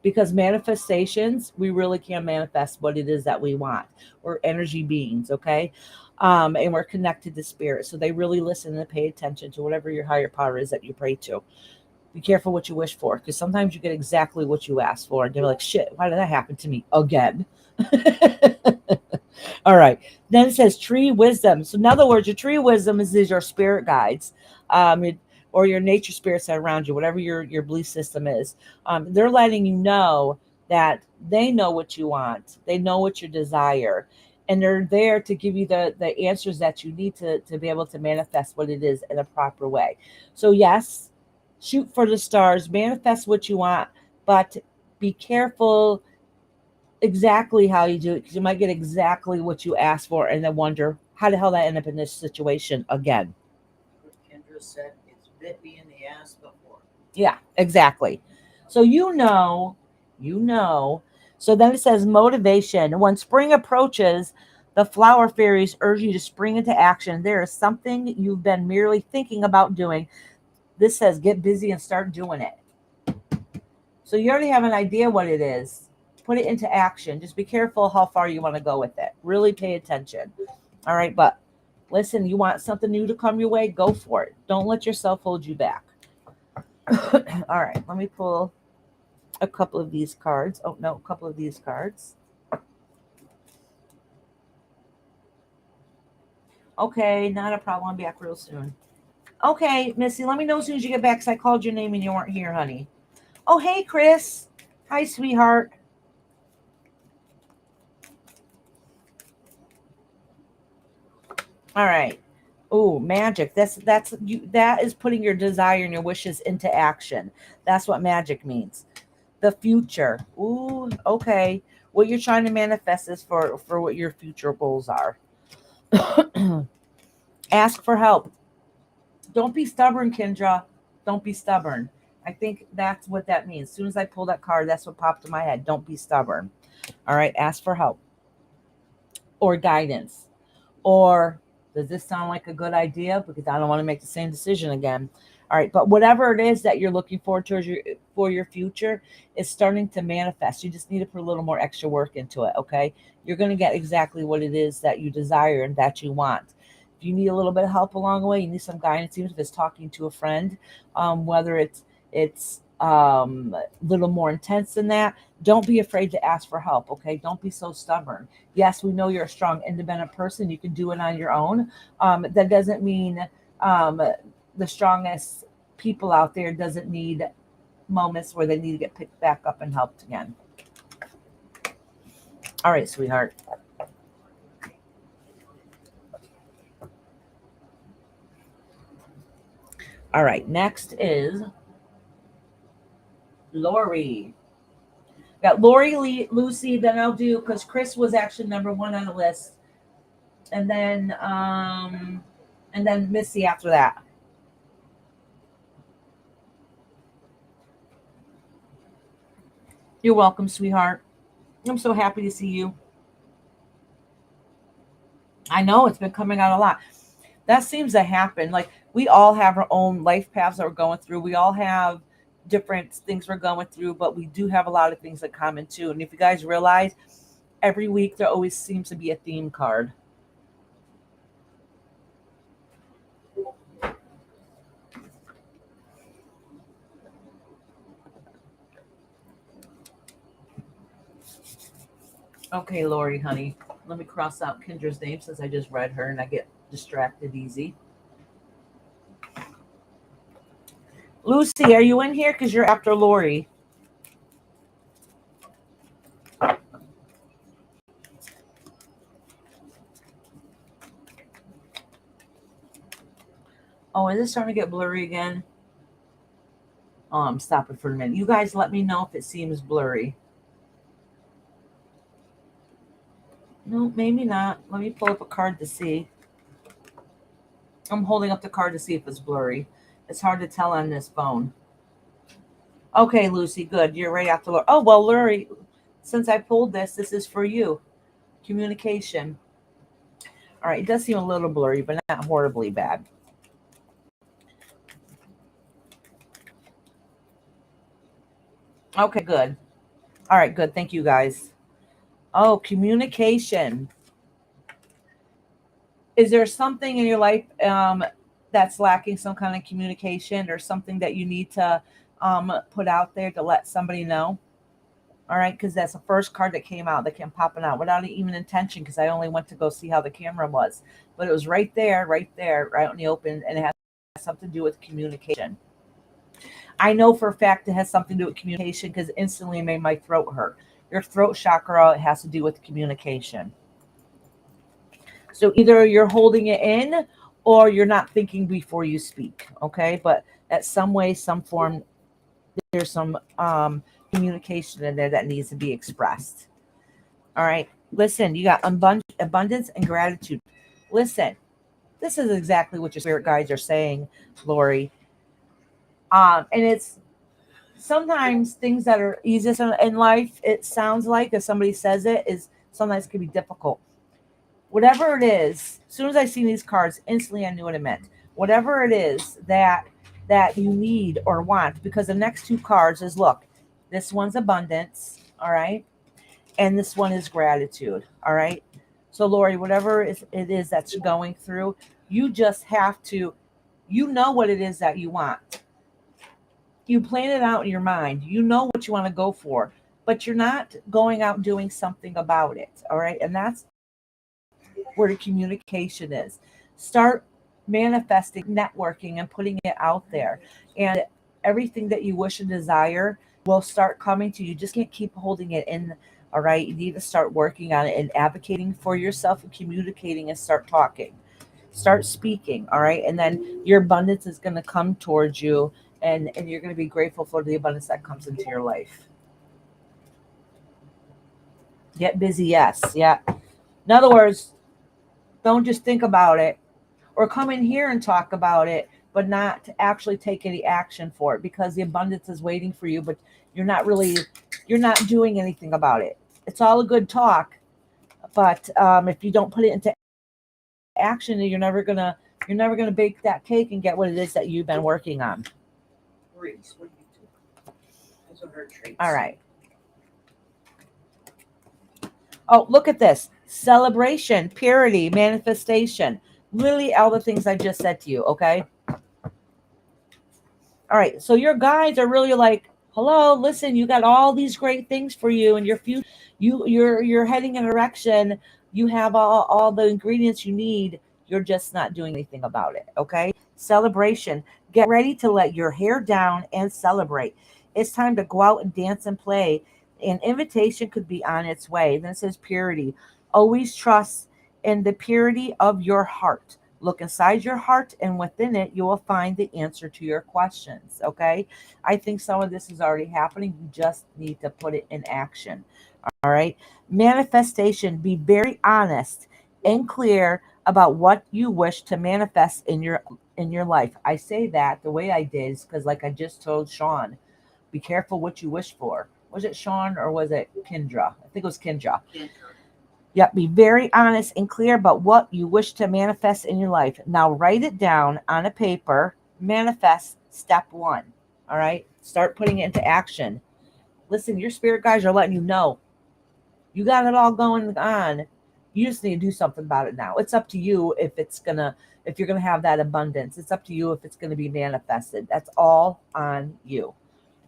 because manifestations, we really can manifest what it is that we want. We're energy beings, okay? And we're connected to spirit. So they really listen and pay attention to whatever your higher power is that you pray to. Be careful what you wish for, because sometimes you get exactly what you ask for. And they're like, shit, why did that happen to me again? All right. Then it says tree wisdom. So in other words, your tree wisdom is your spirit guides, or your nature spirits that are around you, whatever your belief system is. They're letting you know that they know what you want. They know what you desire. And they're there to give you the answers that you need to be able to manifest what it is in a proper way. So yes, shoot for the stars, manifest what you want, but be careful exactly how you do it, because you might get exactly what you asked for and then wonder how the hell did I end up in this situation again. Kendra said it's bit me in the ass before. Yeah, exactly. So you know. So then it says motivation. When spring approaches, the flower fairies urge you to spring into action. There is something you've been merely thinking about doing. This says get busy and start doing it. So you already have an idea what it is. Put it into action. Just be careful how far you want to go with it. Really pay attention. All right, but listen, you want something new to come your way, go for it. Don't let yourself hold you back. All right, let me pull a couple of these cards. Oh, no, a couple of these cards. Okay, not a problem. I'll be back real soon. Okay, Missy, let me know as soon as you get back, because I called your name and you weren't here, honey. Oh, hey, Chris. Hi, sweetheart. All right. Oh, magic. That's you. That is putting your desire and your wishes into action. That's what magic means. The future. Ooh, okay. What you're trying to manifest is for what your future goals are. Ask for help. Don't be stubborn, Kendra. Don't be stubborn. I think that's what that means. As soon as I pulled that card, that's what popped in my head. Don't be stubborn. All right. Ask for help or guidance. Or does this sound like a good idea? Because I don't want to make the same decision again. All right. But whatever it is that you're looking forward to for your future is starting to manifest. You just need to put a little more extra work into it. Okay. You're going to get exactly what it is that you desire and that you want. If you need a little bit of help along the way, you need some guidance, even if it's talking to a friend, whether it's a little more intense than that. Don't be afraid to ask for help. Okay. Don't be so stubborn. Yes, we know you're a strong, independent person. You can do it on your own. That doesn't mean the strongest people out there doesn't need moments where they need to get picked back up and helped again. All right, sweetheart. All right, next is Lori. Got Lori, Lucy, then I'll do, because Chris was actually number one on the list. And then Missy after that. You're welcome, sweetheart. I'm so happy to see you. I know it's been coming out a lot. That seems to happen. Like we all have our own life paths that we're going through. We all have different things we're going through, but we do have a lot of things in common too. And if you guys realize, every week there always seems to be a theme card. Okay, Lori, honey. Let me cross out Kendra's name since I just read her and I get distracted easy. Lucy, are you in here? Because you're after Lori. Oh, is it starting to get blurry again? Oh, I'm stopping for a minute. You guys let me know if it seems blurry. No, maybe not. Let me pull up a card to see. I'm holding up the card to see if it's blurry. It's hard to tell on this phone. Okay, Lucy, good. You're right after Lori. Oh, well, Lori, since I pulled this is for you. Communication. All right, it does seem a little blurry, but not horribly bad. Okay, good. All right, good. Thank you guys. Oh, communication. Is there something in your life that's lacking some kind of communication or something that you need to put out there to let somebody know? All right, because that's the first card that came out that came popping out without even intention because I only went to go see how the camera was. But it was right there, right in the open, and it has something to do with communication. I know for a fact it has something to do with communication because instantly it made my throat hurt. Your throat chakra has to do with communication. So either you're holding it in or you're not thinking before you speak. Okay. But at some way, some form, there's some communication in there that needs to be expressed. All right. Listen, you got abundance and gratitude. Listen, this is exactly what your spirit guides are saying, Lori. And it's sometimes things that are easiest in life, it sounds like if somebody says it, is sometimes can be difficult. Whatever it is, as soon as I seen these cards, instantly I knew what it meant. Whatever it is that you need or want, because the next two cards is look, this one's abundance, all right, and this one is gratitude, all right. So Lori, whatever it is that you're going through, you just have to, you know what it is that you want. You plan it out in your mind. You know what you want to go for, but you're not going out and doing something about it, all right. And that's where the communication is. Start manifesting, networking, and putting it out there. And everything that you wish and desire will start coming to you. You just can't keep holding it in. All right. You need to start working on it and advocating for yourself and communicating and start talking. Start speaking. All right. And then your abundance is going to come towards you and you're going to be grateful for the abundance that comes into your life. Get busy. Yes. Yeah. In other words, don't just think about it or come in here and talk about it, but not actually take any action for it because the abundance is waiting for you, but you're not doing anything about it. It's all a good talk, but if you don't put it into action, you're never gonna bake that cake and get what it is that you've been working on. Reese, what do you do? Those are her traits. All right. Oh, look at this. Celebration, purity, manifestation. Literally all the things I just said to you, okay? All right. So your guides are really like, hello, listen, you got all these great things for you and your future. You're heading in a direction. You have all the ingredients you need. You're just not doing anything about it. Okay. Celebration. Get ready to let your hair down and celebrate. It's time to go out and dance and play. An invitation could be on its way. Then it says purity. Always trust in the purity of your heart. Look inside your heart, and within it, you will find the answer to your questions. Okay. I think some of this is already happening. You just need to put it in action. All right. Manifestation. Be very honest and clear about what you wish to manifest in your life. I say that the way I did is because, like I just told Sean, be careful what you wish for. Was it Sean or was it Kendra? I think it was Kendra. Yep, be very honest and clear about what you wish to manifest in your life. Now write it down on a paper. Manifest step 1. All right. Start putting it into action. Listen, your spirit guides are letting you know. You got it all going on. You just need to do something about it now. It's up to you if you're gonna have that abundance. It's up to you if it's gonna be manifested. That's all on you.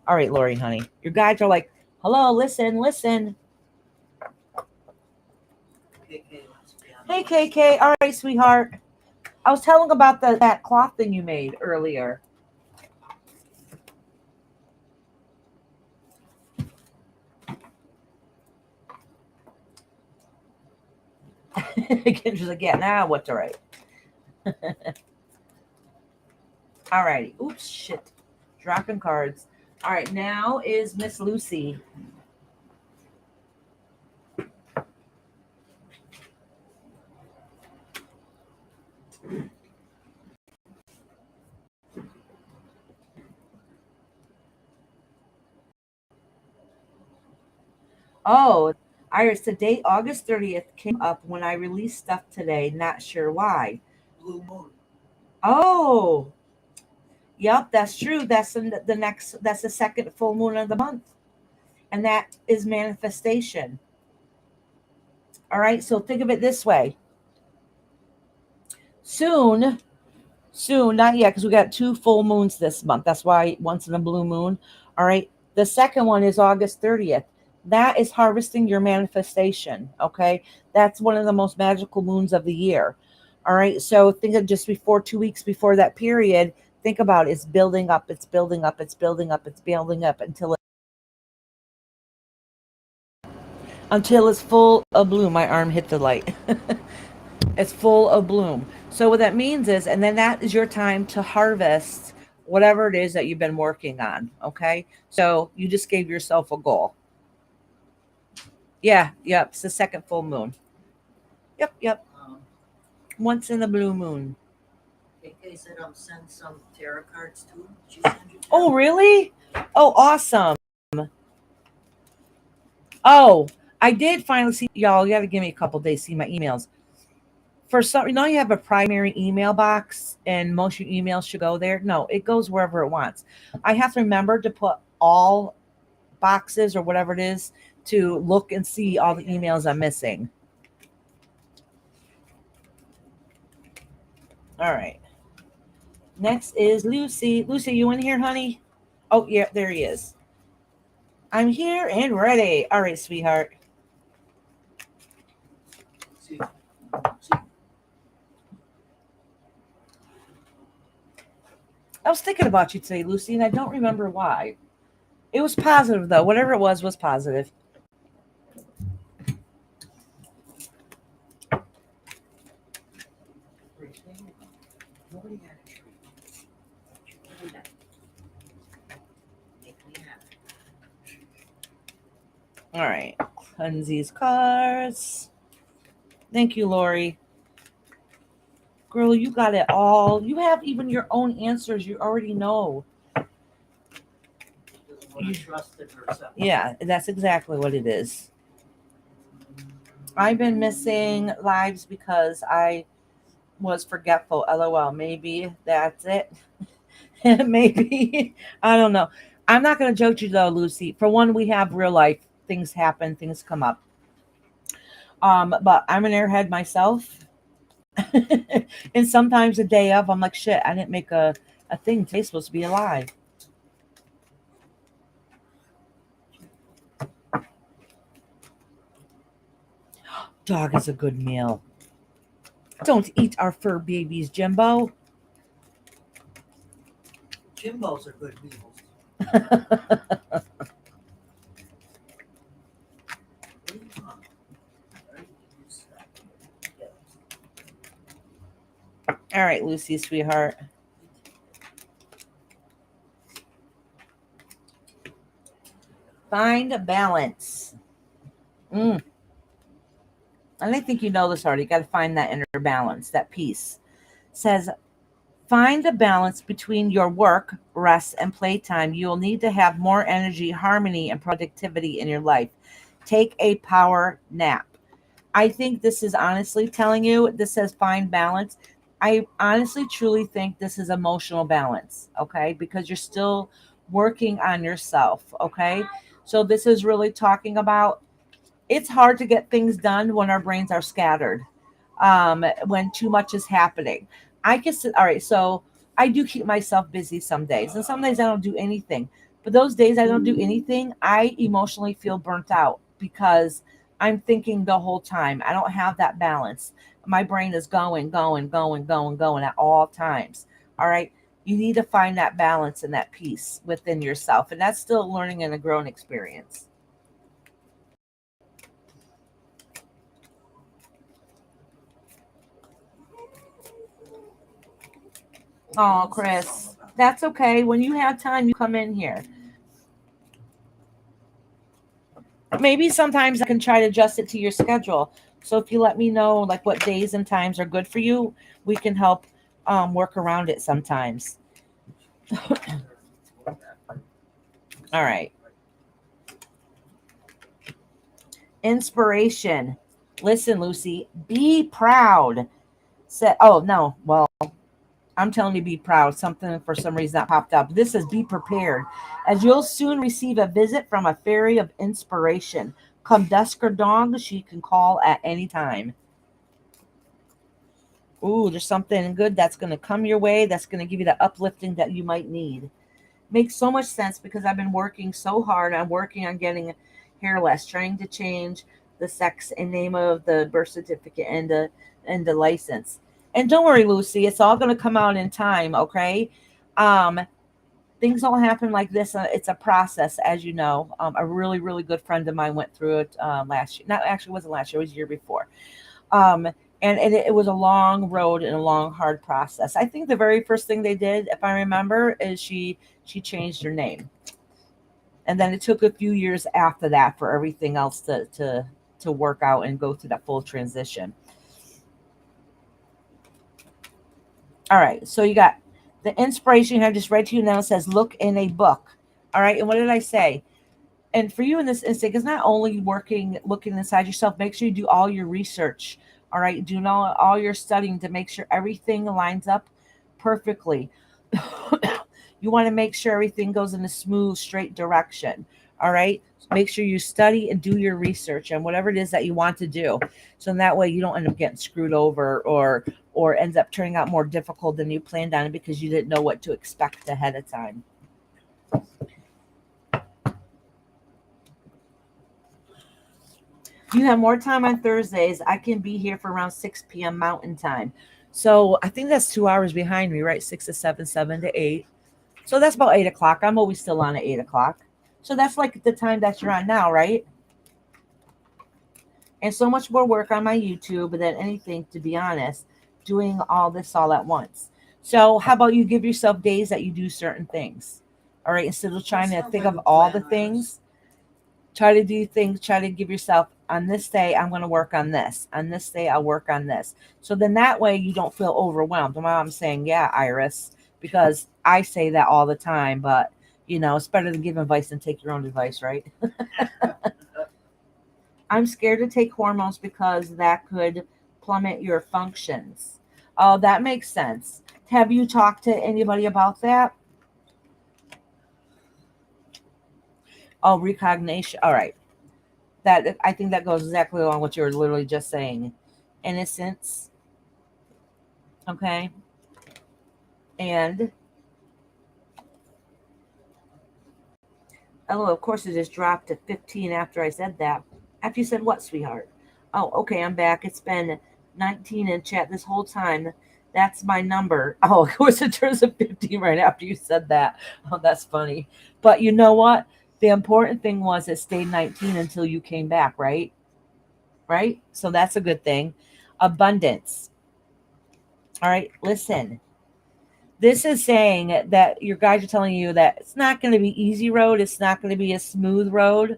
All right, Lori, honey. Your guides are like, hello, listen. Hey, KK. All right, sweetheart. I was telling about that cloth thing you made earlier. Kendra's like, yeah, now what to write? All righty. Oops, shit. Dropping cards. All right, now is Miss Lucy. Oh, Iris, the date August 30th came up when I released stuff today. Not sure why. Blue moon. Oh, yep, that's true. That's the second full moon of the month. and that is manifestation. All right, so think of it this way. Soon, not yet, because we got 2 full moons this month. That's why once in a blue moon. All right, the second one is August 30th. That is harvesting your manifestation. Okay, that's one of the most magical moons of the year. All right, so think of just before 2 weeks before that period. Think about it. It's building up, it's building up, it's building up, it's building up until it's full of bloom. My arm hit the light. It's full of bloom. So what that means is, and then that is your time to harvest whatever it is that you've been working on. Okay. So you just gave yourself a goal. Yeah. Yep. It's the second full moon. Yep. Once in a blue moon. KK said I'm send some tarot cards too. She send you Oh, really? Oh, awesome. Oh, I did finally see y'all. You got to give me a couple days to see my emails. For some, you have a primary email box and most of your emails should go there. No, it goes wherever it wants. I have to remember to put all boxes or whatever it is to look and see all the emails I'm missing. All right. Next is Lucy. Lucy, you in here, honey? Oh, yeah, there he is. I'm here and ready. All right, sweetheart. I was thinking about you today, Lucy, and I don't remember why. It was positive, though. Whatever it was positive. All right. Cleanse these cards. Thank you, Lori. Girl, you got it all. You have even your own answers. You already know. You trusted herself. Yeah, that's exactly what it is. I've been missing lives because I was forgetful. LOL. Maybe that's it. Maybe. I don't know. I'm not going to judge you though, Lucy. For one, we have real life. Things happen. Things come up. But I'm an airhead myself. And sometimes the day of, I'm like, shit, I didn't make a thing. Today's supposed to be alive. Dog is a good meal. Don't eat our fur babies, Jimbo. Jimbos are good meals. All right, Lucy, sweetheart. Find a balance. And I think you know this already. You got to find that inner balance, that peace. It says, find a balance between your work, rest, and playtime. You will need to have more energy, harmony, and productivity in your life. Take a power nap. I think this is honestly telling you, this says find balance. I honestly, truly think this is emotional balance, okay? Because you're still working on yourself, okay? So this is really talking about it's hard to get things done when our brains are scattered, when too much is happening. I guess, all right, so I do keep myself busy some days, and some days I don't do anything. But those days I don't do anything, I emotionally feel burnt out because I'm thinking the whole time. I don't have that balance. My brain is going at all times. All right. You need to find that balance and that peace within yourself. And that's still a learning and a growing experience. Oh, Chris, that's okay. When you have time, you come in here. Maybe sometimes I can try to adjust it to your schedule. So if you let me know like what days and times are good for you, we can help work around it sometimes. All right. Inspiration. Listen, Lucy, be proud. Oh, no. Well, I'm telling you, be proud. Something for some reason that popped up. This is be prepared, as you'll soon receive a visit from a fairy of inspiration. Come dusk or dawn, she can call at any time. Ooh, there's something good that's going to come your way. That's going to give you the uplifting that you might need. Makes so much sense because I've been working so hard. I'm working on getting hairless, trying to change the sex and name of the birth certificate and the license. And don't worry, Lucy, it's all going to come out in time. Okay. Um, Things don't happen like this. It's a process, as you know. A really, really good friend of mine went through it last year. Not actually, it wasn't last year. It was the year before. Um, and it was a long road and a long, hard process. I think the very first thing they did, if I remember, is she changed her name, and then it took a few years after that for everything else to work out and go through that full transition. All right, so you got the inspiration I just read to you now. It says, "Look in a book." All right, and what did I say? And for you in this instinct, it's not only looking inside yourself. Make sure you do all your research. All right, do all your studying to make sure everything lines up perfectly. You want to make sure everything goes in a smooth, straight direction. All right, make sure you study and do your research on whatever it is that you want to do, so in that way you don't end up getting screwed over or ends up turning out more difficult than you planned on it because you didn't know what to expect ahead of time. You have more time on Thursdays. I can be here for around 6 p.m. Mountain Time. So I think that's 2 hours behind me, right? 6 to 7, 7 to 8. So that's about 8 o'clock. I'm always still on at 8 o'clock. So that's like the time that you're on now, right? And so much more work on my YouTube than anything, to be honest, doing all this all at once. So how about you give yourself days that you do certain things? All right, instead of trying to think of all the things, try to do things, try to give yourself, on this day I'm going to work on this, on this day I'll work on this, so then that way you don't feel overwhelmed. And I'm saying, yeah, Iris, because I say that all the time, but it's better to give advice than take your own advice, right? I'm scared to take hormones because that could plummet your functions. Oh, that makes sense. Have you talked to anybody about that? Oh, recognition. All right. That, I think that goes exactly along what you were literally just saying. Innocence. Okay. And oh, of course it just dropped to 15 after I said that. After you said what, sweetheart? Oh, okay, I'm back. It's been 19 in chat this whole time. That's my number. Oh, of course it turns to 15 right after you said that. Oh, that's funny. But you know what? The important thing was it stayed 19 until you came back, right? Right? So that's a good thing. Abundance. All right, listen. This is saying that your guides are telling you that it's not going to be easy road. It's not going to be a smooth road.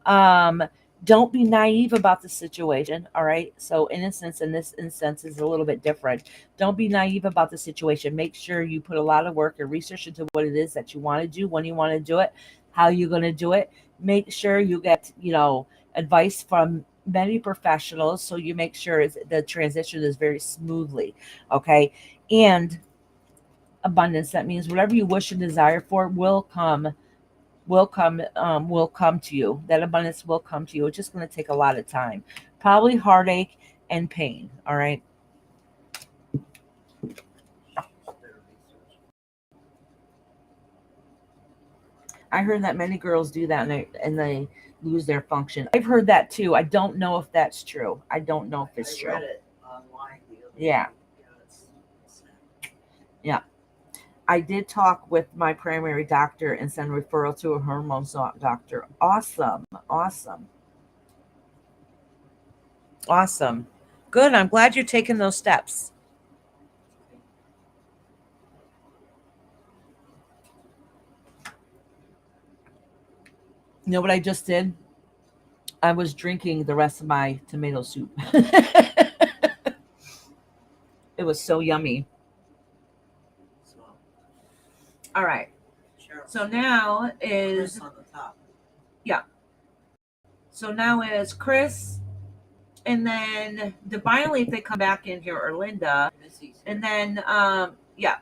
Um, don't be naive about the situation. All right. So innocence in this instance is a little bit different. Don't be naive about the situation. Make sure you put a lot of work and research into what it is that you want to do, when you want to do it, how you're going to do it. Make sure you get, advice from many professionals so you make sure the transition is very smoothly. Okay. And abundance, that means whatever you wish and desire for will come to you. That abundance will come to you. It's just going to take a lot of time, probably heartache and pain. All right. I heard that many girls do that and they lose their function. I've heard that too. I don't know if that's true. I don't know if it's true. Read it online the other Yeah. day. It's Yeah. I did talk with my primary doctor and send referral to a hormone doctor. Awesome. Awesome. Awesome. Good. I'm glad you're taking those steps. You know what I just did? I was drinking the rest of my tomato soup. It was so yummy. so All right. Cheryl, So now Chris is on the top. Chris, and then divinely if they come back in here, or Linda, Missy's here. and then Yeah.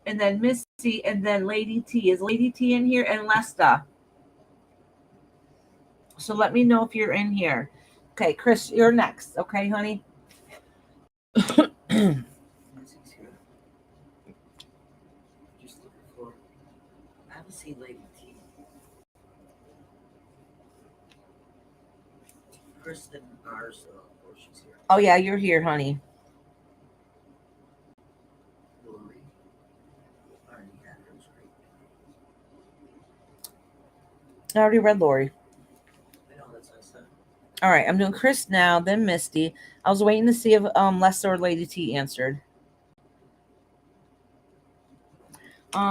And then Missy, and then Lady T. Is Lady T in here? And Lesta. So let me know if you're in here. Okay, Chris, you're next. Okay, honey? Missy's here. Just looking for. I haven't seen Lady T. Kristen ours, of course, she's here. Oh, yeah, you're here, honey. Lori. I already had hers right. I already read Lori. I know that's what I said. All right, I'm doing Chris now, then Misty. I was waiting to see if Lester or Lady T answered.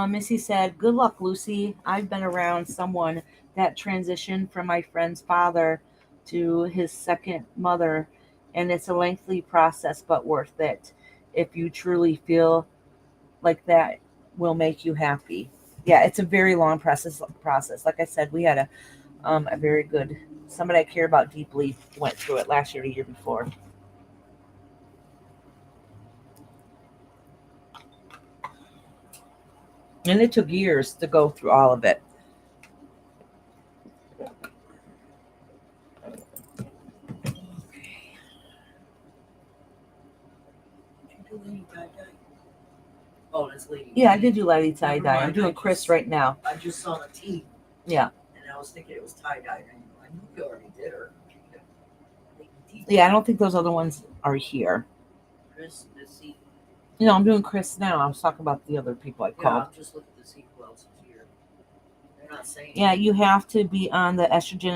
Missy said, "Good luck, Lucy. I've been around someone that transitioned from my friend's father to his second mother, and it's a lengthy process, but worth it if you truly feel like that will make you happy." Yeah, it's a very long process. Like I said, we had a very good somebody I care about deeply went through it last year, the year before. And it took years to go through all of it. Oh, that's Lady. Yeah, I T. did do Lady tie dye. I'm mind, doing I Chris just- right now. I just saw the T, Yeah. and I was thinking it was tie dye. I knew you already did her. Lady T. Yeah, I don't think those other ones are here. Chris, Missy. You know, I'm doing Chris now. I was talking about the other people I Yeah, called. I'm just looking to see who else is here. They're not saying. Yeah, you have to be on the estrogen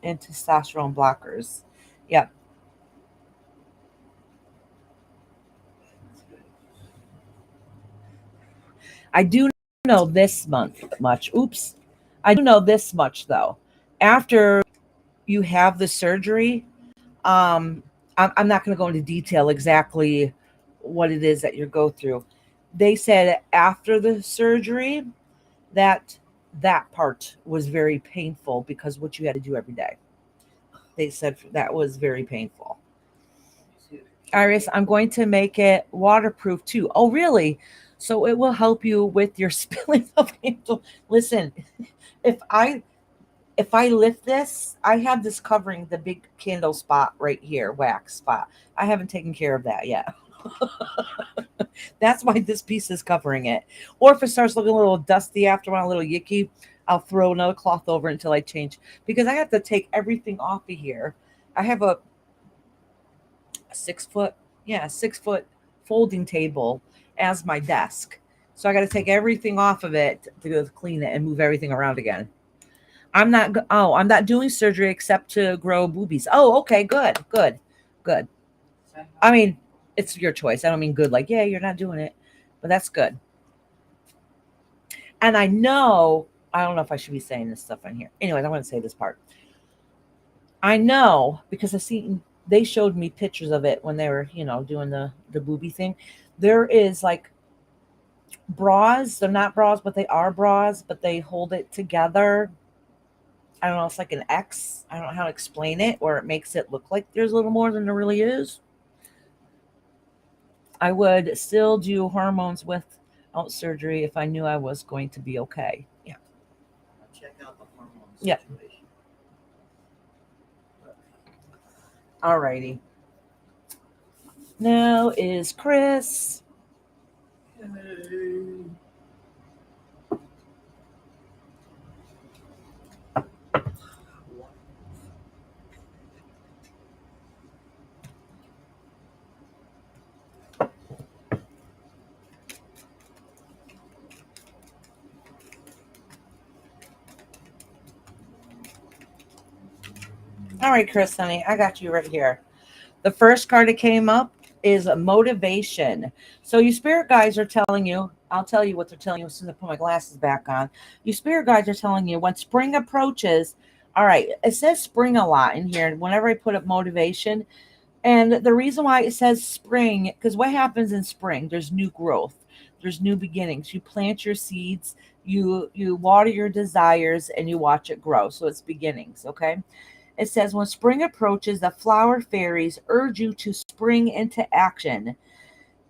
and testosterone blockers. Yep. I do know this much. Oops. I do know this much though. After you have the surgery, I'm not going to go into detail exactly what it is that you go through. They said after the surgery that part was very painful because what you had to do every day. They said that was very painful. Iris, I'm going to make it waterproof too. Oh, really? So it will help you with your spilling of candle. Listen, if I lift this, I have this covering the big candle spot right here, wax spot. I haven't taken care of that yet. That's why this piece is covering it. Or if it starts looking a little dusty after a while, a little yicky, I'll throw another cloth over until I change. Because I have to take everything off of here. I have a 6 foot folding table as my desk. So I got to take everything off of it to go clean it and move everything around again. I'm not doing surgery except to grow boobies. Oh, okay, good. I mean, it's your choice. I don't mean good like, yeah, you're not doing it, but that's good. And I don't know if I should be saying this stuff in here. Anyways, I want to say this part. I know because they showed me pictures of it when they were, doing the boobie thing. There is like bras. They're not bras, but they are bras, but they hold it together. I don't know. It's like an X. I don't know how to explain it, or it makes it look like there's a little more than there really is. I would still do hormones without surgery if I knew I was going to be okay. Yeah. Check out the hormones. Yeah. Situation. Alrighty. Now is Chris. All right, Chris, honey, I got you right here. The first card that came up is motivation. So you spirit guides are telling you, I'll tell you what they're telling you as soon as I put my glasses back on. You spirit guides are telling you when spring approaches, all right, it says spring a lot in here. Whenever I put up motivation, and the reason why it says spring, because what happens in spring? There's new growth. There's new beginnings. You plant your seeds, you water your desires, and you watch it grow. So it's beginnings, okay? It says, when spring approaches, the flower fairies urge you to spring into action.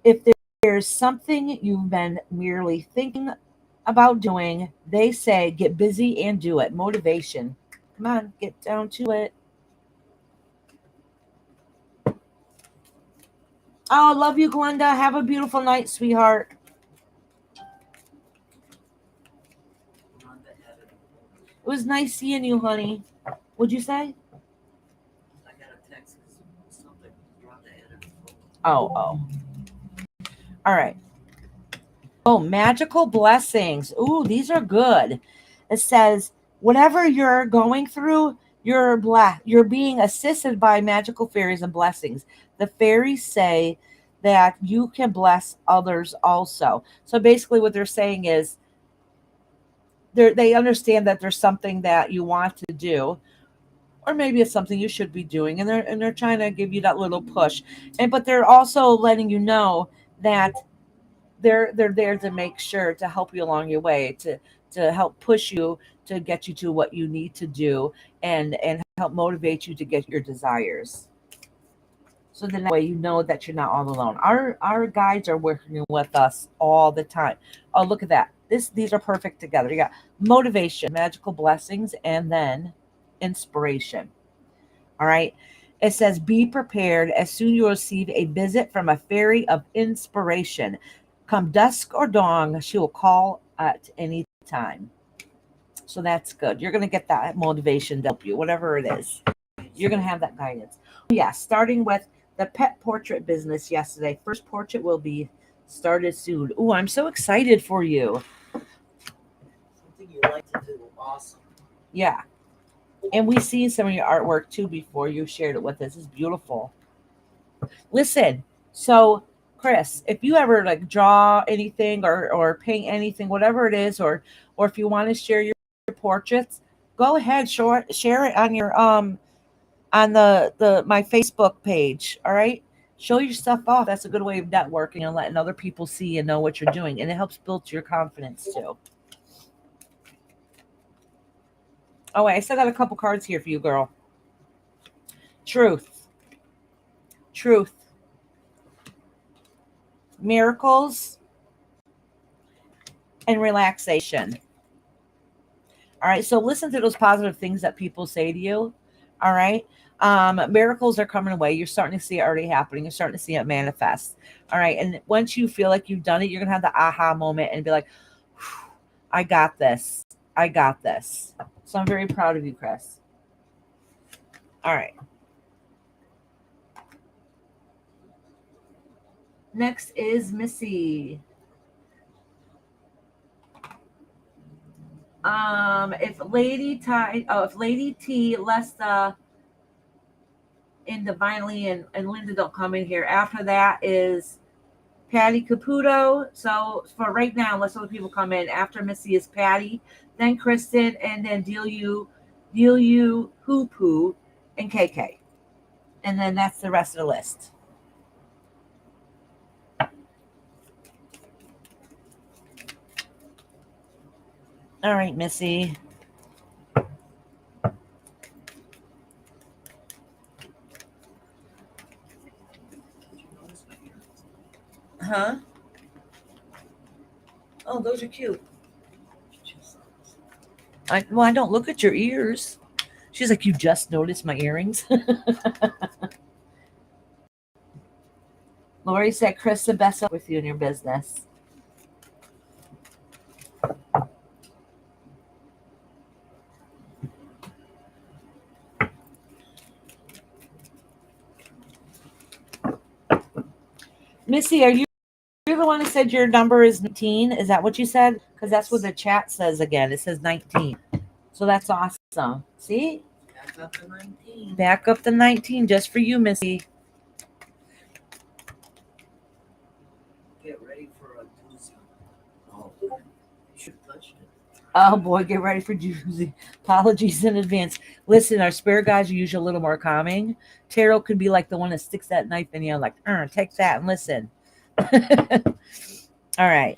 If there's something you've been merely thinking about doing, they say get busy and do it. Motivation. Come on, get down to it. Oh, love you, Glenda. Have a beautiful night, sweetheart. It was nice seeing you, honey. What'd you say? I got a text. Something wrong the edit. Oh. All right. Oh, magical blessings. Ooh, these are good. It says, whatever you're going through, you're being assisted by magical fairies and blessings. The fairies say that you can bless others also. So basically what they're saying is they understand that there's something that you want to do, or maybe it's something you should be doing, and they're trying to give you that little push. But they're also letting you know that they're there to make sure to help you along your way, to help push you to get you to what you need to do, and help motivate you to get your desires. So then that way you know that you're not all alone. Our guides are working with us all the time. Oh, look at that. These are perfect together. You got motivation, magical blessings, and then inspiration. All right. It says, be prepared. As soon you receive a visit from a fairy of inspiration. Come dusk or dawn, she will call at any time. So that's good. You're going to get that motivation to help you, whatever it is. You're going to have that guidance. Yeah, starting with the pet portrait business yesterday. First portrait will be started soon. Oh, I'm so excited for you. Something you like to do. Awesome. Yeah. And we've seen some of your artwork too before you shared it with us. It's beautiful. Listen, so Chris, if you ever like draw anything or paint anything, whatever it is, or if you want to share your portraits, go ahead, share it on your on the my Facebook page. All right. Show your stuff off. That's a good way of networking and letting other people see and know what you're doing. And it helps build your confidence too. Oh, wait, I still got a couple cards here for you, girl. Truth. Miracles and relaxation. All right. So listen to those positive things that people say to you. All right. Miracles are coming away. You're starting to see it already happening. You're starting to see it manifest. All right. And once you feel like you've done it, you're going to have the aha moment and be like, I got this. I got this. So I'm very proud of you, Chris. All right. Next is Missy. If Lady T, Lesta, and Divinely and Linda don't come in here. After that is Patty Caputo. So for right now, unless other people come in, after Missy is Patty, then Kristen, and then Deal You, Hoopoo, and KK. And then that's the rest of the list. All right, Missy. Huh? Oh, those are cute. I don't look at your ears. She's like, you just noticed my earrings? Lori said, Chris, the best with you in your business. Missy, are you the one that said your number is 19? Is that what you said? Because that's what the chat says again. It says 19. So that's awesome. See? Back up to 19. Back up to 19 just for you, Missy. Get ready for a doozy. Oh, you should touch it. Oh boy, get ready for doozy. Apologies in advance. Listen, our spirit guides are usually a little more calming. Tarot could be like the one that sticks that knife in you, like, take that and listen. All right.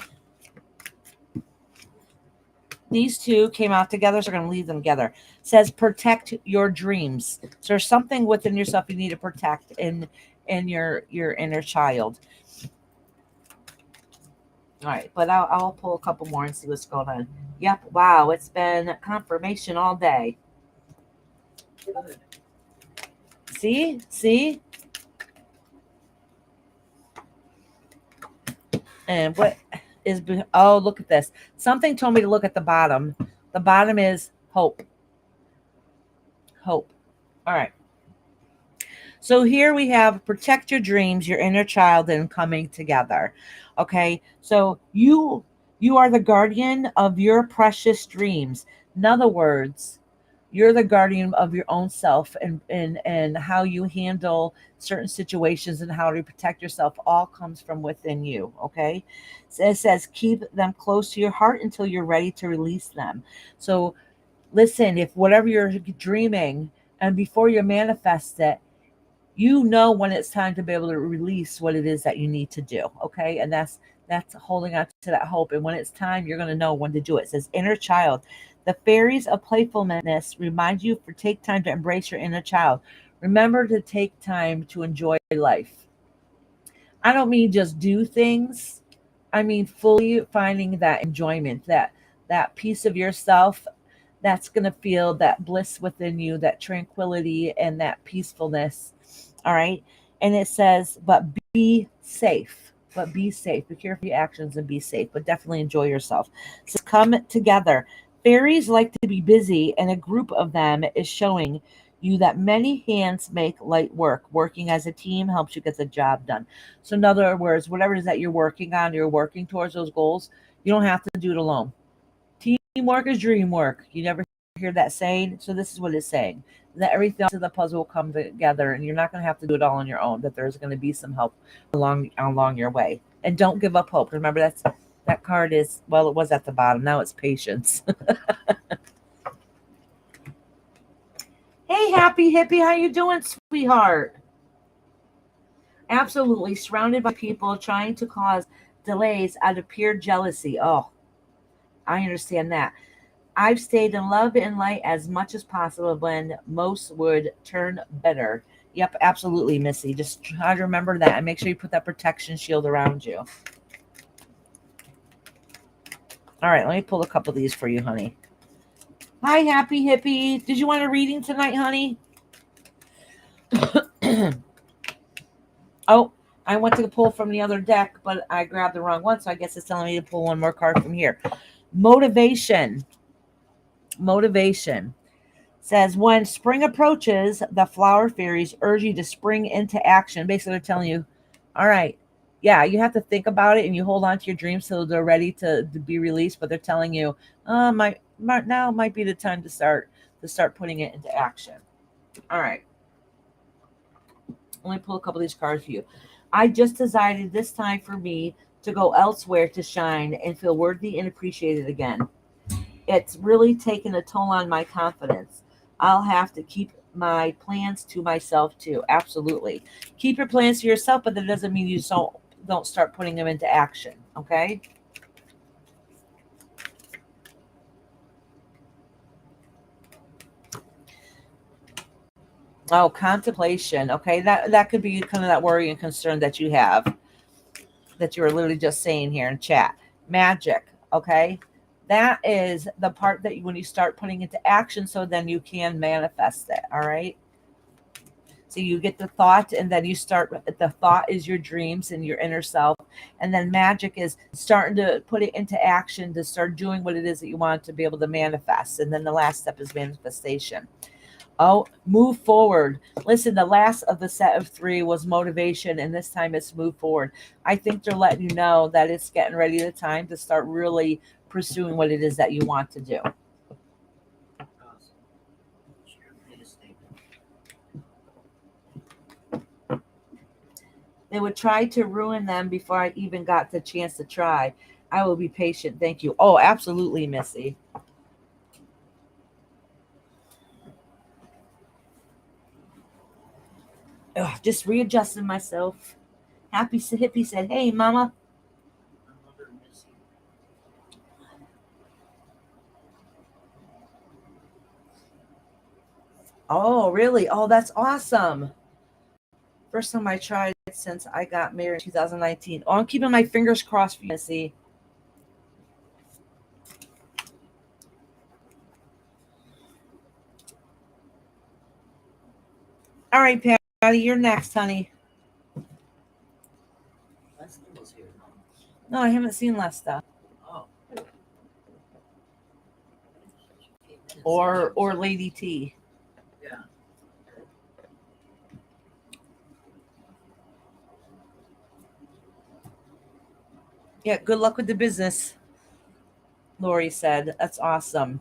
These two came out together, so we're going to leave them together. It says protect your dreams. So there's something within yourself you need to protect in your inner child. All right, but I'll pull a couple more and see what's going on. Yep. Wow, it's been confirmation all day. Good. See, and what is? Oh, look at this. Something told me to look at the bottom. The bottom is hope. Hope. All right. So here we have protect your dreams, your inner child, and coming together. Okay. So you are the guardian of your precious dreams. In other words, you're the guardian of your own self, and how you handle certain situations and how to protect yourself all comes from within you. Okay. So it says keep them close to your heart until you're ready to release them. So listen, if whatever you're dreaming and before you manifest it, you know when it's time to be able to release what it is that you need to do. Okay. And that's holding on to that hope. And when it's time, you're going to know when to do it. It says inner child. The fairies of playfulness remind you to take time to embrace your inner child. Remember to take time to enjoy life. I don't mean just do things. I mean fully finding that enjoyment, that piece of yourself that's going to feel that bliss within you, that tranquility and that peacefulness. All right. And it says, but be safe. But be safe. Be careful of your actions and be safe. But definitely enjoy yourself. So come together. Fairies like to be busy, and a group of them is showing you that many hands make light work. Working as a team helps you get the job done. So, in other words, whatever it is that you're working on, you're working towards those goals, you don't have to do it alone. Teamwork is dream work. You never hear that saying. So this is what it's saying. That everything else of the puzzle will come together and you're not going to have to do it all on your own. That there's going to be some help along your way. And don't give up hope. Remember that card is, well, it was at the bottom. Now it's patience. Hey, happy hippie, how you doing, sweetheart? Absolutely surrounded by people trying to cause delays out of pure jealousy. Oh, I understand that. I've stayed in love and light as much as possible when most would turn bitter. Yep, absolutely, Missy. Just try to remember that and make sure you put that protection shield around you. All right, let me pull a couple of these for you, honey. Hi, happy hippie. Did you want a reading tonight, honey? Oh, I went to pull from the other deck, but I grabbed the wrong one, so I guess it's telling me to pull one more card from here. Motivation says when spring approaches, the flower fairies urge you to spring into action. Basically, they're telling you, all right, yeah, you have to think about it and you hold on to your dreams till they're ready to be released. But they're telling you, now might be the time to start putting it into action. All right. Let me pull a couple of these cards for you. I just decided this time for me to go elsewhere to shine and feel worthy and appreciated again. It's really taken a toll on my confidence. I'll have to keep my plans to myself too. Absolutely. Keep your plans to yourself, but that doesn't mean you don't start putting them into action. Okay. Oh, contemplation. Okay. That could be kind of that worry and concern that you have, that you were literally just saying here in chat. Magic. Okay. That is the part that when you start putting into action, so then you can manifest it. All right. So you get the thought, and then you start. The thought is your dreams and your inner self, and then magic is starting to put it into action to start doing what it is that you want to be able to manifest. And then the last step is manifestation. Oh, move forward. Listen, the last of the set of 3 was motivation, and this time it's move forward. I think they're letting you know that it's getting ready the time to start really pursuing what it is that you want to do. They would try to ruin them before I even got the chance to try. I will be patient. Thank you. Oh, absolutely, Missy. Ugh, just readjusting myself. Happy Hippie said, hey, Mama. Oh, really? Oh, that's awesome. First time I tried since I got married in 2019. Oh, I'm keeping my fingers crossed for you, Missy. All right, Patty, you're next, honey. Lester was here. No, I haven't seen Lesta Oh. or Lady T. Yeah. Yeah, good luck with the business, Lori said. That's awesome.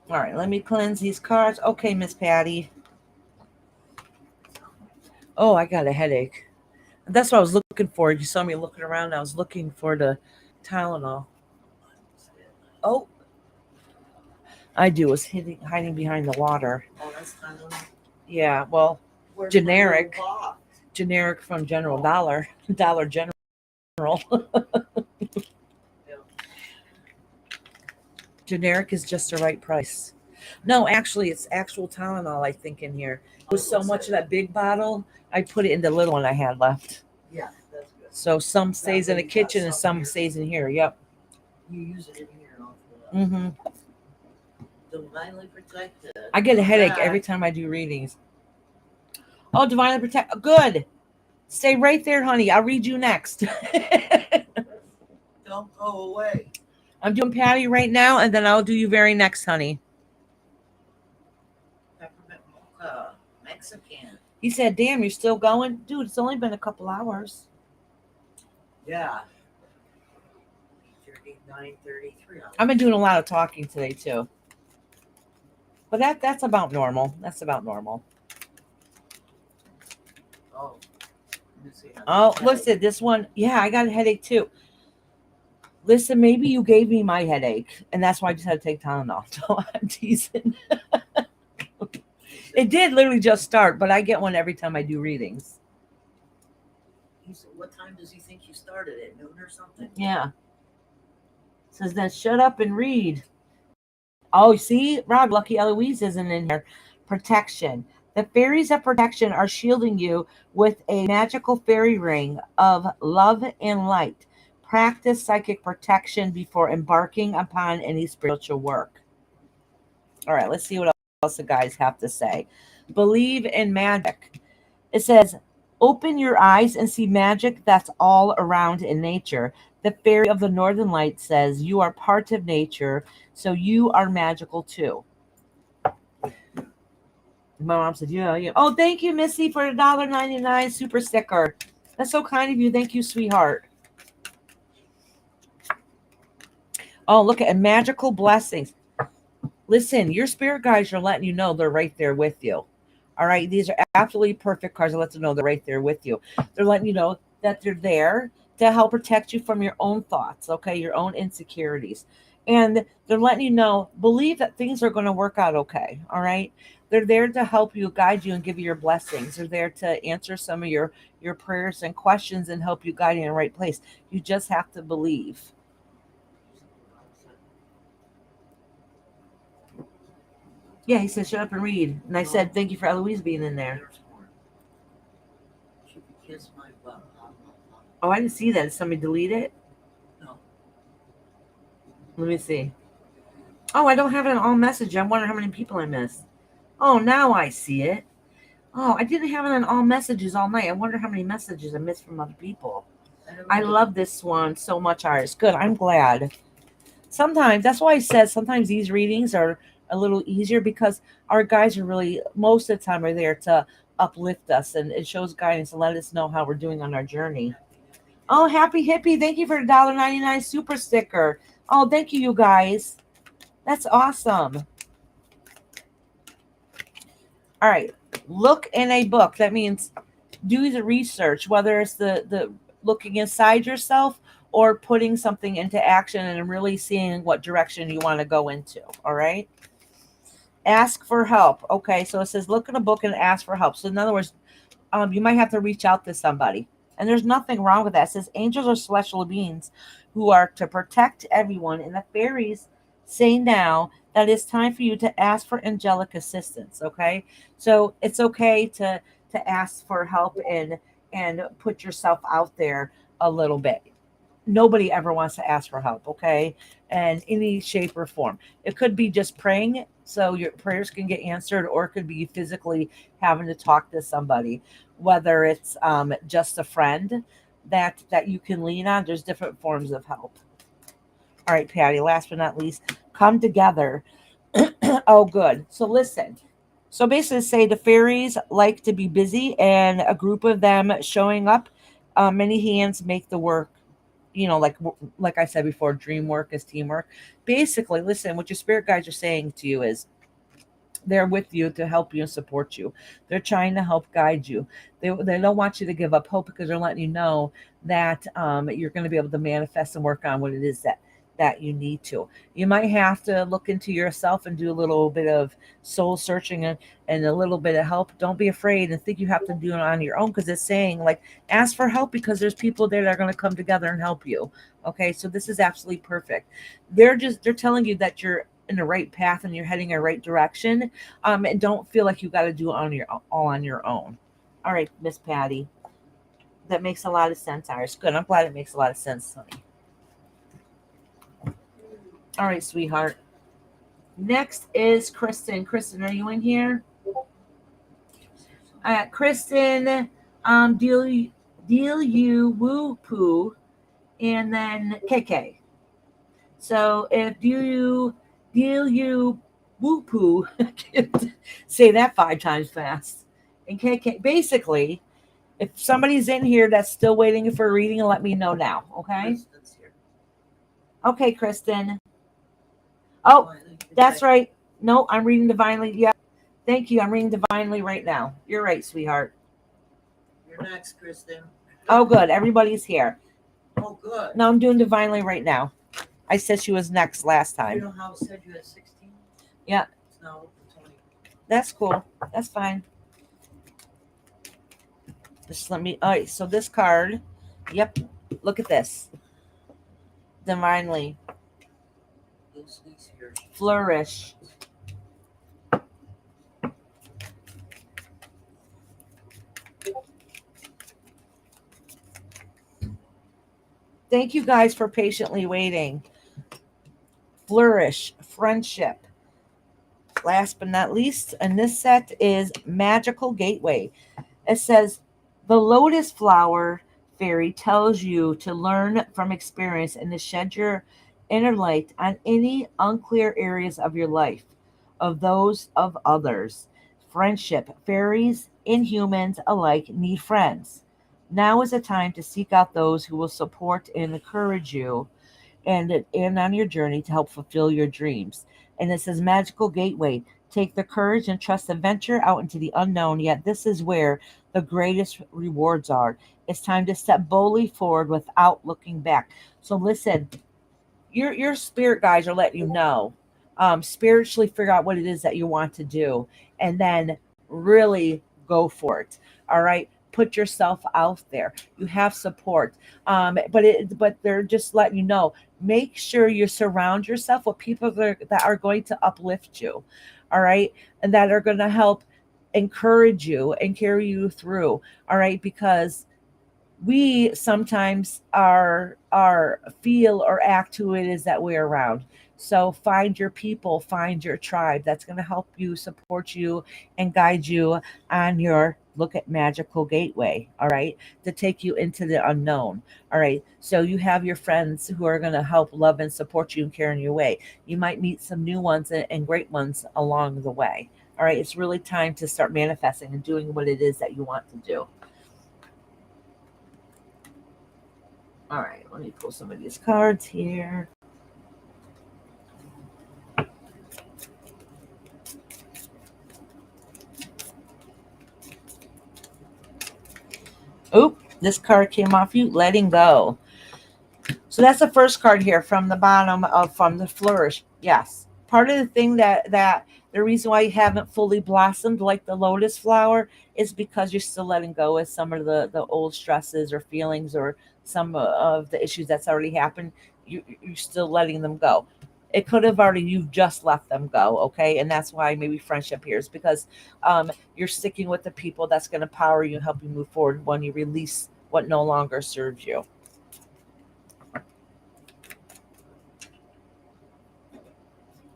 All right, let me cleanse these cards. Okay, Miss Patty. Oh, I got a headache. That's what I was looking for. You saw me looking around. I was looking for the Tylenol. Oh, I do. Was hiding behind the water. Oh, that's kind of Yeah, well, where's generic. my little box? Generic from General Dollar. Dollar General. Yeah. Generic is just the right price. No, actually, it's actual Tylenol, I think, in here. It was so much of that big bottle, I put it in the little one I had left. Yeah, that's good. So some stays in the way you got kitchen and some some here. stays in here. Yep. You use it in here off the Mm-hmm. divinely protected. I get a headache Yeah. every time I do readings. Oh, divinely protect. Good. Stay right there, honey. I'll read you next. Don't go away. I'm doing Patty right now, and then I'll do you very next, honey. Peppermint mocha, Mexican. He said, "Damn, you're still going, dude. It's only been a couple hours." Yeah. 9:33. I've been doing a lot of talking today too, but that's about normal. That's about normal. Oh. Let me see how Oh, that- listen, this one, yeah, I got a headache too. Listen, maybe you gave me my headache, and that's why I just had to take Tylenol. So I'm teasing. It did literally just start, but I get one every time I do readings. He said, what time does he think you started? At noon or something? Yeah. Says then shut up and read. Oh, see, Rob, Lucky Eloise isn't in here. Protection. The fairies of protection are shielding you with a magical fairy ring of love and light. Practice psychic protection before embarking upon any spiritual work. All right, let's see what else the guys have to say. Believe in magic. It says, open your eyes and see magic that's all around in nature. The fairy of the Northern Light says, you are part of nature, so you are magical too. My mom said, yeah. Oh, thank you, Missy, for $1.99 super sticker. That's so kind of you. Thank you, sweetheart. Oh, look at magical blessings. Listen, your spirit guides are letting you know they're right there with you. All right. These are absolutely perfect cards that let them know they're right there with you. They're letting you know that they're there to help protect you from your own thoughts, okay, your own insecurities. And they're letting you know, believe that things are going to work out okay. All right. They're there to help you, guide you, and give you your blessings. They're there to answer some of your prayers and questions and help you guide you in the right place. You just have to believe. Yeah, he said, shut up and read. And I said, thank you for Eloise being in there. There's more. She could kiss my butt. Oh, I didn't see that. Did somebody delete it? No. Let me see. Oh, I don't have it in all message. I wonder how many people I missed. Oh, now I see it. Oh, I didn't have it in all messages all night. I wonder how many messages I missed from other people. I love this one so much, Iris. Good. I'm glad. Sometimes, that's why I said sometimes these readings are a little easier because our guys are really, most of the time, are there to uplift us, and it shows guidance and let us know how we're doing on our journey. Oh, Happy Hippie. Thank you for the $1.99 super sticker. Oh, thank you, you guys. That's awesome. All right. Look in a book. That means do the research, whether it's the looking inside yourself or putting something into action and really seeing what direction you want to go into. All right. Ask for help. Okay. So it says look in a book and ask for help. So in other words, you might have to reach out to somebody. And there's nothing wrong with that. It says angels are celestial beings who are to protect everyone. And the fairies say now that it's time for you to ask for angelic assistance. Okay. So it's okay to ask for help and put yourself out there a little bit. nobody ever wants to ask for help, okay? And any shape or form. It could be just praying so your prayers can get answered, or it could be physically having to talk to somebody, whether it's just a friend that you can lean on. There's different forms of help. All right, Patty, last but not least, come together. Oh, good. So listen. So basically, say the fairies like to be busy, and a group of them showing up. Many hands make the work. Like I said before, dream work is teamwork. Basically, listen. What your spirit guides are saying to you is they're with you to help you and support you. They're trying to help guide you. They don't want you to give up hope, because they're letting you know that you're going to be able to manifest and work on what it is that you need to. You might have to look into yourself and do a little bit of soul searching, and a little bit of help. Don't be afraid and think you have to do it on your own, because it's saying, like, ask for help, because there's people there that are going to come together and help you. Okay, so this is absolutely perfect. They're telling you that you're in the right path and you're heading in the right direction, and don't feel like you got to do it all on your own. All right, Miss Patty, that makes a lot of sense. Iris, good. I'm glad it makes a lot of sense, honey. All right, sweetheart. Next is Kristen. Kristen, are you in here? Kristen, deal you woo poo, and then KK. So if deal you woo poo, say that 5 times fast. And KK, basically, if somebody's in here that's still waiting for a reading, let me know now. Okay. Kristen's here. Okay, Kristen. Oh, I think it's that's like- right. No, I'm reading divinely. Yeah. Thank you. I'm reading divinely right now. You're right, sweetheart. You're next, Kristen. Oh, good. Everybody's here. Oh, good. No, I'm doing divinely right now. I said she was next last You time. know how it said you had 16? Yeah. It's now 20. That's cool. That's fine. Just let me. All right. So this card. Yep. Look at this. Divinely Lucy's here. flourish. Thank you guys for patiently waiting. Flourish, friendship. Last but not least, and this set is Magical Gateway. It says the lotus flower fairy tells you to learn from experience and to shed your inner light on any unclear areas of your life, of those of others. Friendship. Fairies and humans alike need friends. Now is the time to seek out those who will support and encourage you and on your journey to help fulfill your dreams. And it says Magical Gateway. Take the courage and trust the venture out into the unknown, yet this is where the greatest rewards are. It's time to step boldly forward without looking back. So listen, your spirit guides are letting you know. Spiritually figure out what it is that you want to do, and then really go for it. All right. Put yourself out there. You have support. But they're just letting you know. Make sure you surround yourself with people that are going to uplift you. All right. And that are going to help encourage you and carry you through. All right. Because we sometimes are feel or act who it is that we're around. So find your people, find your tribe. That's going to help you, support you, and guide you on your look at Magical Gateway. All right, to take you into the unknown. All right, so you have your friends who are going to help love and support you and carry your way. You might meet some new ones and great ones along the way. All right, it's really time to start manifesting and doing what it is that you want to do. All right, let me pull some of these cards here. Oop, this card came off you, letting go. So that's the first card here from the bottom of from the flourish. Yes. Part of the thing that the reason why you haven't fully blossomed like the lotus flower is because you're still letting go of some of the old stresses or feelings or some of the issues that's already happened. You're still letting them go. It could have already, you've just let them go. Okay. And that's why maybe friendship here is because you're sticking with the people that's going to power you and help you move forward when you release what no longer serves you.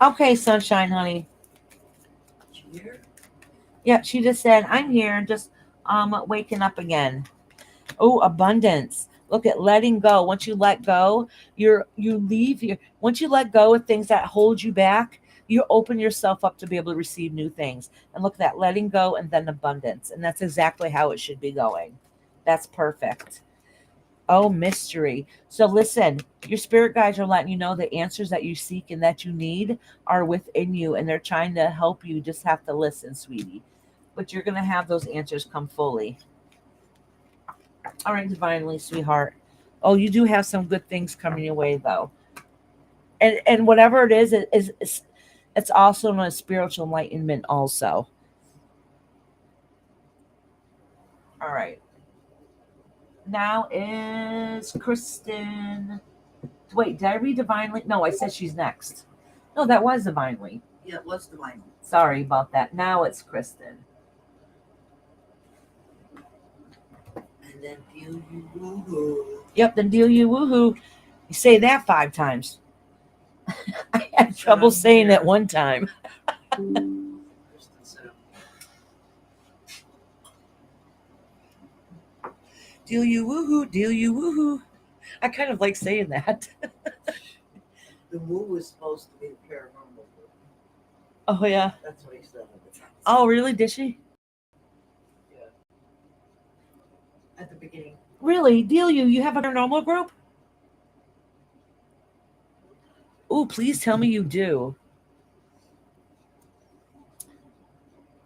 Okay, sunshine, honey. You here? Yeah, she just said, I'm here, just waking up again. Oh, abundance. Look at letting go. Once you let go, you leave your once you let go of things that hold you back, you open yourself up to be able to receive new things. And look at that, letting go and then abundance. And that's exactly how it should be going. That's perfect. Oh, mystery. So listen, your spirit guides are letting you know the answers that you seek and that you need are within you, and they're trying to help you. Just have to listen, sweetie. But you're gonna have those answers come fully. All right, divinely, sweetheart. Oh, you do have some good things coming your way, though. And whatever it is it's also a spiritual enlightenment. Also, all right. Now is Kristen. Wait, did I read divinely? No, I said she's next. No, that was divinely. Yeah, it was divine. Sorry about that. Now it's Kristen. And then feel you woo-hoo. Yep, then deal you woohoo. You say that 5 times. I had trouble saying it one time. Kristen said, Deal you woohoo, deal you woohoo. I kind of like saying that. the woo was supposed to be the paranormal group. Oh yeah. That's what he said at the time. Oh really? Did she? Yeah. At the beginning. Really? Deal you? You have a paranormal group? Oh, please tell me you do.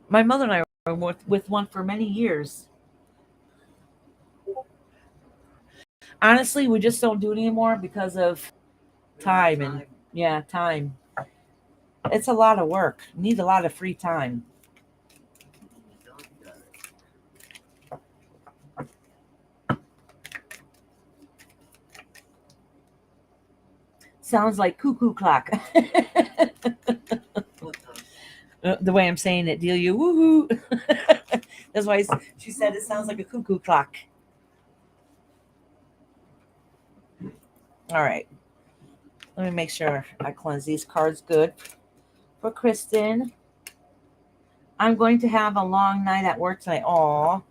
My mother and I were with one for many years. Honestly, we just don't do it anymore because of time and yeah, time. It's a lot of work. You need a lot of free time. Sounds like cuckoo clock. What The way I'm saying it, deal you woohoo. That's why she said it sounds like a cuckoo clock. All right. Let me make sure I cleanse these cards good. For Kristen, I'm going to have a long night at work tonight. Aw.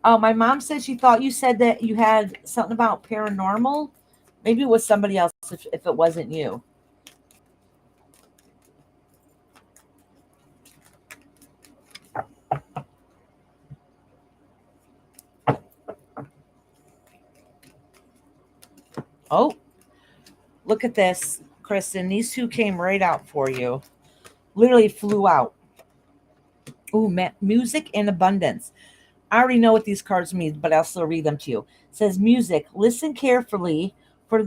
Oh, my mom said she thought you said that you had something about paranormal. Maybe it was somebody else if it wasn't you. Oh, look at this, Kristen. These two came right out for you. Literally flew out. Ooh, music and abundance. I already know what these cards mean, but I'll still read them to you. It says music. Listen carefully, for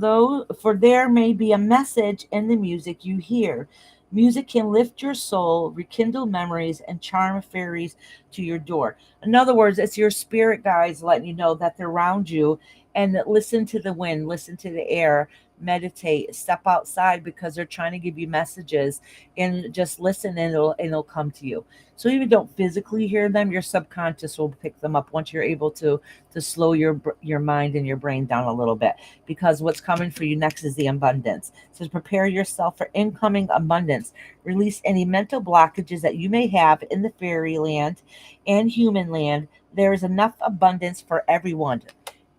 there may be a message in the music you hear. Music can lift your soul, rekindle memories, and charm fairies to your door. In other words, it's your spirit guides letting you know that they're around you, and that listen to the wind, listen to the air, meditate, step outside because they're trying to give you messages, and just listen and it'll come to you. So even don't physically hear them, your subconscious will pick them up once you're able to slow your mind and your brain down a little bit. Because what's coming for you next is the abundance. So prepare yourself for incoming abundance. Release any mental blockages that you may have in the fairyland and human land. There is enough abundance for everyone,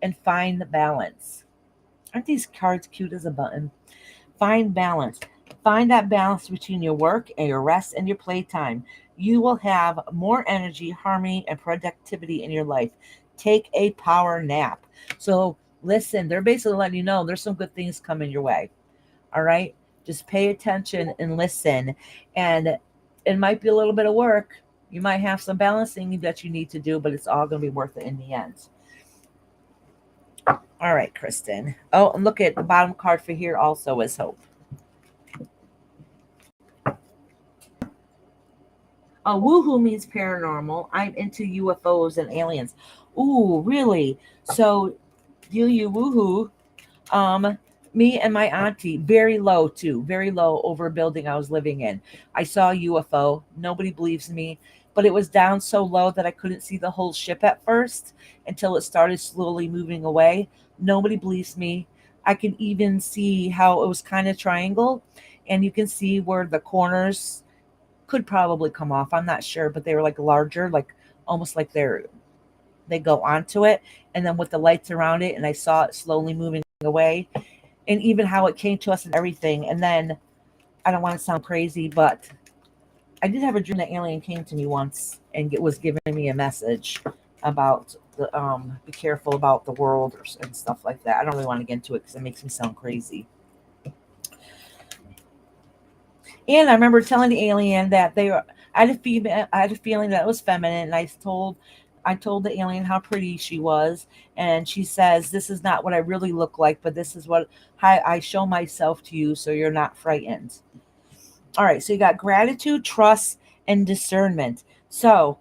and find the balance. Aren't these cards cute as a button? Find balance. Find that balance between your work and your rest and your playtime. You will have more energy, harmony, and productivity in your life. Take a power nap. So, listen, they're basically letting you know there's some good things coming your way. All right? Just pay attention and listen. And it might be a little bit of work. You might have some balancing that you need to do, but it's all going to be worth it in the end. All right, Kristen. Oh, and look at the bottom card for here also is hope. Woohoo means paranormal. I'm into UFOs and aliens. Ooh, really? So, deal you woohoo. Um, Me and my auntie, very low too, very low over a building I was living in. I saw a UFO. Nobody believes me, but it was down so low that I couldn't see the whole ship at first until it started slowly moving away. Nobody believes me. I can even see how it was kind of triangle, and you can see where the corners could probably come off. I'm not sure, but they were like larger, like almost like they go onto it, and then with the lights around it, and I saw it slowly moving away, and even how it came to us and everything. And then I don't want to sound crazy, but I did have a dream that alien came to me once and it was giving me a message about the be careful about the world and stuff like that. I don't really want to get into it because it makes me sound crazy. And I remember telling the alien that they were. I had a feeling that it was feminine, and I told the alien how pretty she was, and she says, "This is not what I really look like, but this is what how I show myself to you, so you're not frightened." All right, so you got gratitude, trust, and discernment. So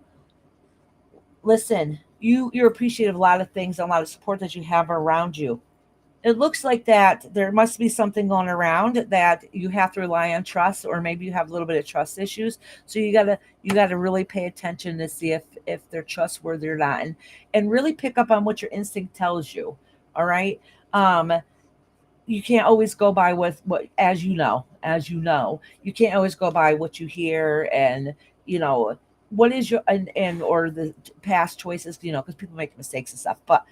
listen, you're appreciative of a lot of things, a lot of support that you have around you. It looks like that there must be something going around that you have to rely on trust, or maybe you have a little bit of trust issues. So you gotta really pay attention to see if they're trustworthy or not, and really pick up on what your instinct tells you. All right. Um, you can't always go by with what, as you know, you can't always go by what you hear, and you know what is your and or the past choices, because people make mistakes and stuff, but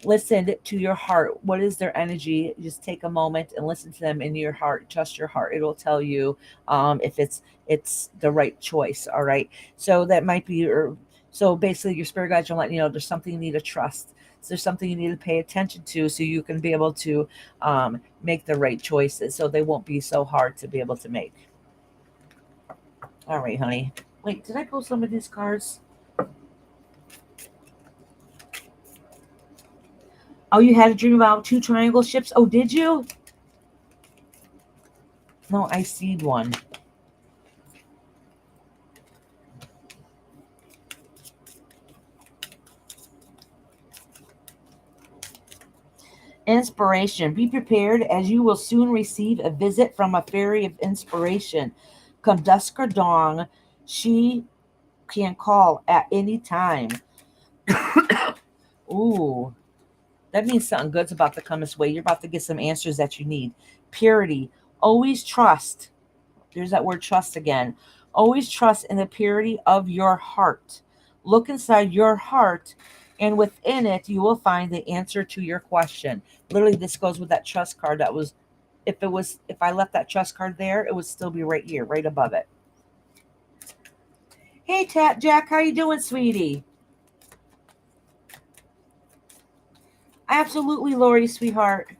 listen to your heart. What is their energy? Just take a moment and listen to them in your heart. Trust your heart. It'll tell you if it's the right choice. All right. So that might be so basically your spirit guides are letting you know there's something you need to trust. So there's something you need to pay attention to so you can be able to make the right choices. So they won't be so hard to be able to make. All right, honey. Wait, did I pull some of these cards? Oh, you had a dream about two triangle ships? Oh, did you? No, I see one. Inspiration. Be prepared, as you will soon receive a visit from a fairy of inspiration. Come dusk or dawn, she can call at any time. Ooh, that means something good's about to come this way. You're about to get some answers that you need. Purity. Always trust. There's that word trust again. Always trust in the purity of your heart. Look inside your heart, and within it, you will find the answer to your question. Literally, this goes with that trust card. If I left that trust card there, it would still be right here, right above it. Hey, Jack, how you doing, sweetie? Absolutely, Lori, sweetheart.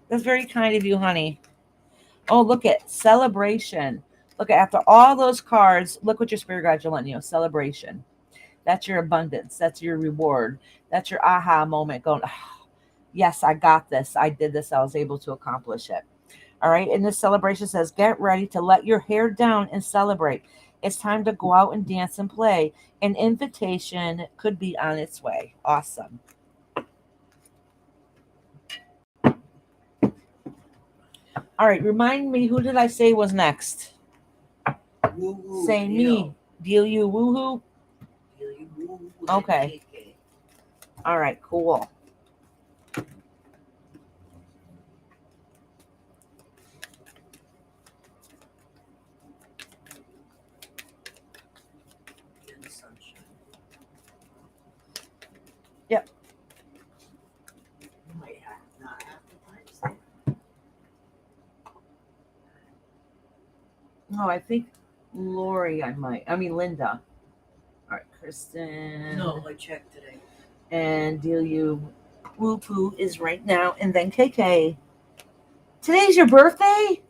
That's very kind of you, honey. Oh, look at celebration. Look at after all those cards, look what your spirit guides are letting you know. Celebration. That's your abundance. That's your reward. That's your aha moment going, "Ah, yes, I got this. I did this. I was able to accomplish it." All right. And this celebration says, get ready to let your hair down and celebrate. It's time to go out and dance and play. An invitation could be on its way. Awesome. All right. Remind me, who did I say was next? Woo-woo, Say me. Deal you woohoo. Woo-woo, Okay. KK. All right. Cool. In the sunshine. Yep. You might have not have the time. No, I think Lori, Linda. All right, Kristen. No, I checked today. And Deal You Woo Poo is right now. And then KK. Today's your birthday?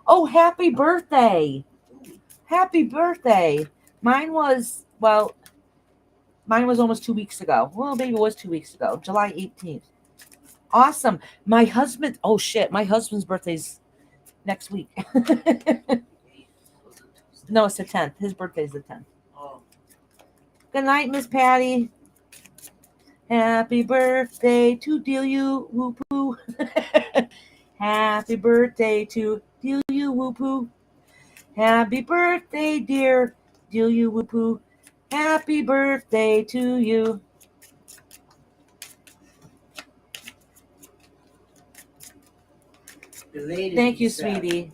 Oh, happy birthday. Happy birthday. Mine was almost 2 weeks ago. Well, maybe it was 2 weeks ago. July 18th. Awesome. My husband's birthday's next week. No, it's the 10th. His birthday's the 10th. Oh, Good night, Miss Patty. Happy birthday to Deal You Woo Poo. Happy birthday to Deal You Woo Poo. Happy birthday, dear Deal You Woo Poo. Happy birthday to you. Belated. Thank you, Saturday. sweetie.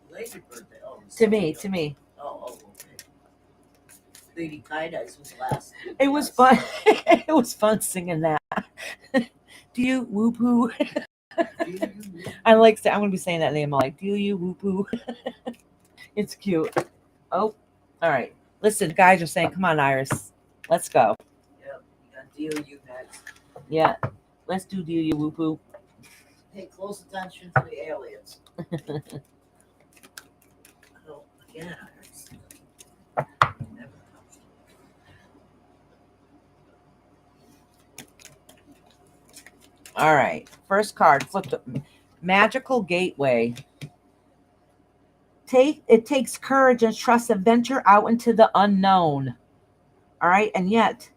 Belated birthday. Oh, To me, to me. Oh, okay. Lady Tie-Dyes was last. It was Yes. fun. It was fun singing that. Do you whoop hoo? I like. I'm gonna be saying that name. I'm like, do you whoop hoo? It's cute. Oh, all right. Listen, guys are saying, "Come on, Iris, let's go." Yep, you got DOU next. Yeah, let's do you whoop hoo. Pay close attention to the aliens. Oh, again, Iris. Never comes. All right. First card. Flip the Magical Gateway. It takes courage and trust to venture out into the unknown. All right, and yet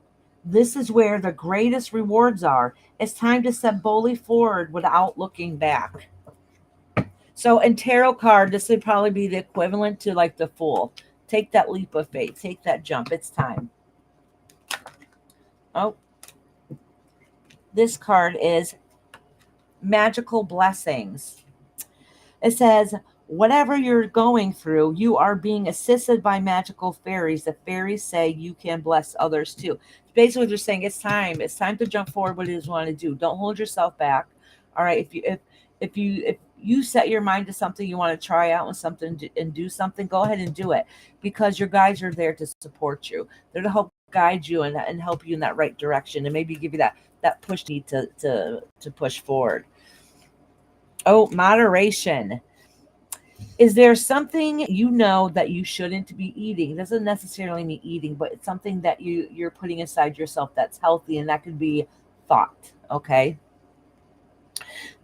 this is where the greatest rewards are. It's time to step boldly forward without looking back. So in tarot card, this would probably be the equivalent to like the Fool. Take that leap of faith. Take that jump. It's time. Oh, this card is Magical Blessings. It says, whatever you're going through, you are being assisted by magical fairies. The fairies say you can bless others too. Basically, they're saying it's time. It's time to jump forward. What it is you want to do. Don't hold yourself back. All right. If you set your mind to something you want to try out and do something, go ahead and do it, because your guides are there to support you. They're to help guide you and help you in that right direction, and maybe give you that push need to push forward. Oh, moderation. Is there something you know that you shouldn't be eating? It doesn't necessarily mean eating, but it's something that you're putting inside yourself that's healthy, and that could be thought. Okay.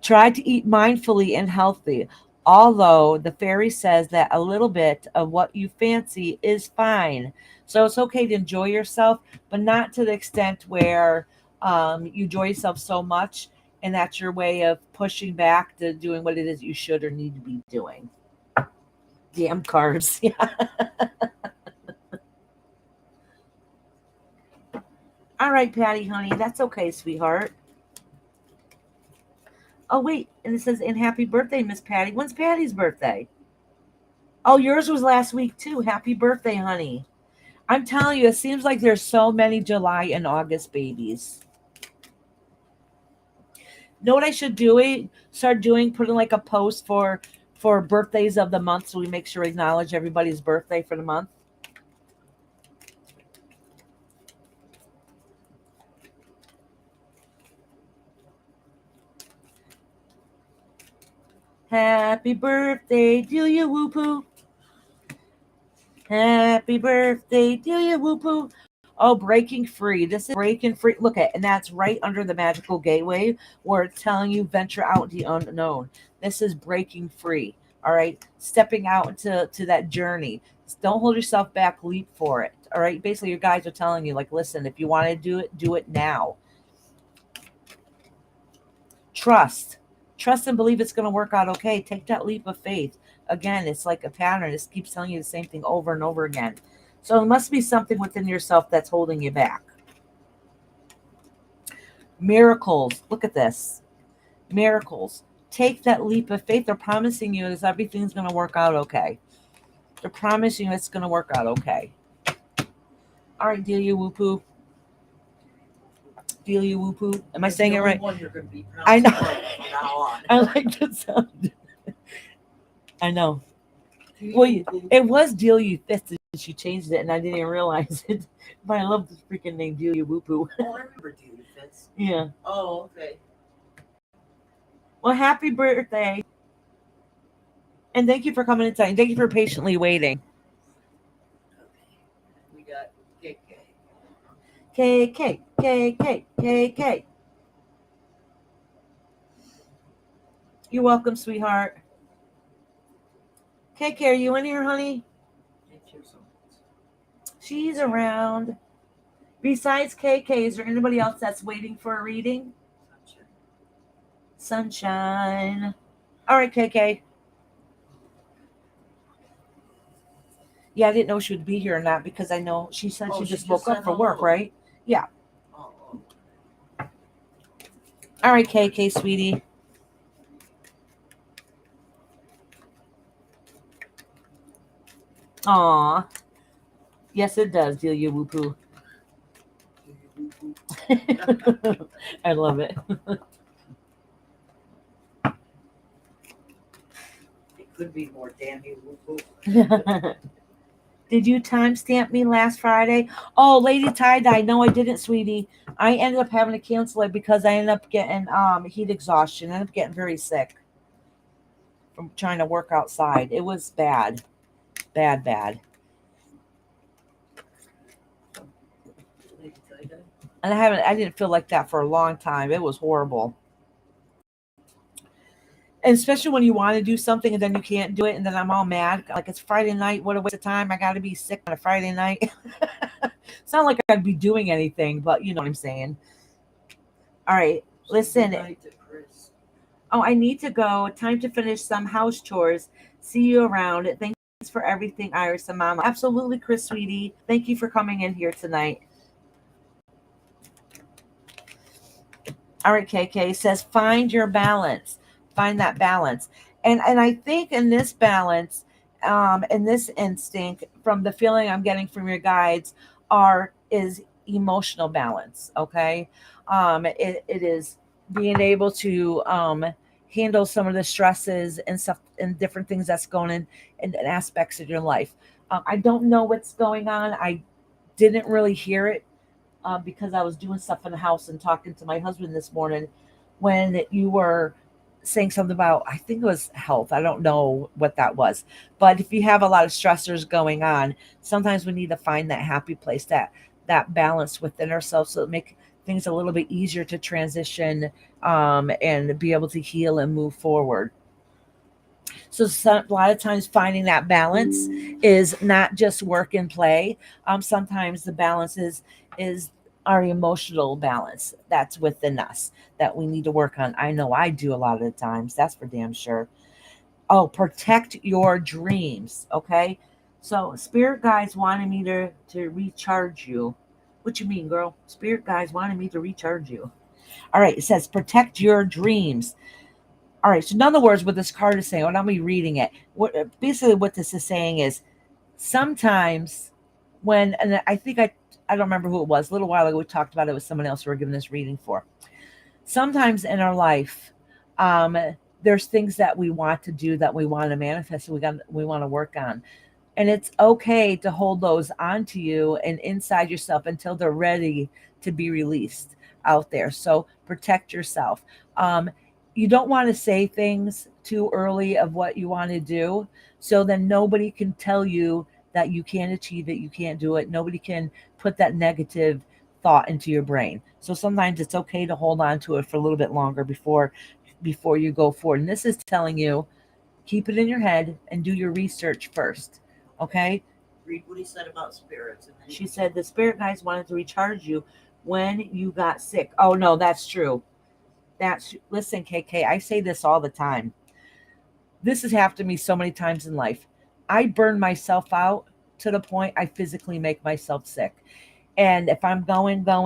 Try to eat mindfully and healthy. Although the fairy says that a little bit of what you fancy is fine. So it's okay to enjoy yourself, but not to the extent where you enjoy yourself so much and that's your way of pushing back to doing what it is you should or need to be doing. Damn carbs. Yeah. All right, Patty, honey. That's okay, sweetheart. Oh, wait. And it says, and happy birthday, Miss Patty. When's Patty's birthday? Oh, yours was last week, too. Happy birthday, honey. I'm telling you, it seems like there's so many July and August babies. Know what I should do? Start doing, putting like a post for birthdays of the month, so we make sure we acknowledge everybody's birthday for the month. Happy birthday, Delia Whoopoo. Happy birthday, Delia Whoopoo. Oh, breaking free. This is breaking free. Look at, and that's right under the magical gateway where it's telling you venture out into the unknown. This is breaking free. All right. Stepping out to that journey. Don't hold yourself back. Leap for it. All right. Basically, your guides are telling you, like, listen, if you want to do it now. Trust and believe it's going to work out okay. Take that leap of faith. Again, it's like a pattern. It keeps telling you the same thing over and over again. So it must be something within yourself that's holding you back. Miracles. Look at this. Miracles. Take that leap of faith. They're promising you that everything's going to work out okay. They're promising you it's going to work out okay. All right, Delia Whoopoo. Delia Whoopoo. Am I saying it right? I know. I like the sound. I know. Well, it was Delia Fist. She changed it, and I didn't even realize it. But I love this freaking name, Delia Whoopoo. Oh, I remember Delia Fitz. Yeah. Oh, okay. Well, happy birthday. And thank you for coming in tonight. Thank you for patiently waiting. Okay. We got KK. KK. You're welcome, sweetheart. KK, are you in here, honey? She's around. Besides KK, is there anybody else that's waiting for a reading? Sunshine. All right, KK. Yeah, I didn't know she would be here or not because I know she said she just woke up for work, right? Yeah. Oh. All right, KK, sweetie. Aw. Yes, it does, Delia Woo Poo. I love it. It could be more damn you. Woo-hoo. Did you timestamp me last Friday? Oh, Lady Tie Dye. No, I didn't, sweetie. I ended up having to cancel it because I ended up getting heat exhaustion. I ended up getting very sick from trying to work outside. It was bad. Bad, bad. Lady Tie-Dye. And I didn't feel like that for a long time. It was horrible. And especially when you want to do something and then you can't do it, and then I'm all mad. Like, it's Friday night. What a waste of time. I got to be sick on a Friday night. It's not like I'd be doing anything, but you know what I'm saying. All right. Say Listen. goodnight to Chris. Oh, I need to go. Time to finish some house chores. See you around. Thanks for everything, Iris and Mama. Absolutely, Chris, sweetie. Thank you for coming in here tonight. All right, KK says, find your balance. Find that balance. And I think in this balance, in this instinct, from the feeling I'm getting from your guides, is emotional balance. Okay. It is being able to handle some of the stresses and stuff and different things that's going in aspects of your life. I don't know what's going on. I didn't really hear it because I was doing stuff in the house and talking to my husband this morning when you were saying something about, I think it was health. I don't know what that was. But if you have a lot of stressors going on, sometimes we need to find that happy place, that balance within ourselves, so it make things a little bit easier to transition and be able to heal and move forward. So a lot of times finding that balance is not just work and play. Sometimes the balance is our emotional balance that's within us that we need to work on. I know I do a lot of the times. That's for damn sure. Oh, protect your dreams. Okay. So spirit guides wanted me to recharge you. What you mean, girl? Spirit guides wanted me to recharge you. All right. It says protect your dreams. All right. So in other words, what this card is saying, and I'm reading it. Basically what this is saying is sometimes and I think I don't remember who it was. A little while ago we talked about it with someone else we were giving this reading for. Sometimes in our life, there's things that we want to do, that we want to manifest, and we want to work on. And it's okay to hold those onto you and inside yourself until they're ready to be released out there. So protect yourself. You don't want to say things too early of what you want to do, so then nobody can tell you that you can't achieve it, you can't do it. Nobody can put that negative thought into your brain. So sometimes it's okay to hold on to it for a little bit longer before you go forward. And this is telling you, keep it in your head and do your research first. Okay? Read what he said about spirits. And then She said the spirit guides wanted to recharge you when you got sick. Oh no, that's true. Listen, KK, I say this all the time. This has happened to me so many times in life. I burn myself out to the point I physically make myself sick. And if I'm going, I'll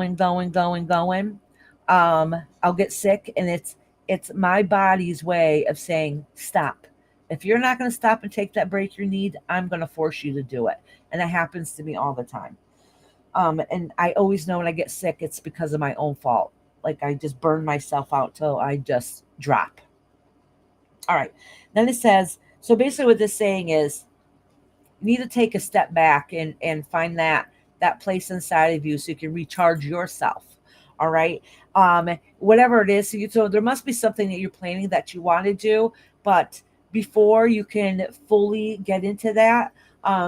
get sick, and it's my body's way of saying stop. If you're not going to stop and take that break you need, I'm going to force you to do it. And that happens to me all the time. And I always know when I get sick, it's because of my own fault. Like I just burn myself out till I just drop. All right. Then it says, so basically what this saying is, you need to take a step back and find that place inside of you so you can recharge yourself. All right. Whatever it is. So there must be something that you're planning that you want to do, but before you can fully get into that,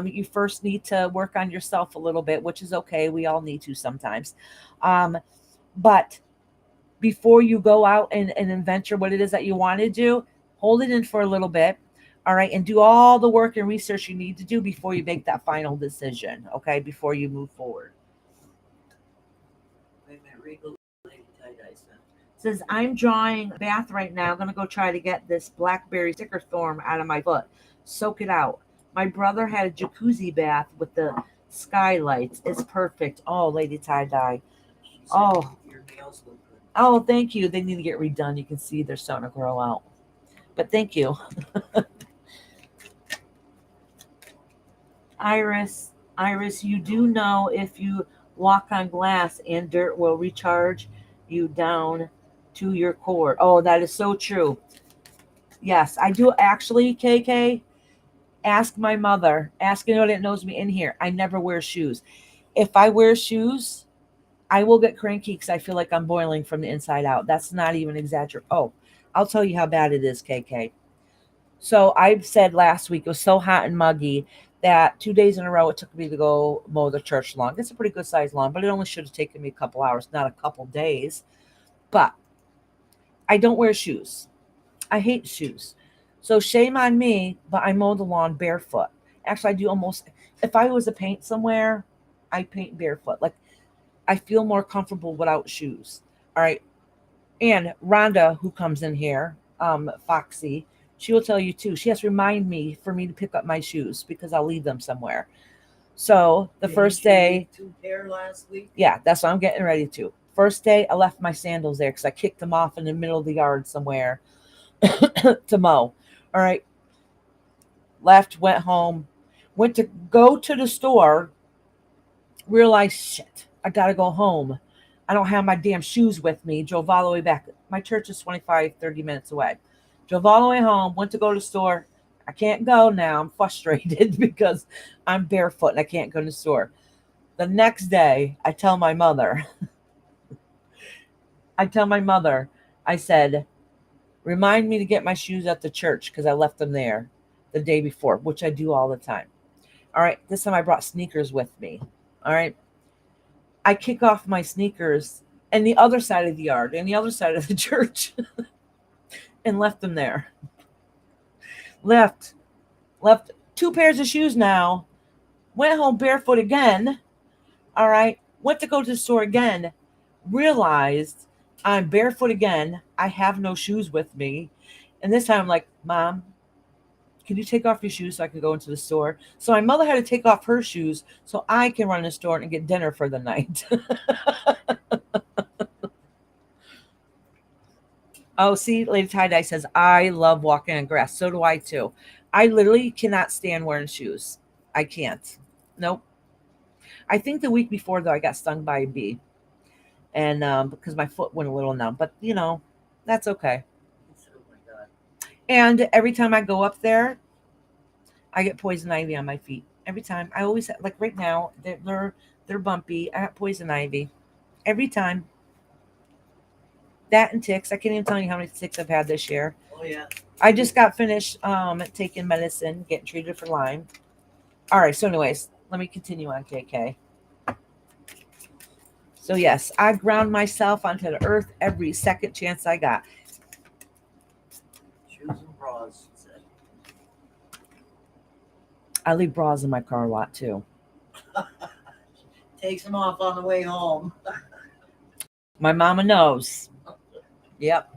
you first need to work on yourself a little bit, which is okay. We all need to sometimes. But before you go out and adventure what it is that you want to do, hold it in for a little bit. All right. And do all the work and research you need to do before you make that final decision. Okay. Before you move forward. wait a minute, read what Lady Tie-Dye said. It says, I'm drawing a bath right now. I'm going to go try to get this blackberry sticker storm out of my foot. Soak it out. My brother had a jacuzzi bath with the skylights. It's perfect. Oh, Lady Tie-Dye. She said Oh. your nails look good. Oh, thank you. They need to get redone. You can see they're starting to grow out. But thank you. Iris, you do know if you walk on glass and dirt will recharge you down to your core. Oh, that is so true. Yes, I do actually, KK. Ask my mother. Ask anyone that knows me in here. I never wear shoes. If I wear shoes, I will get cranky because I feel like I'm boiling from the inside out. That's not even exaggerate. Oh, I'll tell you how bad it is, KK. So I said last week it was so hot and muggy that 2 days in a row it took me to go mow the church lawn. It's a pretty good sized lawn, but it only should have taken me a couple hours, not a couple days. But I don't wear shoes. I hate shoes. So shame on me, but I mow the lawn barefoot. Actually, I do almost, if I was to paint somewhere, I paint barefoot. Like I feel more comfortable without shoes. All right. And Rhonda, who comes in here, Foxy, she will tell you too. She has to remind me for me to pick up my shoes because I'll leave them somewhere. So the Didn't first you day, leave 2 pair last week? yeah, that's what I'm getting ready to. First day, I left my sandals there because I kicked them off in the middle of the yard somewhere to mow. All right. Left, went home, went to go to the store, realized, shit, I got to go home. I don't have my damn shoes with me. Drove all the way back. My church is 25-30 minutes away. Drove all the way home, went to go to the store. I can't go now. I'm frustrated because I'm barefoot and I can't go to the store. The next day, I tell my mother, I said, remind me to get my shoes at the church because I left them there the day before, which I do all the time. All right. This time I brought sneakers with me. All right. I kick off my sneakers in the other side of the yard and the other side of the church and left them there. Left 2 pairs of shoes now. Went home barefoot again. All right. Went to go to the store again. Realized I'm barefoot again. I have no shoes with me. And this time I'm like, Mom, can you take off your shoes so I can go into the store? So my mother had to take off her shoes so I can run in the store and get dinner for the night. Oh, see, Lady Tie-Dye says, I love walking on grass. So do I too. I literally cannot stand wearing shoes. I can't. Nope. I think the week before, though, I got stung by a bee. And because my foot went a little numb. But, that's okay. Oh my God. And every time I go up there, I get poison ivy on my feet. Every time. I always, like right now, they're bumpy. I have poison ivy. Every time. That and ticks. I can't even tell you how many ticks I've had this year. Oh yeah. I just got finished taking medicine, getting treated for Lyme. All right. So, anyways, let me continue on, KK. So, yes, I ground myself onto the earth every second chance I got. Shoes and bras, she said. I leave bras in my car a lot too. Takes them off on the way home. My mama knows. Yep.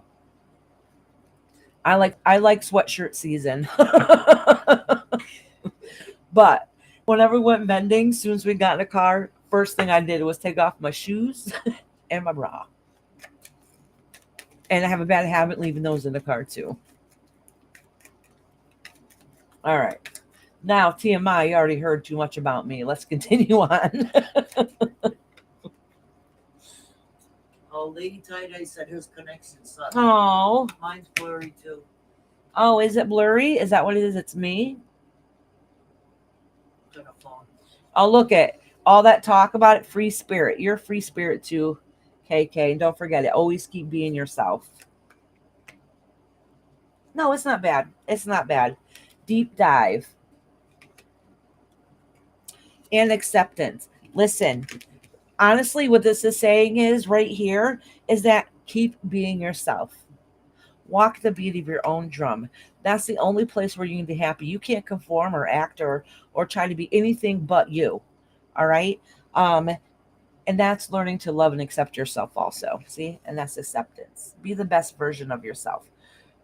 I like sweatshirt season. But whenever we went vending, as soon as we got in the car, first thing I did was take off my shoes and my bra. And I have a bad habit leaving those in the car too. All right. Now, TMI, you already heard too much about me. Let's continue on. Oh, Lady Tie-Dye said his connection sucks. Oh. Mine's blurry too. Oh, is it blurry? Is that what it is? It's me? Got a phone. Oh, look at all that talk about it. Free spirit. You're a free spirit too, KK. And don't forget it. Always keep being yourself. No, it's not bad. It's not bad. Deep dive. And acceptance. Listen, honestly, what this is saying is right here is that keep being yourself. Walk the beat of your own drum. That's the only place where you can be happy. You can't conform or act or try to be anything but you. All right. And that's learning to love and accept yourself also. See? And that's acceptance. Be the best version of yourself.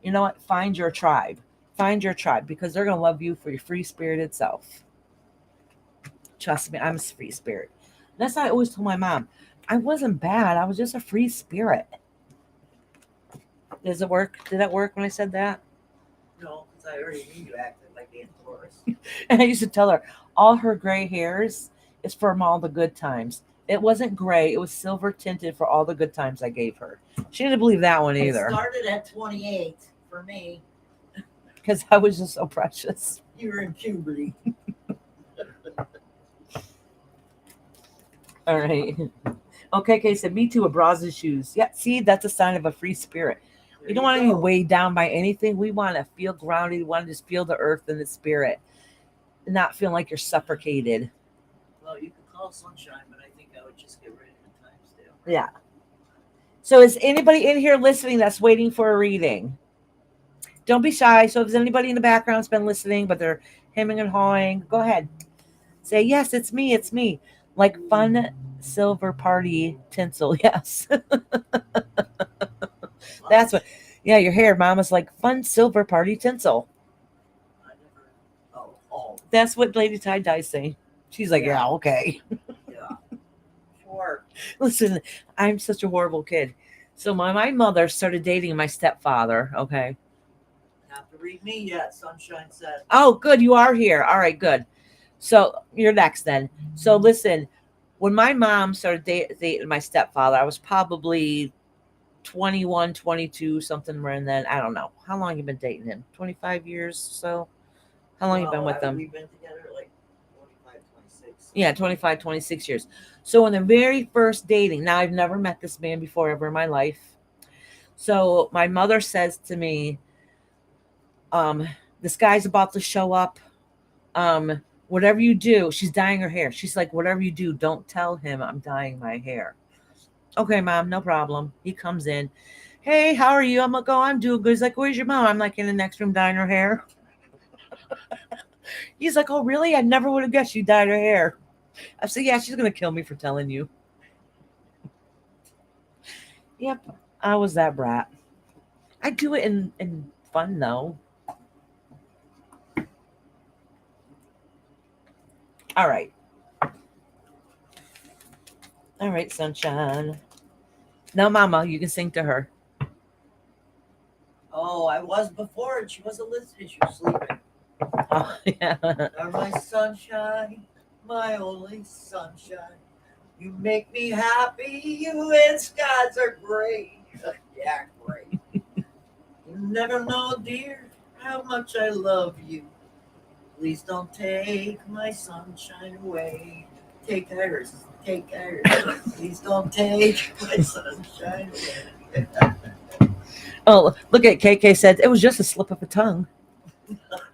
You know what? Find your tribe. Find your tribe because they're going to love you for your free-spirited self. Trust me, I'm a free spirit. That's what I always told my mom. I wasn't bad. I was just a free spirit. Does it work? Did that work when I said that? No, because I already knew you acted like being Taurus. And I used to tell her all her gray hairs is from all the good times. It wasn't gray, it was silver tinted for all the good times I gave her. She didn't believe that one It either started at 28 for me. because I was just so precious. You were in puberty. All right. Okay, Kay said, me too, with bras and shoes. Yeah, see, that's a sign of a free spirit. There We don't you want to be go. weighed down by anything. We want to feel grounded. We want to just feel the earth and the spirit, not feel like you're suffocated. Well, you could call sunshine, but I think I would just get rid of the times too. Yeah. So is anybody in here listening that's waiting for a reading? Don't be shy. So if there's anybody in the background that's been listening, but they're hemming and hawing, go ahead. Say, yes, it's me. It's me. Like fun silver party tinsel. Yes. That's what, yeah, your hair, Mama's like fun silver party tinsel. I never. Oh, That's what Lady Tie Dye's saying. She's like, yeah, okay. yeah. Sure. Listen, I'm such a horrible kid. So my mother started dating my stepfather. Okay. Have to read me yet, sunshine said. Oh, good. You are here. All right, good. So you're next then. So listen, when my mom started dating my stepfather, I was probably 21, 22, something around then. I don't know. How long you been dating him? 25 years or so? How long you been with them? We've been together like 25, 26. Yeah, 25, 26 years. So in the very first dating, now I've never met this man before ever in my life. So my mother says to me, this guy's about to show up. Whatever you do, she's dyeing her hair. She's like, whatever you do, don't tell him I'm dyeing my hair. Okay, Mom, no problem. He comes in. Hey, how are you? I'm like, oh, I'm doing good. He's like, where's your mom? I'm like, in the next room dyeing her hair. He's like, oh, really? I never would have guessed you dyed her hair. I said, yeah, she's going to kill me for telling you. Yep, I was that brat. I do it in fun, though. All right. All right, sunshine. Now, Mama, you can sing to her. Oh, I was before and she wasn't listening. She was sleeping. Oh, yeah. You're my sunshine, my only sunshine. You make me happy. You and skies are gray. Yeah, great. You never know, dear, how much I love you. Please don't take my sunshine away. Take Iris. Take Iris. Please don't take my sunshine away. Oh, look at KK said it was just a slip of the tongue.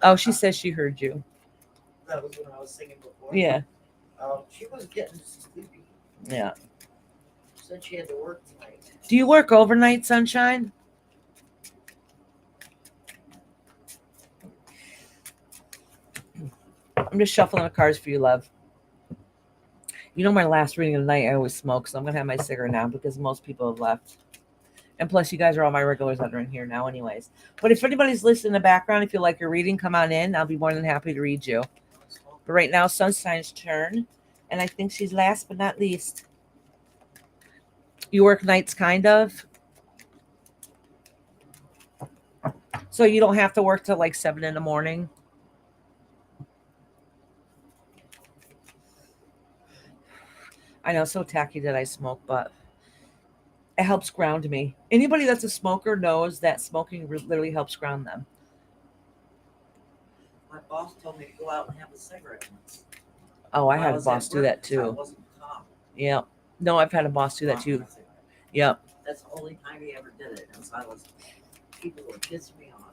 Oh, she says she heard you. That was when I was singing before. Yeah, She was getting sleepy. yeah. Said she had to work tonight. Do you work overnight, sunshine? I'm just shuffling the cards for you, love. You know, my last reading of the night, I always smoke, so I'm gonna have my cigarette now because most people have left. And plus, you guys are all my regulars that are in here now, anyways. But if anybody's listening in the background, if you like your reading, come on in. I'll be more than happy to read you. But right now, Sunshine's turn, and I think she's last but not least. You work nights, kind of. So you don't have to work till like 7 in the morning. I know, so tacky that I smoke, but it helps ground me. Anybody that's a smoker knows that smoking literally helps ground them. My boss told me to go out and have a cigarette once. Oh, I When had a was boss at do work that because I too. wasn't calm. Yeah. No, I've had a boss do that Calm too. with a cigarette. Yep. That's the only time he ever did it. Because people were pissing me off.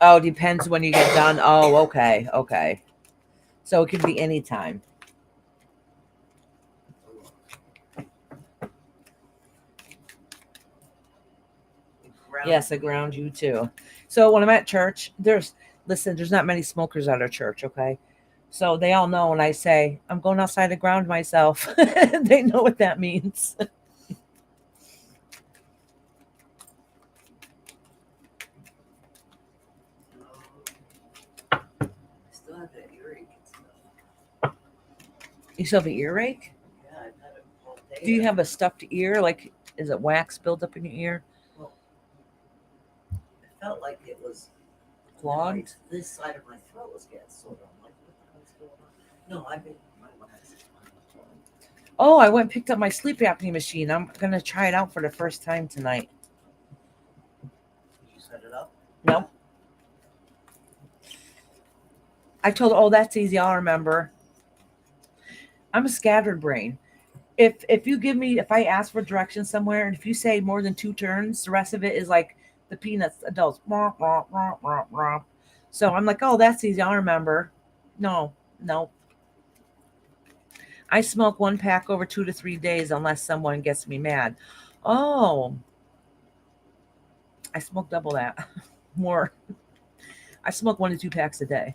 Oh, depends when you get done. Oh, okay. Okay. So it can be any time. Yes, I ground you too. So when I'm at church, there's not many smokers at our church, okay? So they all know when I say I'm going outside to ground myself. They know what that means. I still have that earache and stuff. You still have an earache? Yeah, I've had it all day. Do you have a stuffed ear? Like, is it wax built up in your ear? It felt like it was clogged. This side of my throat was getting sore. I'm like, what the hell's going on? No, I've been my last. Oh, I went and picked up my sleep apnea machine. I'm gonna try it out for the first time tonight. Did you set it up? Nope. I told her, oh, that's easy. I'll remember. I'm a scattered brain. If you give me, if I ask for directions somewhere, and if you say more than 2 turns, the rest of it is like the Peanuts adults. So I'm like, oh, that's easy. I'll remember. No. I smoke 1 pack over 2 to 3 days unless someone gets me mad. Oh, I smoke double that. More. I smoke 1 to 2 packs a day.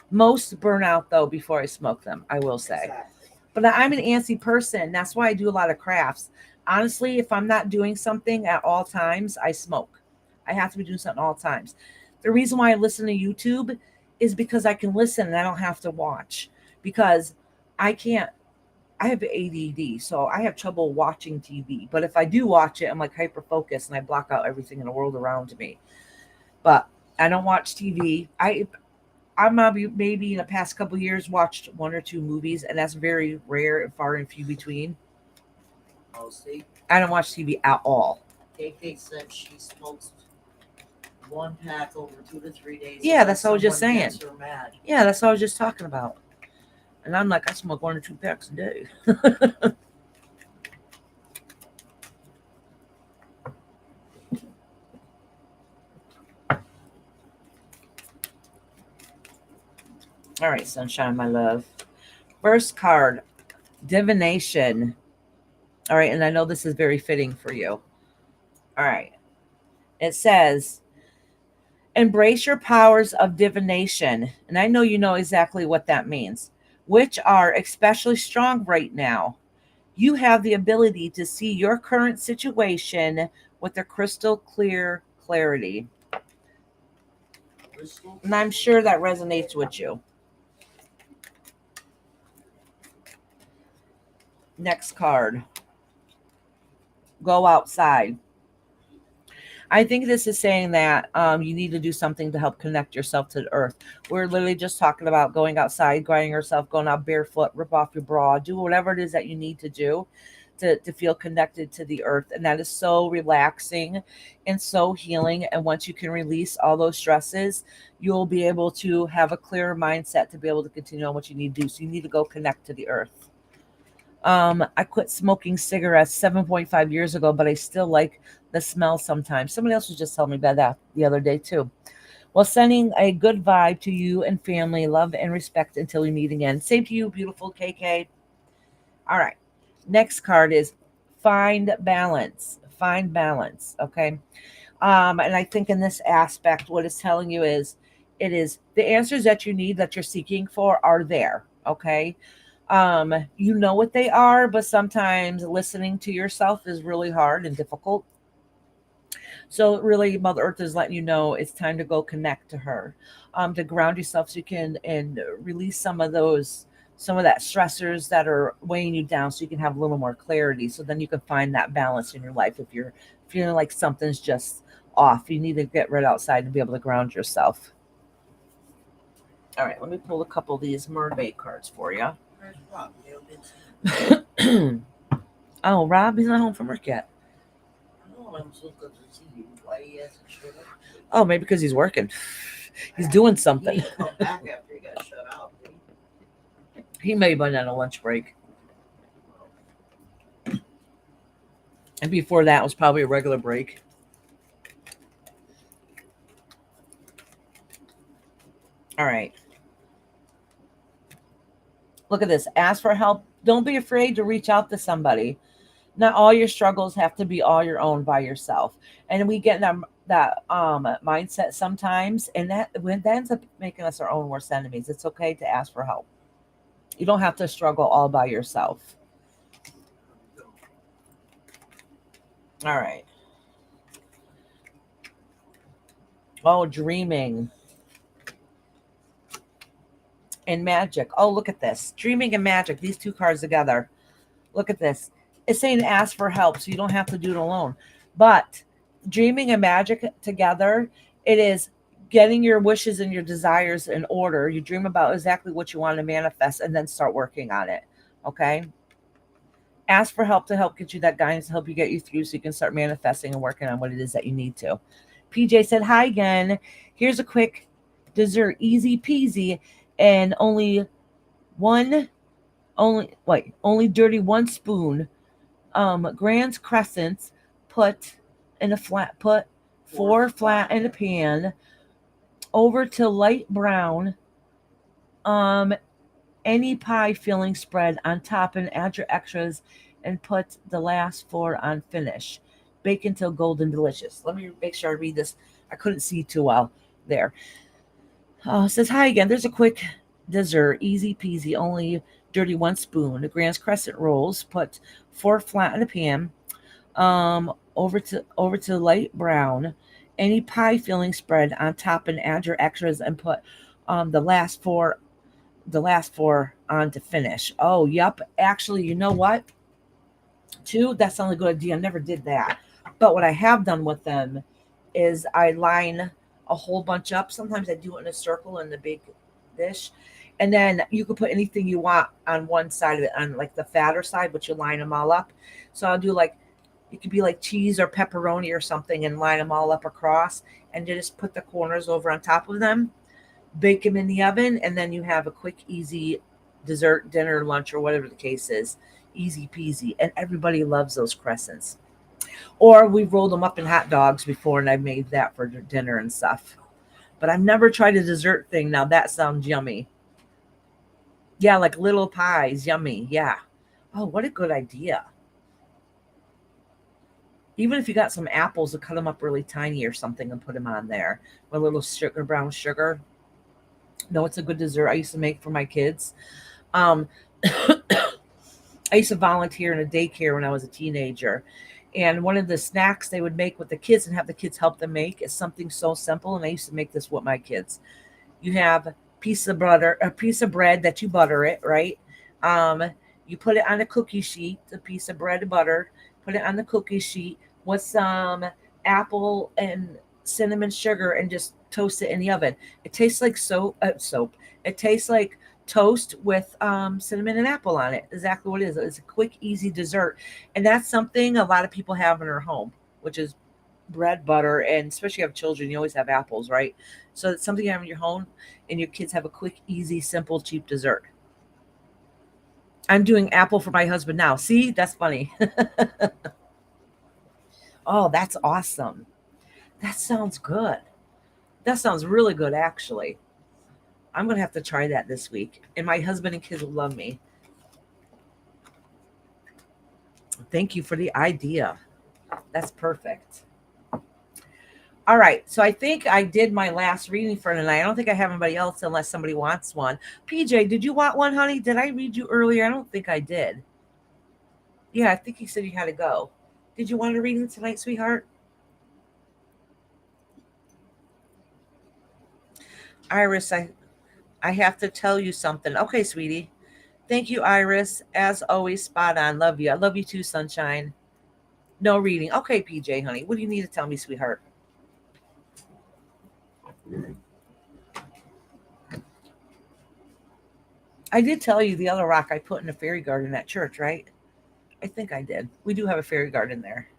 Most burn out though before I smoke them, I will say. Exactly. But I'm an antsy person. That's why I do a lot of crafts. Honestly, if I'm not doing something at all times, I smoke. I have to be doing something at all times. The reason why I listen to YouTube is because I can listen and I don't have to watch. Because I have ADD, so I have trouble watching TV. But if I do watch it, I'm like hyper focused and I block out everything in the world around me. But I don't watch TV. I maybe in the past couple of years watched 1 or 2 movies, and that's very rare and far and few between. Oh, see, I don't watch TV at all. KK said she smokes 1 pack over 2 to 3 days. Yeah, that's what I was just Someone saying. gets her mad. Yeah, that's what I was just talking about. And I'm like, I smoke 1 or 2 packs a day. All right, sunshine, my love. First card, divination. All right, and I know this is very fitting for you. All right. It says, embrace your powers of divination. And I know you know exactly what that means, which are especially strong right now. You have the ability to see your current situation with a crystal clear clarity. Crystal? And I'm sure that resonates with you. Next card. Go outside. I think this is saying that you need to do something to help connect yourself to the earth. We're literally just talking about going outside, grinding yourself, going out barefoot, rip off your bra, do whatever it is that you need to do to feel connected to the earth. And that is so relaxing and so healing. And once you can release all those stresses, you'll be able to have a clearer mindset to be able to continue on what you need to do. So you need to go connect to the earth. I quit smoking cigarettes 7.5 years ago, but I still like the smell sometimes. Somebody else was just telling me about that the other day too. Well, sending a good vibe to you and family, love and respect until we meet again. Same to you, beautiful KK. All right. Next card is find balance. Find balance. Okay. And I think in this aspect, what it's telling you is it is the answers that you need that you're seeking for are there. Okay. You know what they are, but sometimes listening to yourself is really hard and difficult. So really, Mother Earth is letting you know it's time to go connect to her, to ground yourself so you can and release some of that stressors that are weighing you down, so you can have a little more clarity. So then you can find that balance in your life. If you're feeling like something's just off, you need to get right outside and be able to ground yourself. All right, let me pull a couple of these mermaid cards for you. Where's Rob? Oh, Rob, he's not home from work yet. No, I'm so good to see you. Why he hasn't showed up? Oh, maybe because he's working. He's doing He something. didn't come back after he got shut out. Did he? He may have been on a lunch break. And before that was probably a regular break. All right. Look at this. Ask for help. Don't be afraid to reach out to somebody. Not all your struggles have to be all your own by yourself. And we get that mindset sometimes, and that ends up making us our own worst enemies. It's okay to ask for help. You don't have to struggle all by yourself. All right. Oh, dreaming and magic. Oh, look at this. Dreaming and magic. These 2 cards together. Look at this. It's saying ask for help, so you don't have to do it alone. But dreaming and magic together, it is getting your wishes and your desires in order. You dream about exactly what you want to manifest and then start working on it. Okay. Ask for help to help get you that guidance to help you get you through so you can start manifesting and working on what it is that you need to. PJ said, hi again. Here's a quick dessert, easy peasy, and only dirty 1 spoon. Grand crescents, put 4 flat in a pan, over to light brown. Any pie filling spread on top and add your extras and put the last 4 on finish. Bake until golden delicious. Let me make sure I read this. I couldn't see too well there. Says, hi again. There's a quick dessert, easy peasy, only dirty 1 spoon. The Grand's crescent rolls, put 4 flat in a pan, over to light brown. Any pie filling spread on top and add your extras and put the last four on to finish. Oh, yep. Actually, you know what? Too, that's not a good idea. I never did that. But what I have done with them is I line a whole bunch up. Sometimes I do it in a circle in the big dish. And then you can put anything you want on one side of it, on like the fatter side, but you line them all up. So I'll do like, it could be like cheese or pepperoni or something and line them all up across and just put the corners over on top of them. Bake them in the oven, and then you have a quick, easy dessert, dinner, lunch, or whatever the case is. Easy peasy. And everybody loves those crescents. Or we've rolled them up in hot dogs before, and I've made that for dinner and stuff. But I've never tried a dessert thing. Now that sounds yummy. Yeah, like little pies. Yummy. Yeah. Oh, what a good idea. Even if you got some apples, to cut them up really tiny or something and put them on there with a little sugar, brown sugar. No, it's a good dessert I used to make for my kids. I used to volunteer in a daycare when I was a teenager. And one of the snacks they would make with the kids and have the kids help them make is something so simple. And I used to make this with my kids. You have a piece of bread that you butter it, right? You put it on a cookie sheet, a piece of bread and butter, put it on the cookie sheet with some apple and cinnamon sugar and just toast it in the oven. It tastes like soap. It tastes like toast with cinnamon and apple on it. Exactly what it is. It's a quick, easy dessert. And that's something a lot of people have in their home, which is bread, butter, and especially if you have children, you always have apples, right? So it's something you have in your home and your kids have a quick, easy, simple, cheap dessert. I'm doing apple for my husband now. See, that's funny. Oh, that's awesome. That sounds good. That sounds really good, actually. I'm going to have to try that this week. And my husband and kids will love me. Thank you for the idea. That's perfect. All right. So I think I did my last reading for tonight. I don't think I have anybody else unless somebody wants one. PJ, did you want one, honey? Did I read you earlier? I don't think I did. Yeah, I think you said you had to go. Did you want a reading tonight, sweetheart? Iris, I have to tell you something. Okay, sweetie. Thank you, Iris. As always, spot on. Love you. I love you too, sunshine. No reading. Okay, PJ, honey. What do you need to tell me, sweetheart? I did tell you the other rock I put in a fairy garden at church, right? I think I did. We do have a fairy garden there.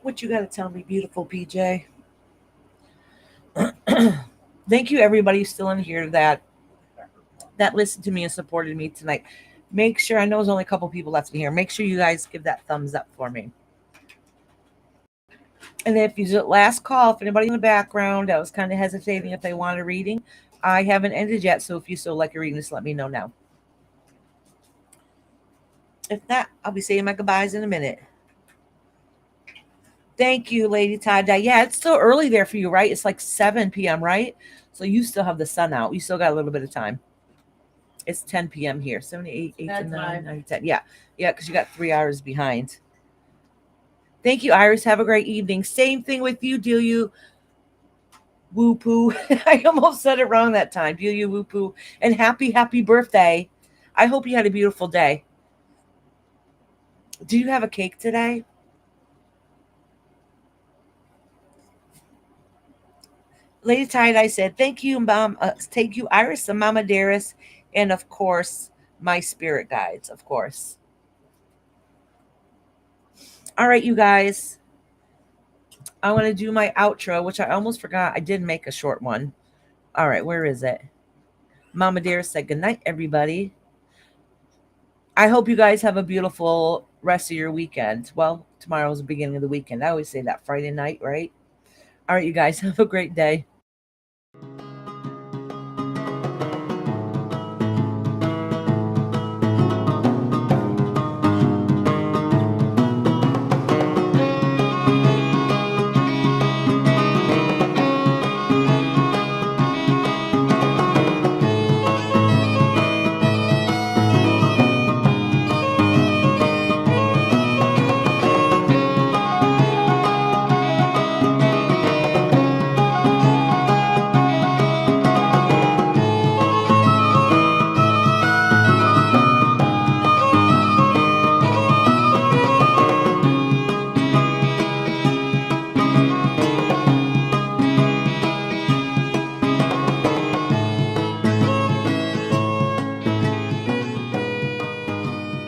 What you got to tell me, beautiful PJ? Thank you, everybody still in here that listened to me and supported me tonight. Make sure, I know there's only a couple people left in here. Make sure you guys give that thumbs up for me. And if you last call, if anybody in the background, I was kind of hesitating if they want a reading. I haven't ended yet, so if you still like a reading, just let me know now. If not, I'll be saying my goodbyes in a minute. Thank you, Lady Tie-Dye. Yeah, it's still early there for you, right? It's like 7 p.m., right? So you still have the sun out. You still got a little bit of time. It's 10 p.m. here. 7, 8, 8 to 9, 9, 10. Yeah, because you got 3 hours behind. Thank you, Iris. Have a great evening. Same thing with you, Delia. Woo poo. I almost said it wrong that time. Delia Woo poo. And happy birthday. I hope you had a beautiful day. Do you have a cake today? Lady Tide, I said, thank you, Mom. Thank you, Iris and Mama Dearest. And of course, my spirit guides, of course. All right, you guys. I want to do my outro, which I almost forgot. I did make a short one. All right, where is it? Mama Dearest said, good night, everybody. I hope you guys have a beautiful rest of your weekend. Well, tomorrow's the beginning of the weekend. I always say that Friday night, right? All right, you guys, have a great day.